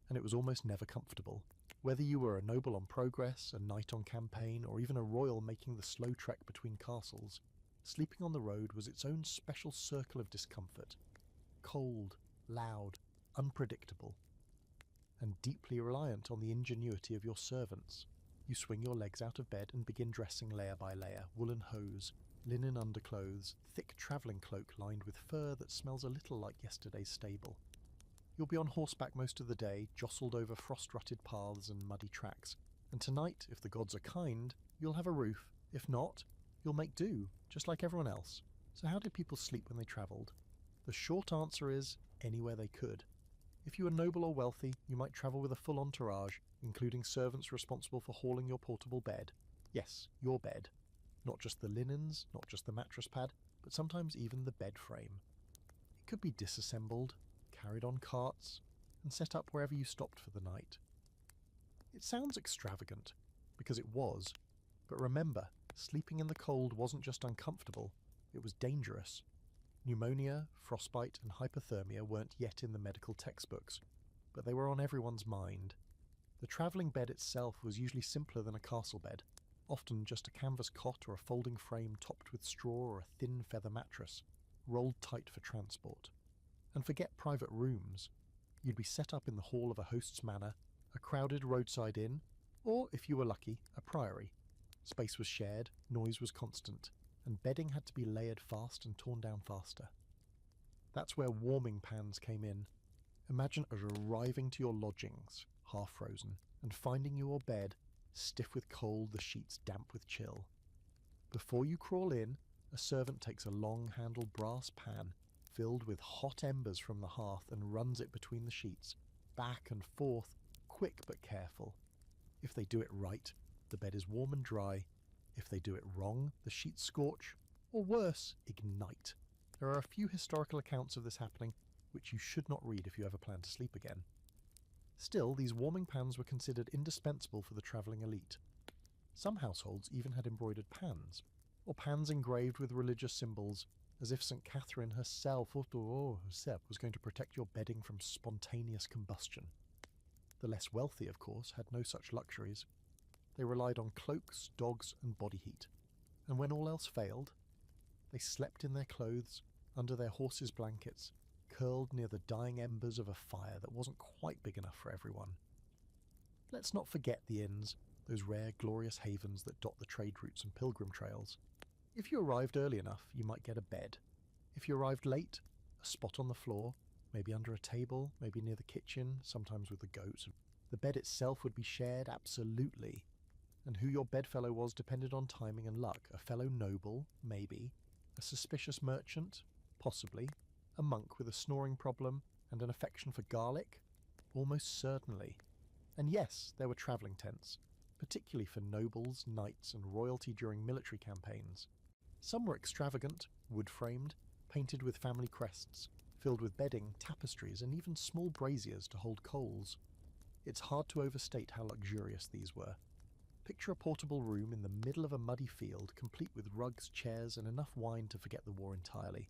and it was almost never comfortable. Whether you were a noble on progress, a knight on campaign, or even a royal making the slow trek between castles, sleeping on the road was its own special circle of discomfort. Cold, loud, unpredictable, and deeply reliant on the ingenuity of your servants. You swing your legs out of bed and begin dressing layer by layer, woolen hose, linen underclothes, thick travelling cloak lined with fur that smells a little like yesterday's stable. You'll be on horseback most of the day, jostled over frost-rutted paths and muddy tracks, and tonight, if the gods are kind, you'll have a roof. If not, you'll make do, just like everyone else. So how did people sleep when they travelled? The short answer is, anywhere they could. If you were noble or wealthy, you might travel with a full entourage, including servants responsible for hauling your portable bed. Yes, your bed. Not just the linens, not just the mattress pad, but sometimes even the bed frame. It could be disassembled, carried on carts, and set up wherever you stopped for the night. It sounds extravagant, because it was, but remember, sleeping in the cold wasn't just uncomfortable, it was dangerous. Pneumonia, frostbite, and hypothermia weren't yet in the medical textbooks, but they were on everyone's mind. The travelling bed itself was usually simpler than a castle bed, often just a canvas cot or a folding frame topped with straw or a thin feather mattress, rolled tight for transport. And forget private rooms. You'd be set up in the hall of a host's manor, a crowded roadside inn, or, if you were lucky, a priory. Space was shared, noise was constant, and bedding had to be layered fast and torn down faster. That's where warming pans came in. Imagine arriving to your lodgings, half frozen, and finding your bed stiff with cold, the sheets damp with chill. Before you crawl in, a servant takes a long-handled brass pan filled with hot embers from the hearth and runs it between the sheets, back and forth, quick but careful. If they do it right, the bed is warm and dry. If they do it wrong, the sheets scorch, or worse, ignite. There are a few historical accounts of this happening, which you should not read if you ever plan to sleep again. Still, these warming pans were considered indispensable for the travelling elite. Some households even had embroidered pans, or pans engraved with religious symbols, as if St. Catherine herself was going to protect your bedding from spontaneous combustion. The less wealthy, of course, had no such luxuries. They relied on cloaks, dogs, and body heat. And when all else failed, they slept in their clothes, under their horses' blankets, curled near the dying embers of a fire that wasn't quite big enough for everyone. Let's not forget the inns, those rare, glorious havens that dot the trade routes and pilgrim trails. If you arrived early enough, you might get a bed. If you arrived late, a spot on the floor, maybe under a table, maybe near the kitchen, sometimes with the goats. The bed itself would be shared, absolutely. And who your bedfellow was depended on timing and luck. A fellow noble, maybe. A suspicious merchant, possibly. A monk with a snoring problem and an affection for garlic, almost certainly. And yes, there were travelling tents, particularly for nobles, knights, and royalty during military campaigns. Some were extravagant, wood-framed, painted with family crests, filled with bedding, tapestries, and even small braziers to hold coals. It's hard to overstate how luxurious these were. Picture a portable room in the middle of a muddy field, complete with rugs, chairs, and enough wine to forget the war entirely.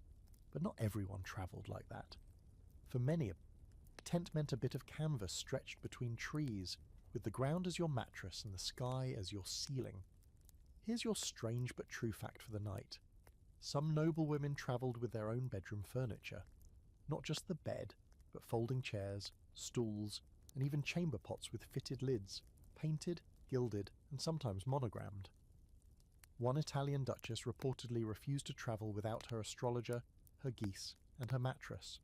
But not everyone travelled like that. For many, a tent meant a bit of canvas stretched between trees, with the ground as your mattress and the sky as your ceiling. Here's your strange but true fact for the night. Some noble women travelled with their own bedroom furniture. Not just the bed, but folding chairs, stools, and even chamber pots with fitted lids, painted, gilded, and sometimes monogrammed. One Italian duchess reportedly refused to travel without her astrologer, her geese, and her mattress,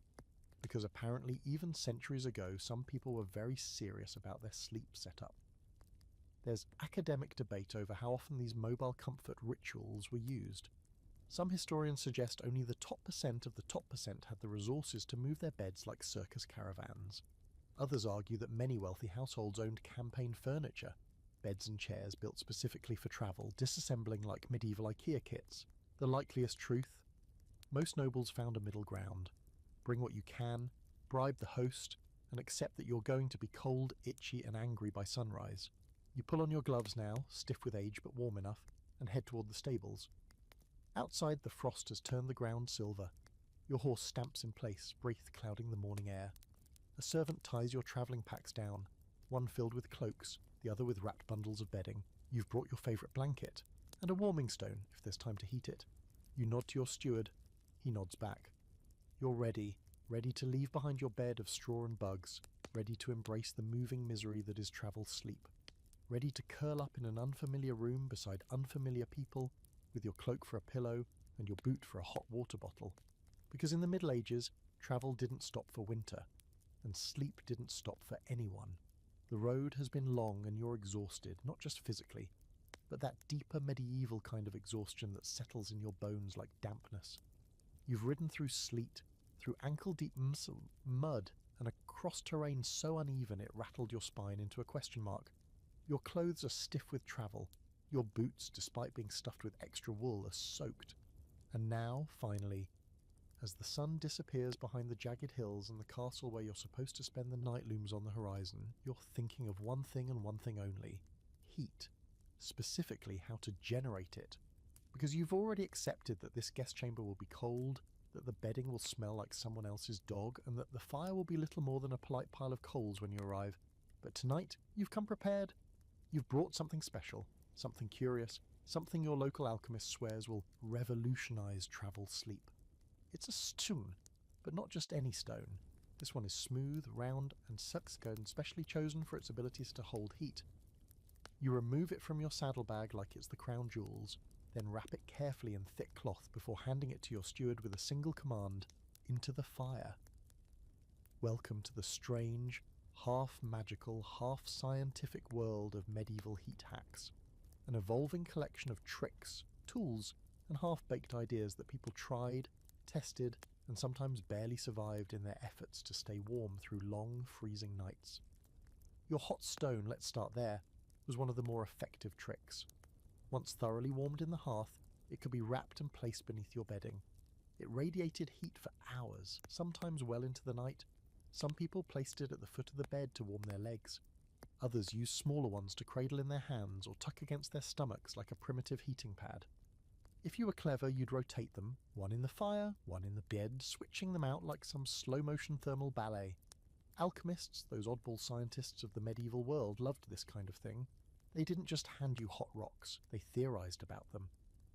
because apparently even centuries ago some people were very serious about their sleep setup. There's academic debate over how often these mobile comfort rituals were used. Some historians suggest only the top percent of the top percent had the resources to move their beds like circus caravans. Others argue that many wealthy households owned campaign furniture, beds and chairs built specifically for travel, disassembling like medieval IKEA kits. The likeliest truth? Most nobles found a middle ground. Bring what you can, bribe the host, and accept that you're going to be cold, itchy, and angry by sunrise. You pull on your gloves now, stiff with age but warm enough, and head toward the stables. Outside, the frost has turned the ground silver. Your horse stamps in place, breath clouding the morning air. A servant ties your travelling packs down, one filled with cloaks, the other with wrapped bundles of bedding. You've brought your favourite blanket, and a warming stone if there's time to heat it. You nod to your steward. He nods back. You're ready to leave behind your bed of straw and bugs, ready to embrace the moving misery that is travel sleep, ready to curl up in an unfamiliar room beside unfamiliar people, with your cloak for a pillow and your boot for a hot water bottle. Because in the Middle Ages, travel didn't stop for winter, and sleep didn't stop for anyone. The road has been long and you're exhausted, not just physically, but that deeper medieval kind of exhaustion that settles in your bones like dampness. You've ridden through sleet, through ankle-deep mud, and across terrain so uneven it rattled your spine into a question mark. Your clothes are stiff with travel. Your boots, despite being stuffed with extra wool, are soaked. And now, finally, as the sun disappears behind the jagged hills and the castle where you're supposed to spend the night looms on the horizon, you're thinking of one thing and one thing only: heat. Specifically, how to generate it. Because you've already accepted that this guest chamber will be cold, that the bedding will smell like someone else's dog, and that the fire will be little more than a polite pile of coals when you arrive. But tonight, you've come prepared. You've brought something special, something curious, something your local alchemist swears will revolutionize travel sleep. It's a stone, But not just any stone. This one is smooth, round, and silkstone specially chosen for its abilities to hold heat. You remove it from your saddlebag like it's the crown jewels, then wrap it carefully in thick cloth before handing it to your steward with a single command: into the fire. Welcome to the strange, half-magical, half-scientific world of medieval heat hacks, an evolving collection of tricks, tools, and half-baked ideas that people tried, tested, and sometimes barely survived in their efforts to stay warm through long, freezing nights. Your hot stone, let's start there, was one of the more effective tricks. Once thoroughly warmed in the hearth, it could be wrapped and placed beneath your bedding. It radiated heat for hours, sometimes well into the night. Some people placed it at the foot of the bed to warm their legs. Others used smaller ones to cradle in their hands or tuck against their stomachs like a primitive heating pad. If you were clever, you'd rotate them, one in the fire, one in the bed, switching them out like some slow-motion thermal ballet. Alchemists, those oddball scientists of the medieval world, loved this kind of thing. They didn't just hand you hot rocks, they theorized about them.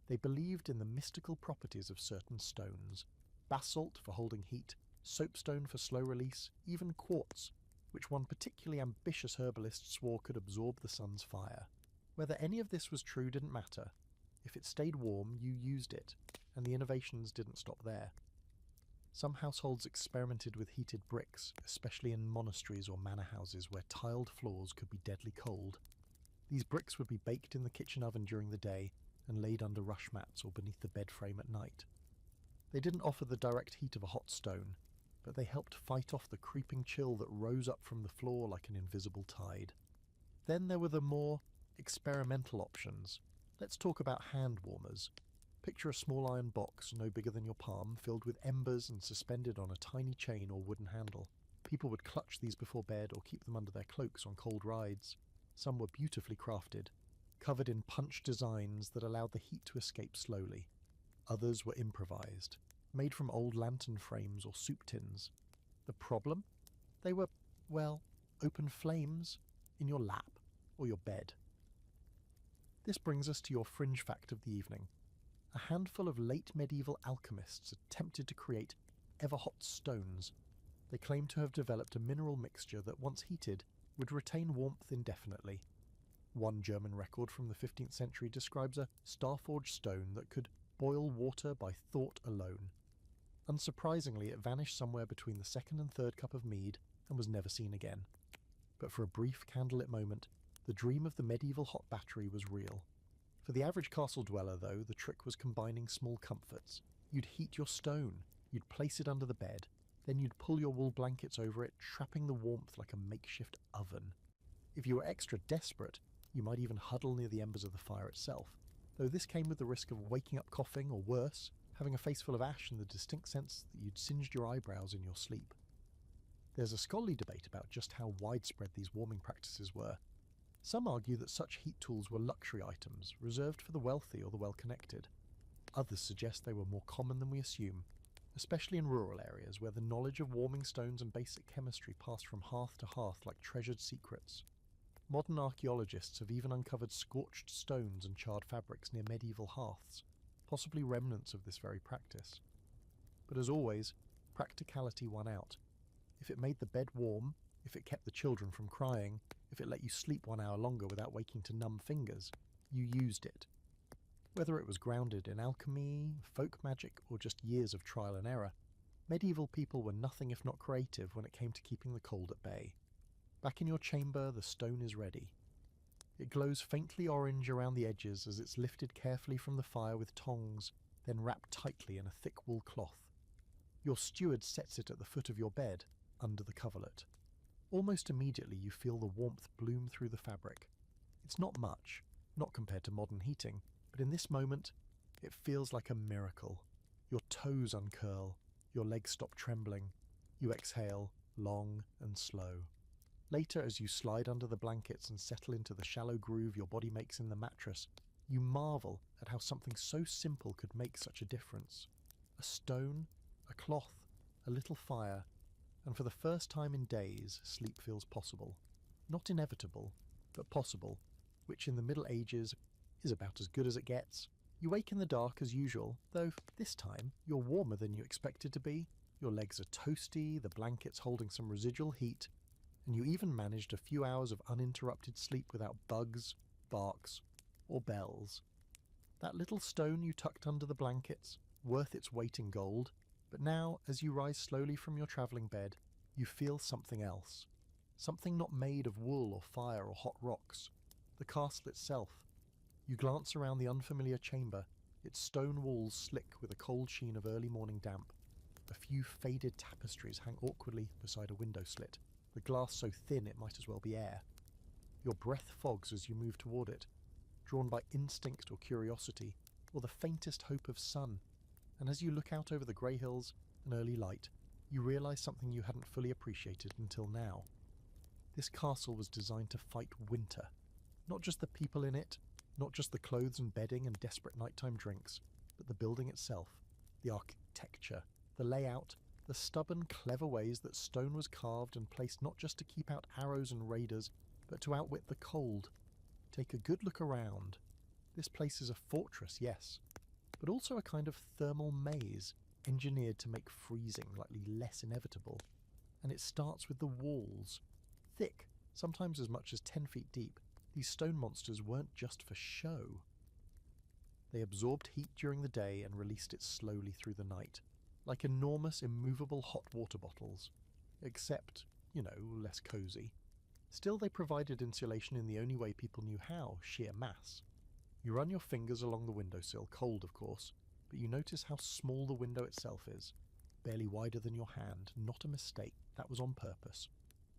They believed in the mystical properties of certain stones. Basalt for holding heat, soapstone for slow release, even quartz, which one particularly ambitious herbalist swore could absorb the sun's fire. Whether any of this was true didn't matter. If it stayed warm, you used it, and the innovations didn't stop there. Some households experimented with heated bricks, especially in monasteries or manor houses where tiled floors could be deadly cold. These bricks would be baked in the kitchen oven during the day and laid under rush mats or beneath the bed frame at night. They didn't offer the direct heat of a hot stone, but they helped fight off the creeping chill that rose up from the floor like an invisible tide. Then there were the more experimental options. Let's talk about hand warmers. Picture a small iron box, no bigger than your palm, filled with embers and suspended on a tiny chain or wooden handle. People would clutch these before bed or keep them under their cloaks on cold rides. Some were beautifully crafted, covered in punch designs that allowed the heat to escape slowly. Others were improvised, made from old lantern frames or soup tins. The problem? They were, well, open flames in your lap or your bed. This brings us to your fringe fact of the evening. A handful of late medieval alchemists attempted to create ever-hot stones. They claimed to have developed a mineral mixture that, once heated, would retain warmth indefinitely. One German record from the 15th century describes a star-forged stone that could boil water by thought alone. Unsurprisingly, it vanished somewhere between the second and third cup of mead and was never seen again. But for a brief candlelit moment, the dream of the medieval hot battery was real. For the average castle dweller, though, the trick was combining small comforts. You'd heat your stone, you'd place it under the bed, then you'd pull your wool blankets over it, trapping the warmth like a makeshift oven. If you were extra desperate, you might even huddle near the embers of the fire itself, though this came with the risk of waking up coughing, or worse, having a face full of ash and the distinct sense that you'd singed your eyebrows in your sleep. There's a scholarly debate about just how widespread these warming practices were. Some argue that such heat tools were luxury items, reserved for the wealthy or the well-connected. Others suggest they were more common than we assume, especially in rural areas where the knowledge of warming stones and basic chemistry passed from hearth to hearth like treasured secrets. Modern archaeologists have even uncovered scorched stones and charred fabrics near medieval hearths, possibly remnants of this very practice. But as always, practicality won out. If it made the bed warm, if it kept the children from crying, if it let you sleep 1 hour longer without waking to numb fingers, you used it. Whether it was grounded in alchemy, folk magic, or just years of trial and error, medieval people were nothing if not creative when it came to keeping the cold at bay. Back in your chamber, the stone is ready. It glows faintly orange around the edges as it's lifted carefully from the fire with tongs, then wrapped tightly in a thick wool cloth. Your steward sets it at the foot of your bed, under the coverlet. Almost immediately you feel the warmth bloom through the fabric. It's not much, not compared to modern heating, but in this moment, it feels like a miracle. Your toes uncurl, your legs stop trembling. You exhale, long and slow. Later, as you slide under the blankets and settle into the shallow groove your body makes in the mattress, you marvel at how something so simple could make such a difference. A stone, a cloth, a little fire, and for the first time in days, sleep feels possible. Not inevitable, but possible, which in the Middle Ages is about as good as it gets. You wake in the dark as usual, though this time you're warmer than you expected to be. Your legs are toasty, the blanket's holding some residual heat, and you even managed a few hours of uninterrupted sleep without bugs, barks, or bells. That little stone you tucked under the blankets, worth its weight in gold, but now, as you rise slowly from your travelling bed, you feel something else. Something not made of wool or fire or hot rocks. The castle itself. You glance around the unfamiliar chamber, its stone walls slick with a cold sheen of early morning damp. A few faded tapestries hang awkwardly beside a window slit, the glass so thin it might as well be air. Your breath fogs as you move toward it, drawn by instinct or curiosity, or the faintest hope of sun, and as you look out over the grey hills and early light, you realise something you hadn't fully appreciated until now. This castle was designed to fight winter. Not just the people in it, not just the clothes and bedding and desperate nighttime drinks, but the building itself, the architecture, the layout, the stubborn, clever ways that stone was carved and placed not just to keep out arrows and raiders, but to outwit the cold. Take a good look around. This place is a fortress, yes, but also a kind of thermal maze, engineered to make freezing likely less inevitable. And it starts with the walls. Thick, sometimes as much as 10 feet deep, these stone monsters weren't just for show. They absorbed heat during the day and released it slowly through the night, like enormous immovable hot water bottles. Except, less cosy. Still, they provided insulation in the only way people knew how, sheer mass. You run your fingers along the windowsill, cold of course, but you notice how small the window itself is. Barely wider than your hand, not a mistake, that was on purpose.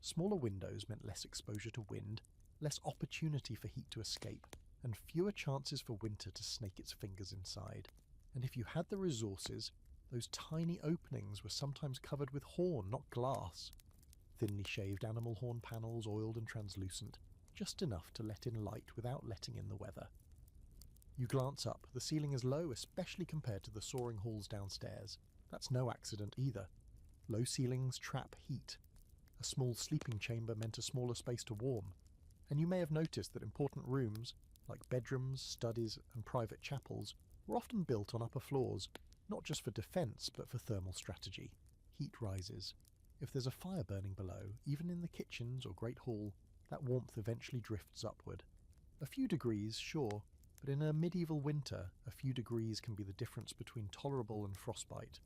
Smaller windows meant less exposure to wind, less opportunity for heat to escape, and fewer chances for winter to snake its fingers inside. And if you had the resources, those tiny openings were sometimes covered with horn, not glass. Thinly shaved animal horn panels, oiled and translucent, just enough to let in light without letting in the weather. You glance up. The ceiling is low, especially compared to the soaring halls downstairs. That's no accident either. Low ceilings trap heat. A small sleeping chamber meant a smaller space to warm. And you may have noticed that important rooms, like bedrooms, studies, and private chapels, were often built on upper floors, not just for defence, but for thermal strategy. Heat rises. If there's a fire burning below, even in the kitchens or great hall, that warmth eventually drifts upward. A few degrees, sure, but in a medieval winter, a few degrees can be the difference between tolerable and frostbite.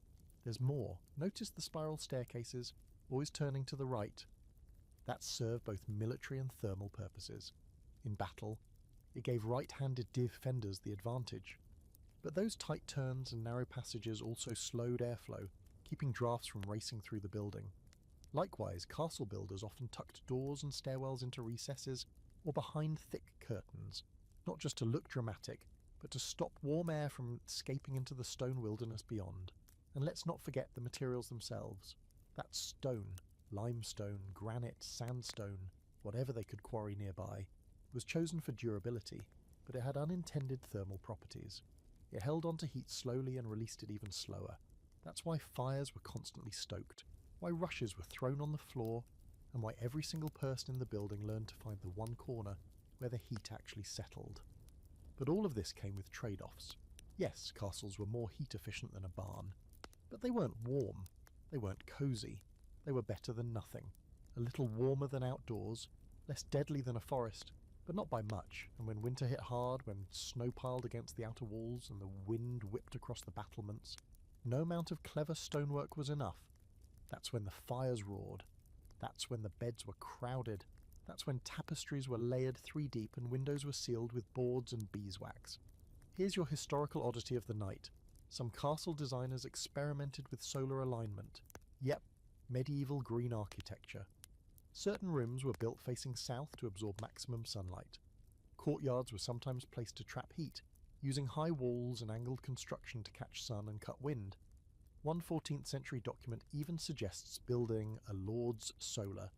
There's more. Notice the spiral staircases, always turning to the right. That served both military and thermal purposes. In battle, it gave right-handed defenders the advantage. But those tight turns and narrow passages also slowed airflow, keeping drafts from racing through the building. Likewise, castle builders often tucked doors and stairwells into recesses or behind thick curtains, not just to look dramatic, but to stop warm air from escaping into the stone wilderness beyond. And let's not forget the materials themselves. That stone, limestone, granite, sandstone, whatever they could quarry nearby, was chosen for durability, but it had unintended thermal properties. It held on to heat slowly and released it even slower. That's why fires were constantly stoked, why rushes were thrown on the floor, and why every single person in the building learned to find the one corner where the heat actually settled. But all of this came with trade-offs. Yes, castles were more heat efficient than a barn, but they weren't warm, they weren't cosy, they were better than nothing. A little warmer than outdoors, less deadly than a forest, but not by much, and when winter hit hard, when snow piled against the outer walls and the wind whipped across the battlements, no amount of clever stonework was enough. That's when the fires roared. That's when the beds were crowded. That's when tapestries were layered 3 deep and windows were sealed with boards and beeswax. Here's your historical oddity of the night. Some castle designers experimented with solar alignment. Yep, medieval green architecture. Certain rooms were built facing south to absorb maximum sunlight. Courtyards were sometimes placed to trap heat, using high walls and angled construction to catch sun and cut wind. One 14th century document even suggests building a lord's solar,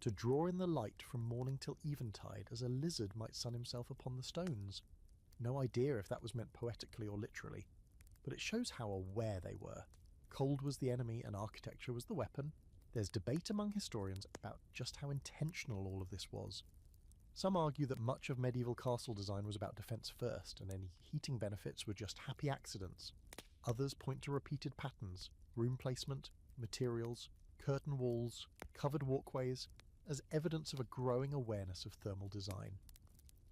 to draw in the light from morning till eventide as a lizard might sun himself upon the stones. No idea if that was meant poetically or literally, but it shows how aware they were. Cold was the enemy and architecture was the weapon. There's debate among historians about just how intentional all of this was. Some argue that much of medieval castle design was about defence first, and any heating benefits were just happy accidents. Others point to repeated patterns, room placement, materials, curtain walls, covered walkways, as evidence of a growing awareness of thermal design.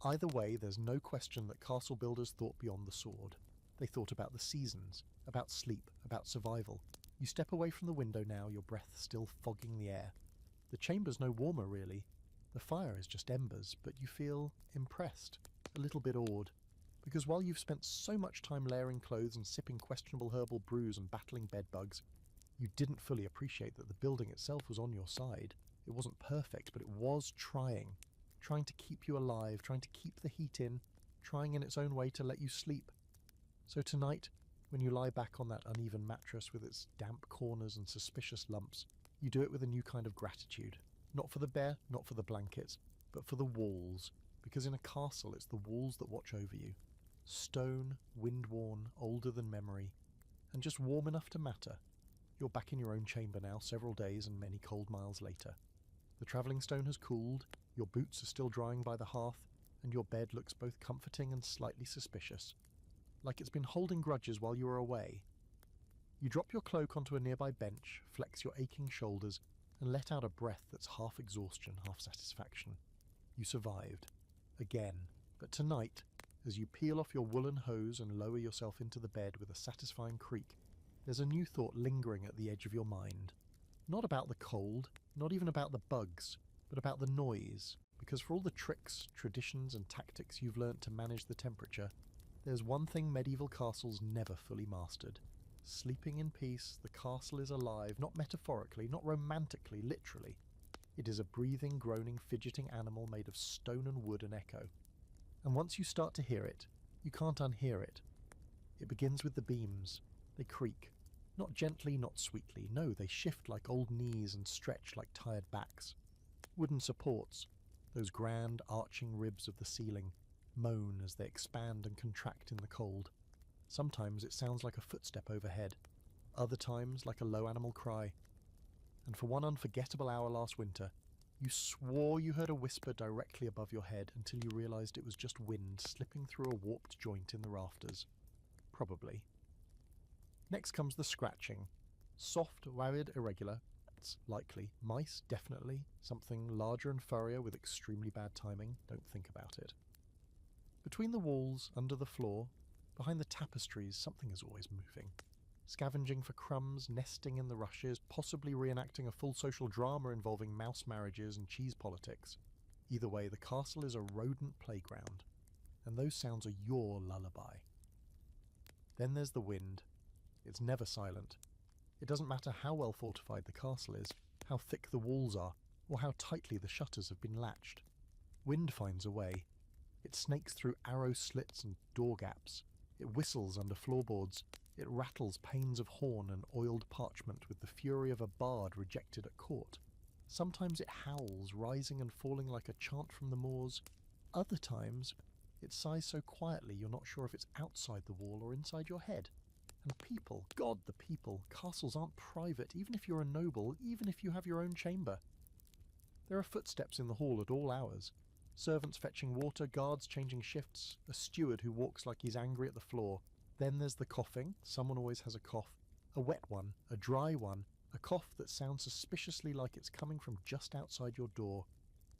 Either way, there's no question that castle builders thought beyond the sword. They thought about the seasons, about sleep, about survival. You step away from the window now, your breath still fogging the air. The chamber's no warmer, really. The fire is just embers, but you feel impressed, a little bit awed. Because while you've spent so much time layering clothes and sipping questionable herbal brews and battling bedbugs, you didn't fully appreciate that the building itself was on your side. It wasn't perfect, but it was trying to keep you alive, trying to keep the heat in, trying in its own way to let you sleep. So tonight, when you lie back on that uneven mattress with its damp corners and suspicious lumps, you do it with a new kind of gratitude. Not for the bed, not for the blankets, but for the walls, because in a castle it's the walls that watch over you. Stone, wind-worn, older than memory, and just warm enough to matter. You're back in your own chamber now, several days and many cold miles later. The travelling stone has cooled, your boots are still drying by the hearth, and your bed looks both comforting and slightly suspicious, like it's been holding grudges while you were away. You drop your cloak onto a nearby bench, flex your aching shoulders, and let out a breath that's half exhaustion, half satisfaction. You survived. Again. But tonight, as you peel off your woolen hose and lower yourself into the bed with a satisfying creak, there's a new thought lingering at the edge of your mind. Not about the cold, not even about the bugs, but about the noise, because for all the tricks, traditions and tactics you've learnt to manage the temperature, there's one thing medieval castles never fully mastered. Sleeping in peace, the castle is alive, not metaphorically, not romantically, literally. It is a breathing, groaning, fidgeting animal made of stone and wood and echo. And once you start to hear it, you can't unhear it. It begins with the beams. They creak. Not gently, not sweetly. No, they shift like old knees and stretch like tired backs. Wooden supports, those grand arching ribs of the ceiling, moan as they expand and contract in the cold. Sometimes it sounds like a footstep overhead, other times like a low animal cry. And for one unforgettable hour last winter, you swore you heard a whisper directly above your head until you realised it was just wind slipping through a warped joint in the rafters. Probably. Next comes the scratching. Soft, worried, irregular. That's likely. Mice, definitely. Something larger and furrier with extremely bad timing. Don't think about it. Between the walls, under the floor, behind the tapestries, something is always moving. Scavenging for crumbs, nesting in the rushes, possibly reenacting a full social drama involving mouse marriages and cheese politics. Either way, the castle is a rodent playground, and those sounds are your lullaby. Then there's the wind. It's never silent. It doesn't matter how well fortified the castle is, how thick the walls are, or how tightly the shutters have been latched. Wind finds a way. It snakes through arrow slits and door gaps. It whistles under floorboards. It rattles panes of horn and oiled parchment with the fury of a bard rejected at court. Sometimes it howls, rising and falling like a chant from the moors. Other times, it sighs so quietly you're not sure if it's outside the wall or inside your head. And people, God, the people, castles aren't private, even if you're a noble, even if you have your own chamber. There are footsteps in the hall at all hours. Servants fetching water, guards changing shifts, a steward who walks like he's angry at the floor. Then there's the coughing. Someone always has a cough. A wet one, a dry one, a cough that sounds suspiciously like it's coming from just outside your door,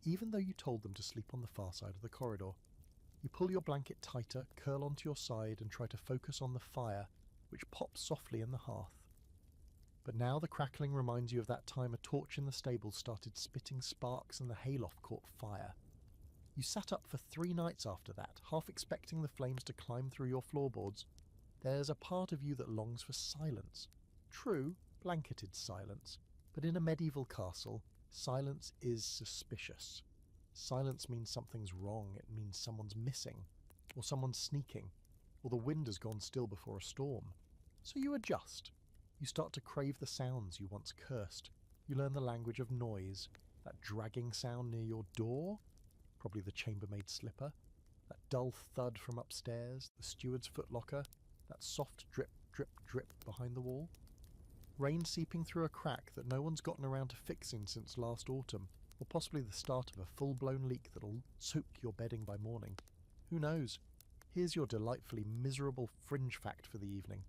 even though you told them to sleep on the far side of the corridor. You pull your blanket tighter, curl onto your side, and try to focus on the fire, which pops softly in the hearth. But now the crackling reminds you of that time a torch in the stable started spitting sparks and the hayloft caught fire. You sat up for 3 nights after that, half expecting the flames to climb through your floorboards. There's a part of you that longs for silence. True, blanketed silence, but in a medieval castle, silence is suspicious. Silence means something's wrong, it means someone's missing, or someone's sneaking, or the wind has gone still before a storm. So you adjust. You start to crave the sounds you once cursed. You learn the language of noise, that dragging sound near your door, probably the chambermaid's slipper, that dull thud from upstairs, the steward's footlocker, that soft drip, drip, drip behind the wall. Rain seeping through a crack that no one's gotten around to fixing since last autumn, or possibly the start of a full-blown leak that'll soak your bedding by morning. Who knows? Here's your delightfully miserable fringe fact for the evening.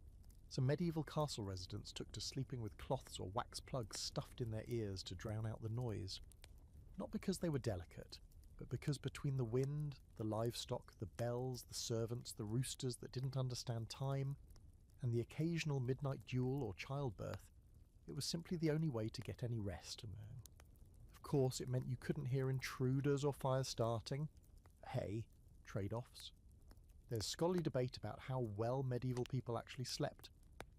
Some medieval castle residents took to sleeping with cloths or wax plugs stuffed in their ears to drown out the noise. Not because they were delicate, but because between the wind, the livestock, the bells, the servants, the roosters that didn't understand time, and the occasional midnight duel or childbirth, it was simply the only way to get any rest. Of course, it meant you couldn't hear intruders or fires starting. Hey, trade-offs. There's scholarly debate about how well medieval people actually slept.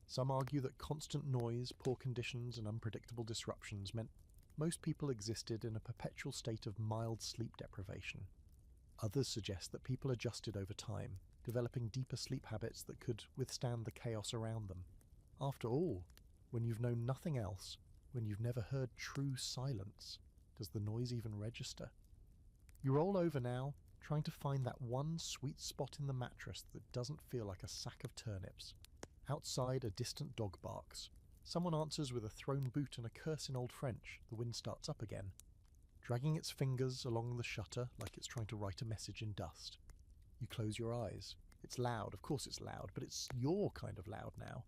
Some argue that constant noise, poor conditions, and unpredictable disruptions meant most people existed in a perpetual state of mild sleep deprivation. Others suggest that people adjusted over time, developing deeper sleep habits that could withstand the chaos around them. After all, when you've known nothing else, when you've never heard true silence, does the noise even register? You roll over now, trying to find that one sweet spot in the mattress that doesn't feel like a sack of turnips. Outside, a distant dog barks. Someone answers with a thrown boot and a curse in Old French. The wind starts up again, dragging its fingers along the shutter like it's trying to write a message in dust. You close your eyes. It's loud, of course it's loud, but it's your kind of loud now.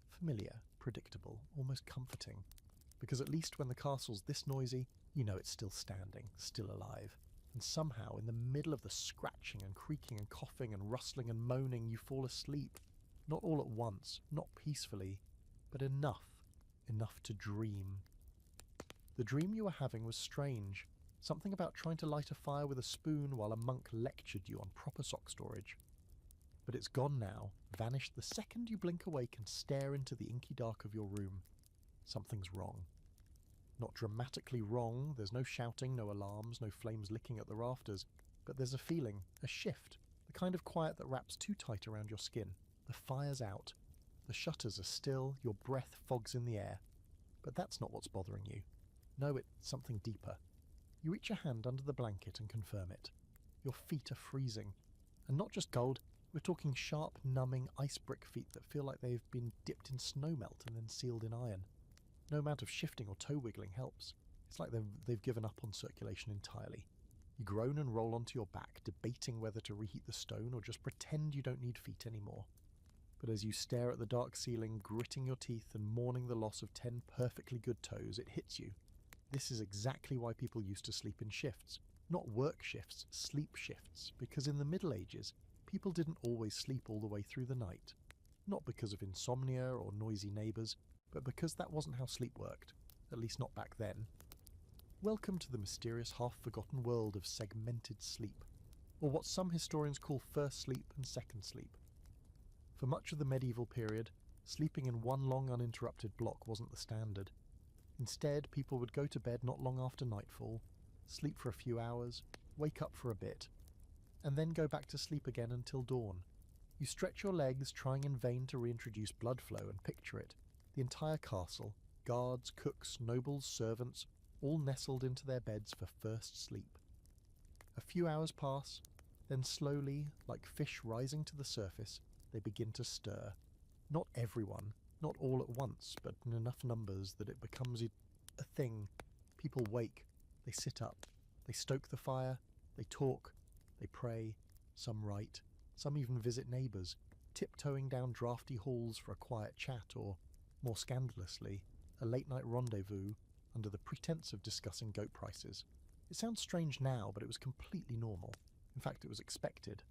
Familiar, predictable, almost comforting. Because at least when the castle's this noisy, you know it's still standing, still alive. And somehow, in the middle of the scratching and creaking and coughing and rustling and moaning, you fall asleep. Not all at once, not peacefully, but enough to dream. The dream you were having was strange. Something about trying to light a fire with a spoon while a monk lectured you on proper sock storage. But it's gone now, vanished the second you blink awake and stare into the inky dark of your room. Something's wrong. Not dramatically wrong, there's no shouting, no alarms, no flames licking at the rafters, but there's a feeling, a shift, the kind of quiet that wraps too tight around your skin. The fire's out. The shutters are still, your breath fogs in the air. But that's not what's bothering you. No, it's something deeper. You reach a hand under the blanket and confirm it. Your feet are freezing. And not just cold, we're talking sharp, numbing ice brick feet that feel like they've been dipped in snowmelt and then sealed in iron. No amount of shifting or toe wiggling helps. It's like they've given up on circulation entirely. You groan and roll onto your back, debating whether to reheat the stone or just pretend you don't need feet anymore. But as you stare at the dark ceiling, gritting your teeth and mourning the loss of 10 perfectly good toes, it hits you. This is exactly why people used to sleep in shifts. Not work shifts, sleep shifts. Because in the Middle Ages, people didn't always sleep all the way through the night. Not because of insomnia or noisy neighbours, but because that wasn't how sleep worked. At least not back then. Welcome to the mysterious half-forgotten world of segmented sleep, or what some historians call first sleep and second sleep. For much of the medieval period, sleeping in one long uninterrupted block wasn't the standard. Instead, people would go to bed not long after nightfall, sleep for a few hours, wake up for a bit, and then go back to sleep again until dawn. You stretch your legs, trying in vain to reintroduce blood flow, and picture it. The entire castle, guards, cooks, nobles, servants, all nestled into their beds for first sleep. A few hours pass, then slowly, like fish rising to the surface, they begin to stir. Not everyone, not all at once, but in enough numbers that it becomes a thing. People wake, they sit up, they stoke the fire, they talk, they pray, some write, some even visit neighbours, tiptoeing down draughty halls for a quiet chat or, more scandalously, a late-night rendezvous under the pretense of discussing goat prices. It sounds strange now, but it was completely normal. In fact, it was expected.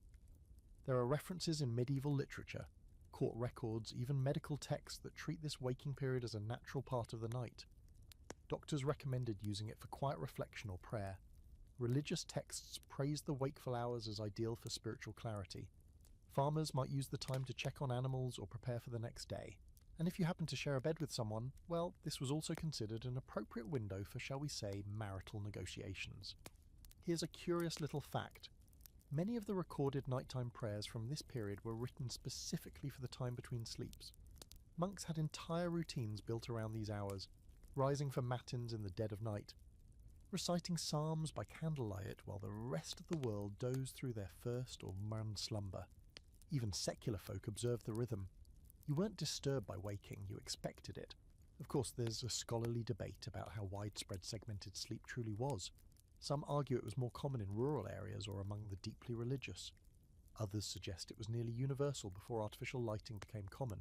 There are references in medieval literature, court records, even medical texts that treat this waking period as a natural part of the night. Doctors recommended using it for quiet reflection or prayer. Religious texts praised the wakeful hours as ideal for spiritual clarity. Farmers might use the time to check on animals or prepare for the next day. And if you happen to share a bed with someone, well, this was also considered an appropriate window for, shall we say, marital negotiations. Here's a curious little fact. Many of the recorded nighttime prayers from this period were written specifically for the time between sleeps. Monks had entire routines built around these hours, rising for matins in the dead of night, reciting psalms by candlelight while the rest of the world dozed through their first or marn slumber. Even secular folk observed the rhythm. You weren't disturbed by waking, you expected it. Of course, there's a scholarly debate about how widespread segmented sleep truly was. Some argue it was more common in rural areas or among the deeply religious. Others suggest it was nearly universal before artificial lighting became common.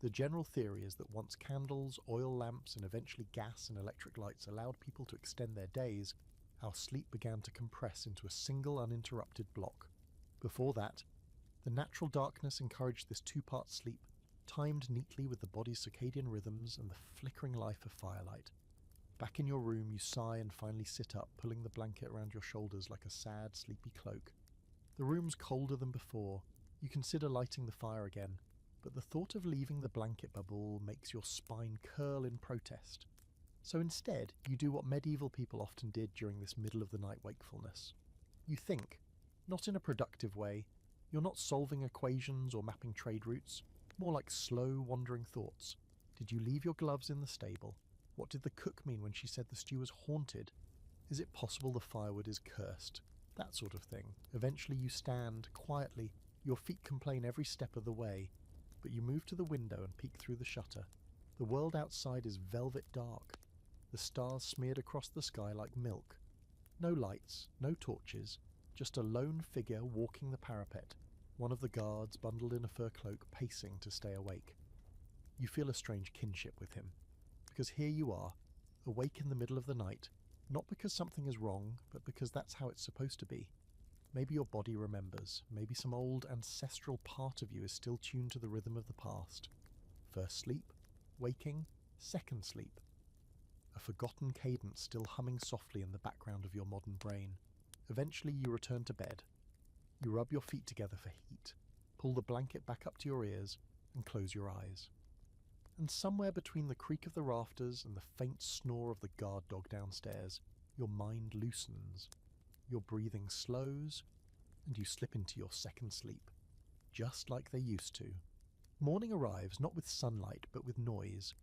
The general theory is that once candles, oil lamps, and eventually gas and electric lights allowed people to extend their days, our sleep began to compress into a single uninterrupted block. Before that, the natural darkness encouraged this two-part sleep, timed neatly with the body's circadian rhythms and the flickering life of firelight. Back in your room, you sigh and finally sit up, pulling the blanket around your shoulders like a sad, sleepy cloak. The room's colder than before. You consider lighting the fire again, but the thought of leaving the blanket bubble makes your spine curl in protest. So instead, you do what medieval people often did during this middle-of-the-night wakefulness. You think, not in a productive way. You're not solving equations or mapping trade routes, more like slow, wandering thoughts. Did you leave your gloves in the stable? What did the cook mean when she said the stew was haunted? Is it possible the firewood is cursed? That sort of thing. Eventually you stand, quietly, your feet complain every step of the way, but you move to the window and peek through the shutter. The world outside is velvet dark, the stars smeared across the sky like milk. No lights, no torches, just a lone figure walking the parapet, one of the guards bundled in a fur cloak pacing to stay awake. You feel a strange kinship with him, because here you are, awake in the middle of the night, not because something is wrong, but because that's how it's supposed to be. Maybe your body remembers, maybe some old ancestral part of you is still tuned to the rhythm of the past. First sleep, waking, second sleep. A forgotten cadence still humming softly in the background of your modern brain. Eventually you return to bed. You rub your feet together for heat, pull the blanket back up to your ears, and close your eyes. And somewhere between the creak of the rafters and the faint snore of the guard dog downstairs, your mind loosens. Your breathing slows, and you slip into your second sleep, just like they used to. Morning arrives not with sunlight, but with noise.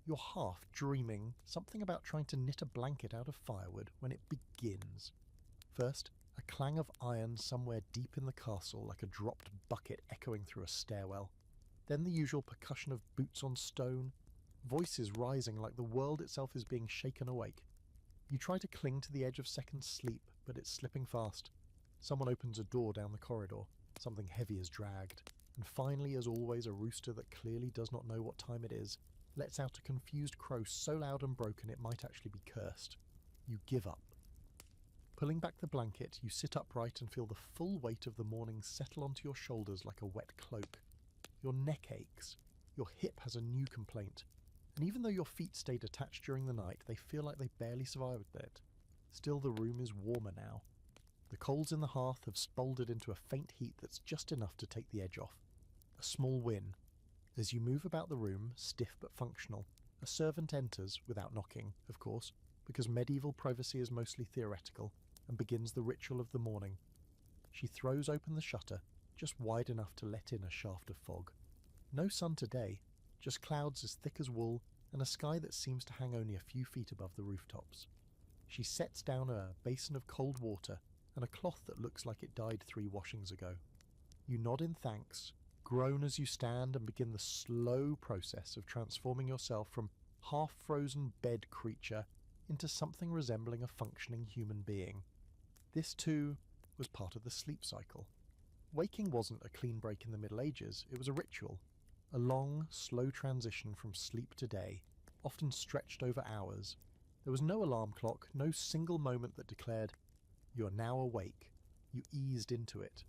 You're half dreaming something about trying to knit a blanket out of firewood when it begins. First, a clang of iron somewhere deep in the castle like a dropped bucket echoing through a stairwell. Then the usual percussion of boots on stone, voices rising like the world itself is being shaken awake. You try to cling to the edge of second sleep, but it's slipping fast. Someone opens a door down the corridor, something heavy is dragged, and finally, as always, a rooster that clearly does not know what time it is, lets out a confused crow so loud and broken it might actually be cursed. You give up. Pulling back the blanket, you sit upright and feel the full weight of the morning settle onto your shoulders like a wet cloak. Your neck aches. Your hip has a new complaint. And even though your feet stayed attached during the night, they feel like they barely survived it. Still, the room is warmer now. The coals in the hearth have smoldered into a faint heat that's just enough to take the edge off. A small win. As you move about the room, stiff but functional, a servant enters, without knocking, of course, because medieval privacy is mostly theoretical, and begins the ritual of the morning. She throws open the shutter, just wide enough to let in a shaft of fog. No sun today, just clouds as thick as wool, and a sky that seems to hang only a few feet above the rooftops. She sets down a basin of cold water and a cloth that looks like it died 3 washings ago. You nod in thanks, groan as you stand, and begin the slow process of transforming yourself from half-frozen bed creature into something resembling a functioning human being. This, too, was part of the sleep cycle. Waking wasn't a clean break in the Middle Ages, it was a ritual. A long, slow transition from sleep to day, often stretched over hours. There was no alarm clock, no single moment that declared, "You are now awake." You eased into it.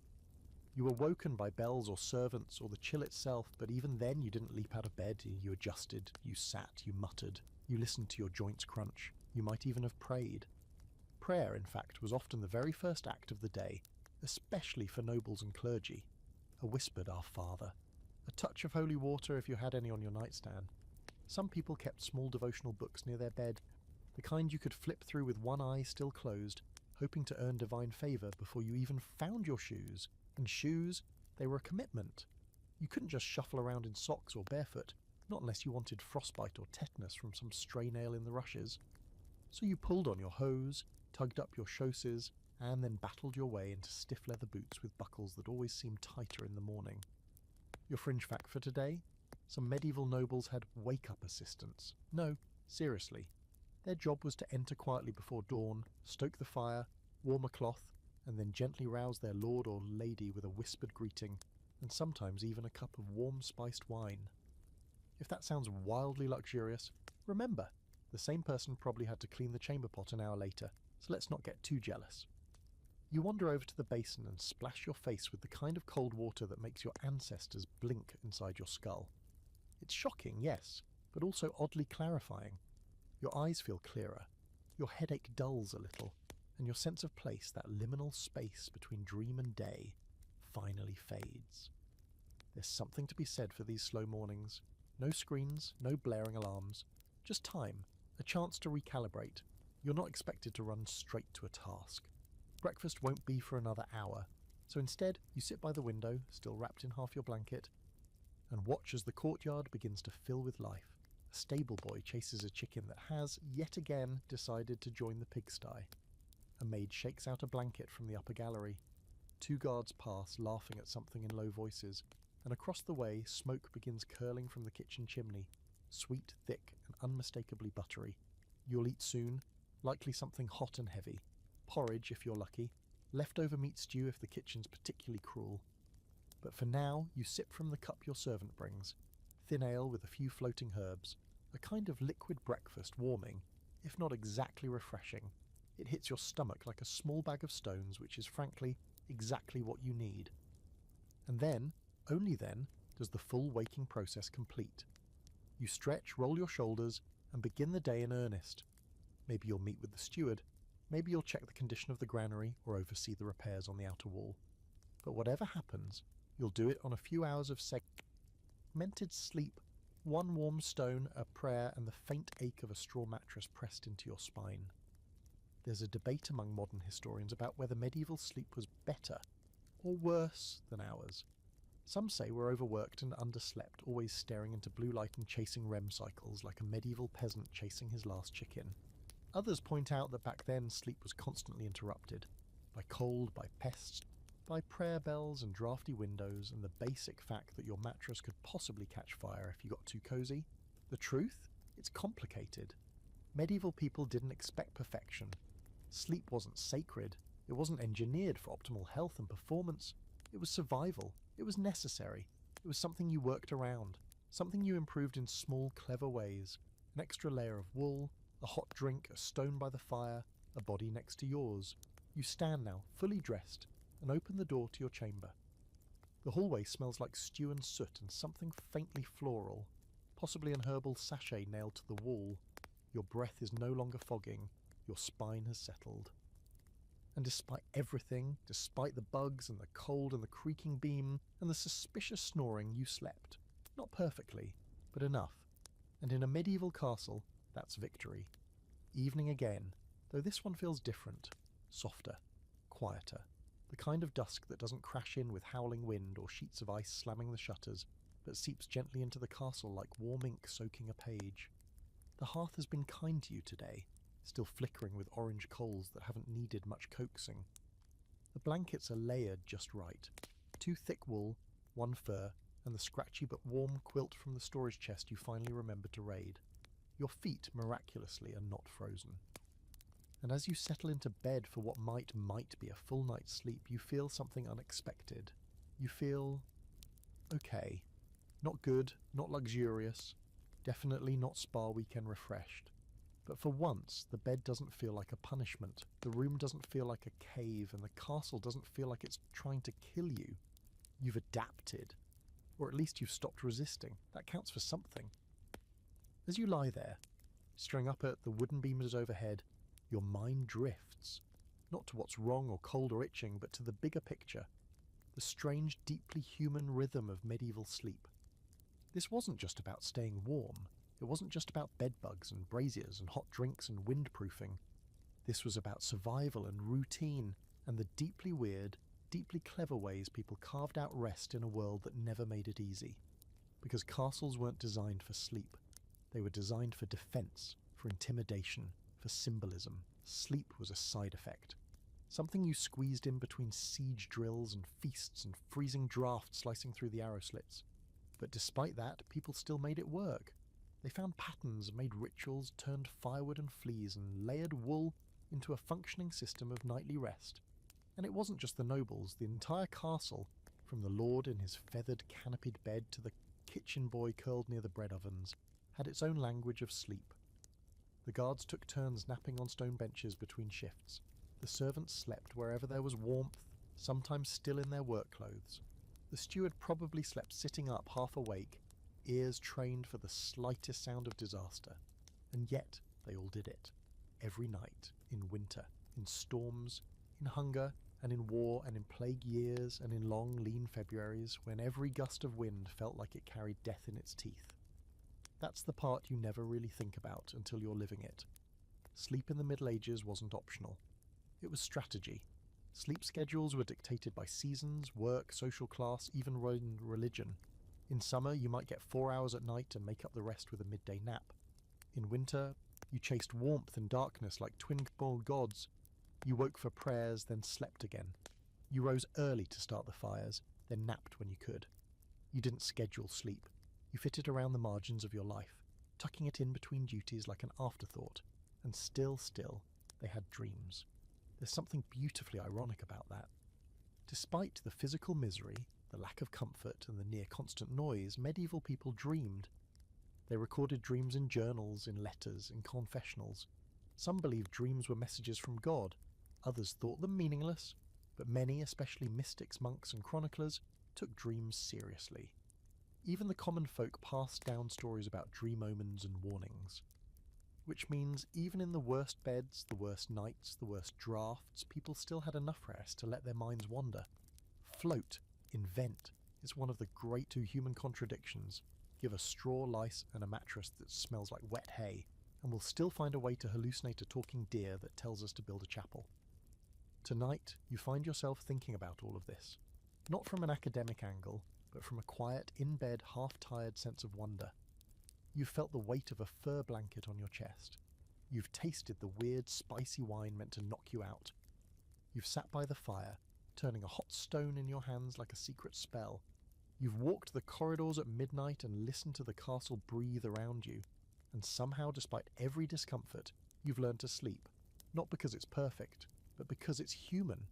You were woken by bells or servants or the chill itself, but even then you didn't leap out of bed. You adjusted, you sat, you muttered, you listened to your joints crunch. You might even have prayed. Prayer, in fact, was often the very first act of the day, especially for nobles and clergy. A whispered "Our Father," a touch of holy water if you had any on your nightstand. Some people kept small devotional books near their bed, the kind you could flip through with one eye still closed, hoping to earn divine favour before you even found your shoes. And shoes, they were a commitment. You couldn't just shuffle around in socks or barefoot, not unless you wanted frostbite or tetanus from some stray nail in the rushes. So you pulled on your hose, tugged up your chausses, and then battled your way into stiff leather boots with buckles that always seemed tighter in the morning. Your fringe fact for today? Some medieval nobles had wake-up assistants. No, seriously. Their job was to enter quietly before dawn, stoke the fire, warm a cloth, and then gently rouse their lord or lady with a whispered greeting, and sometimes even a cup of warm spiced wine. If that sounds wildly luxurious, remember, the same person probably had to clean the chamber pot an hour later, so let's not get too jealous. You wander over to the basin and splash your face with the kind of cold water that makes your ancestors blink inside your skull. It's shocking, yes, but also oddly clarifying. Your eyes feel clearer, your headache dulls a little, and your sense of place, that liminal space between dream and day, finally fades. There's something to be said for these slow mornings. No screens, no blaring alarms, just time, a chance to recalibrate. You're not expected to run straight to a task. Breakfast won't be for another hour, so instead you sit by the window, still wrapped in half your blanket, and watch as the courtyard begins to fill with life. A stable boy chases a chicken that has, yet again, decided to join the pigsty. A maid shakes out a blanket from the upper gallery. 2 guards pass, laughing at something in low voices, and across the way smoke begins curling from the kitchen chimney, sweet, thick, and unmistakably buttery. You'll eat soon, likely something hot and heavy. Porridge if you're lucky, leftover meat stew if the kitchen's particularly cruel. But for now, you sip from the cup your servant brings, thin ale with a few floating herbs, a kind of liquid breakfast warming, if not exactly refreshing. It hits your stomach like a small bag of stones, which is frankly exactly what you need. And then, only then, does the full waking process complete. You stretch, roll your shoulders, and begin the day in earnest. Maybe you'll meet with the steward, maybe you'll check the condition of the granary or oversee the repairs on the outer wall. But whatever happens, you'll do it on a few hours of segmented sleep, one warm stone, a prayer, and the faint ache of a straw mattress pressed into your spine. There's a debate among modern historians about whether medieval sleep was better or worse than ours. Some say we're overworked and underslept, always staring into blue light and chasing REM cycles like a medieval peasant chasing his last chicken. Others point out that back then sleep was constantly interrupted, by cold, by pests, by prayer bells and drafty windows, and the basic fact that your mattress could possibly catch fire if you got too cozy. The truth? It's complicated. Medieval people didn't expect perfection. Sleep wasn't sacred. It wasn't engineered for optimal health and performance. It was survival. It was necessary. It was something you worked around, something you improved in small, clever ways. An extra layer of wool, a hot drink, a stone by the fire, a body next to yours. You stand now, fully dressed, and open the door to your chamber. The hallway smells like stew and soot and something faintly floral, possibly an herbal sachet nailed to the wall. Your breath is no longer fogging. Your spine has settled. And despite everything, despite the bugs and the cold and the creaking beam and the suspicious snoring, you slept. Not perfectly, but enough. And in a medieval castle, that's victory. Evening again, though this one feels different, softer, quieter. The kind of dusk that doesn't crash in with howling wind or sheets of ice slamming the shutters, but seeps gently into the castle like warm ink soaking a page. The hearth has been kind to you today, still flickering with orange coals that haven't needed much coaxing. The blankets are layered just right. 2 thick wool, 1 fur, and the scratchy but warm quilt from the storage chest you finally remembered to raid. Your feet, miraculously, are not frozen. And as you settle into bed for what might be a full night's sleep, you feel something unexpected. You feel okay. Not good, not luxurious, definitely not spa weekend refreshed. But for once, the bed doesn't feel like a punishment, the room doesn't feel like a cave, and the castle doesn't feel like it's trying to kill you. You've adapted. Or at least you've stopped resisting. That counts for something. As you lie there, staring up at the wooden beams overhead, your mind drifts. Not to what's wrong or cold or itching, but to the bigger picture. The strange, deeply human rhythm of medieval sleep. This wasn't just about staying warm. It wasn't just about bedbugs and braziers and hot drinks and windproofing. This was about survival and routine and the deeply weird, deeply clever ways people carved out rest in a world that never made it easy. Because castles weren't designed for sleep. They were designed for defense, for intimidation, for symbolism. Sleep was a side effect. Something you squeezed in between siege drills and feasts and freezing drafts slicing through the arrow slits. But despite that, people still made it work. They found patterns, made rituals, turned firewood and fleas, and layered wool into a functioning system of nightly rest. And it wasn't just the nobles. The entire castle, from the lord in his feathered canopied bed to the kitchen boy curled near the bread ovens, had its own language of sleep. The guards took turns napping on stone benches between shifts. The servants slept wherever there was warmth, sometimes still in their work clothes. The steward probably slept sitting up half awake, ears trained for the slightest sound of disaster. And yet they all did it. Every night, in winter, in storms, in hunger, and in war, and in plague years, and in long, lean Februaries, when every gust of wind felt like it carried death in its teeth. That's the part you never really think about until you're living it. Sleep in the Middle Ages wasn't optional. It was strategy. Sleep schedules were dictated by seasons, work, social class, even religion. In summer, you might get 4 hours at night and make up the rest with a midday nap. In winter, you chased warmth and darkness like twin-born gods. You woke for prayers, then slept again. You rose early to start the fires, then napped when you could. You didn't schedule sleep. You fit it around the margins of your life, tucking it in between duties like an afterthought. And still, they had dreams. There's something beautifully ironic about that. Despite the physical misery, the lack of comfort, and the near-constant noise, medieval people dreamed. They recorded dreams in journals, in letters, in confessionals. Some believed dreams were messages from God. Others thought them meaningless. But many, especially mystics, monks, and chroniclers, took dreams seriously. Even the common folk passed down stories about dream omens and warnings. Which means even in the worst beds, the worst nights, the worst drafts, people still had enough rest to let their minds wander. Float, invent, is one of the great two human contradictions. Give a straw lice and a mattress that smells like wet hay, and we'll still find a way to hallucinate a talking deer that tells us to build a chapel. Tonight, you find yourself thinking about all of this. Not from an academic angle, but from a quiet, in-bed, half-tired sense of wonder. You've felt the weight of a fur blanket on your chest. You've tasted the weird, spicy wine meant to knock you out. You've sat by the fire, turning a hot stone in your hands like a secret spell. You've walked the corridors at midnight and listened to the castle breathe around you. And somehow, despite every discomfort, you've learned to sleep. Not because it's perfect, but because it's human.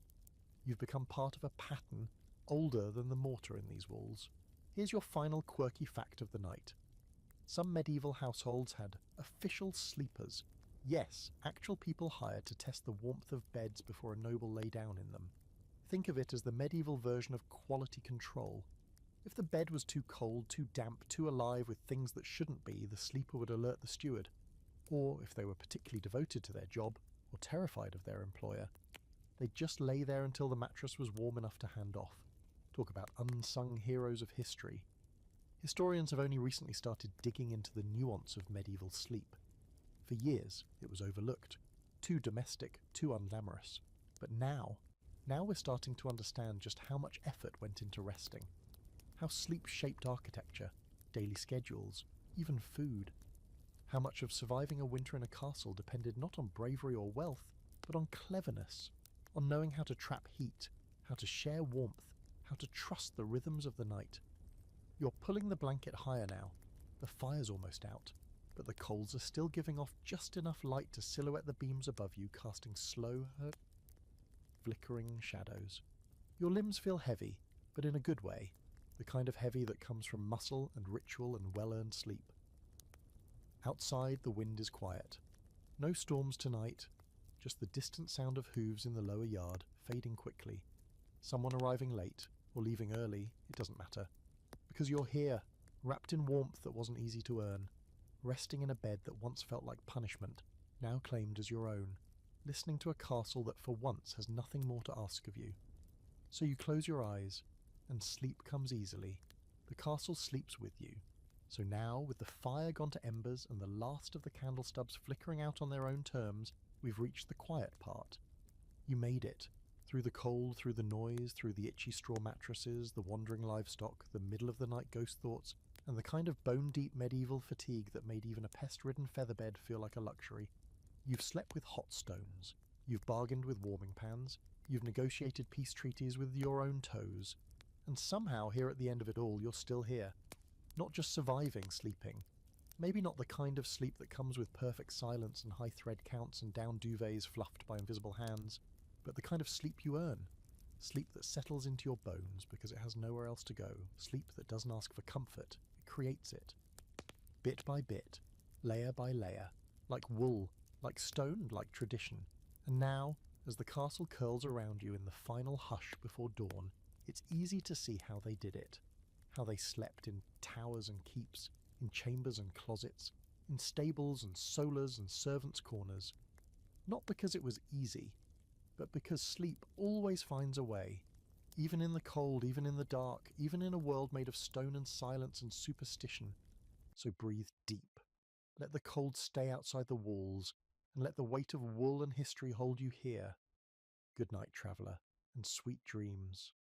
You've become part of a pattern older than the mortar in these walls. Here's your final quirky fact of the night. Some medieval households had official sleepers. Yes, actual people hired to test the warmth of beds before a noble lay down in them. Think of it as the medieval version of quality control. If the bed was too cold, too damp, too alive with things that shouldn't be, the sleeper would alert the steward. Or, if they were particularly devoted to their job, or terrified of their employer, they'd just lay there until the mattress was warm enough to hand off. Talk about unsung heroes of history. Historians have only recently started digging into the nuance of medieval sleep. For years, it was overlooked. Too domestic, too unglamorous. But now we're starting to understand just how much effort went into resting. How sleep shaped architecture, daily schedules, even food. How much of surviving a winter in a castle depended not on bravery or wealth, but on cleverness, on knowing how to trap heat, how to share warmth, how to trust the rhythms of the night. You're pulling the blanket higher now. The fire's almost out, but the coals are still giving off just enough light to silhouette the beams above you, casting slow, flickering shadows. Your limbs feel heavy, but in a good way, the kind of heavy that comes from muscle and ritual and well-earned sleep. Outside, the wind is quiet. No storms tonight, just the distant sound of hooves in the lower yard, fading quickly. Someone arriving late, or leaving early, it doesn't matter. Because you're here, wrapped in warmth that wasn't easy to earn, resting in a bed that once felt like punishment, now claimed as your own, listening to a castle that for once has nothing more to ask of you. So you close your eyes, and sleep comes easily. The castle sleeps with you. So now, with the fire gone to embers and the last of the candle stubs flickering out on their own terms, we've reached the quiet part. You made it. Through the cold, through the noise, through the itchy straw mattresses, the wandering livestock, the middle-of-the-night ghost thoughts, and the kind of bone-deep medieval fatigue that made even a pest-ridden featherbed feel like a luxury. You've slept with hot stones. You've bargained with warming pans. You've negotiated peace treaties with your own toes. And somehow, here at the end of it all, you're still here. Not just surviving, sleeping. Maybe not the kind of sleep that comes with perfect silence and high thread counts and down duvets fluffed by invisible hands, but the kind of sleep you earn. Sleep that settles into your bones because it has nowhere else to go. Sleep that doesn't ask for comfort, it creates it. Bit by bit, layer by layer, like wool, like stone, like tradition. And now, as the castle curls around you in the final hush before dawn, it's easy to see how they did it. How they slept in towers and keeps, in chambers and closets, in stables and solars and servants' corners. Not because it was easy, but because sleep always finds a way. Even in the cold, even in the dark, even in a world made of stone and silence and superstition. So breathe deep. Let the cold stay outside the walls, and let the weight of wool and history hold you here. Good night, traveller, and sweet dreams.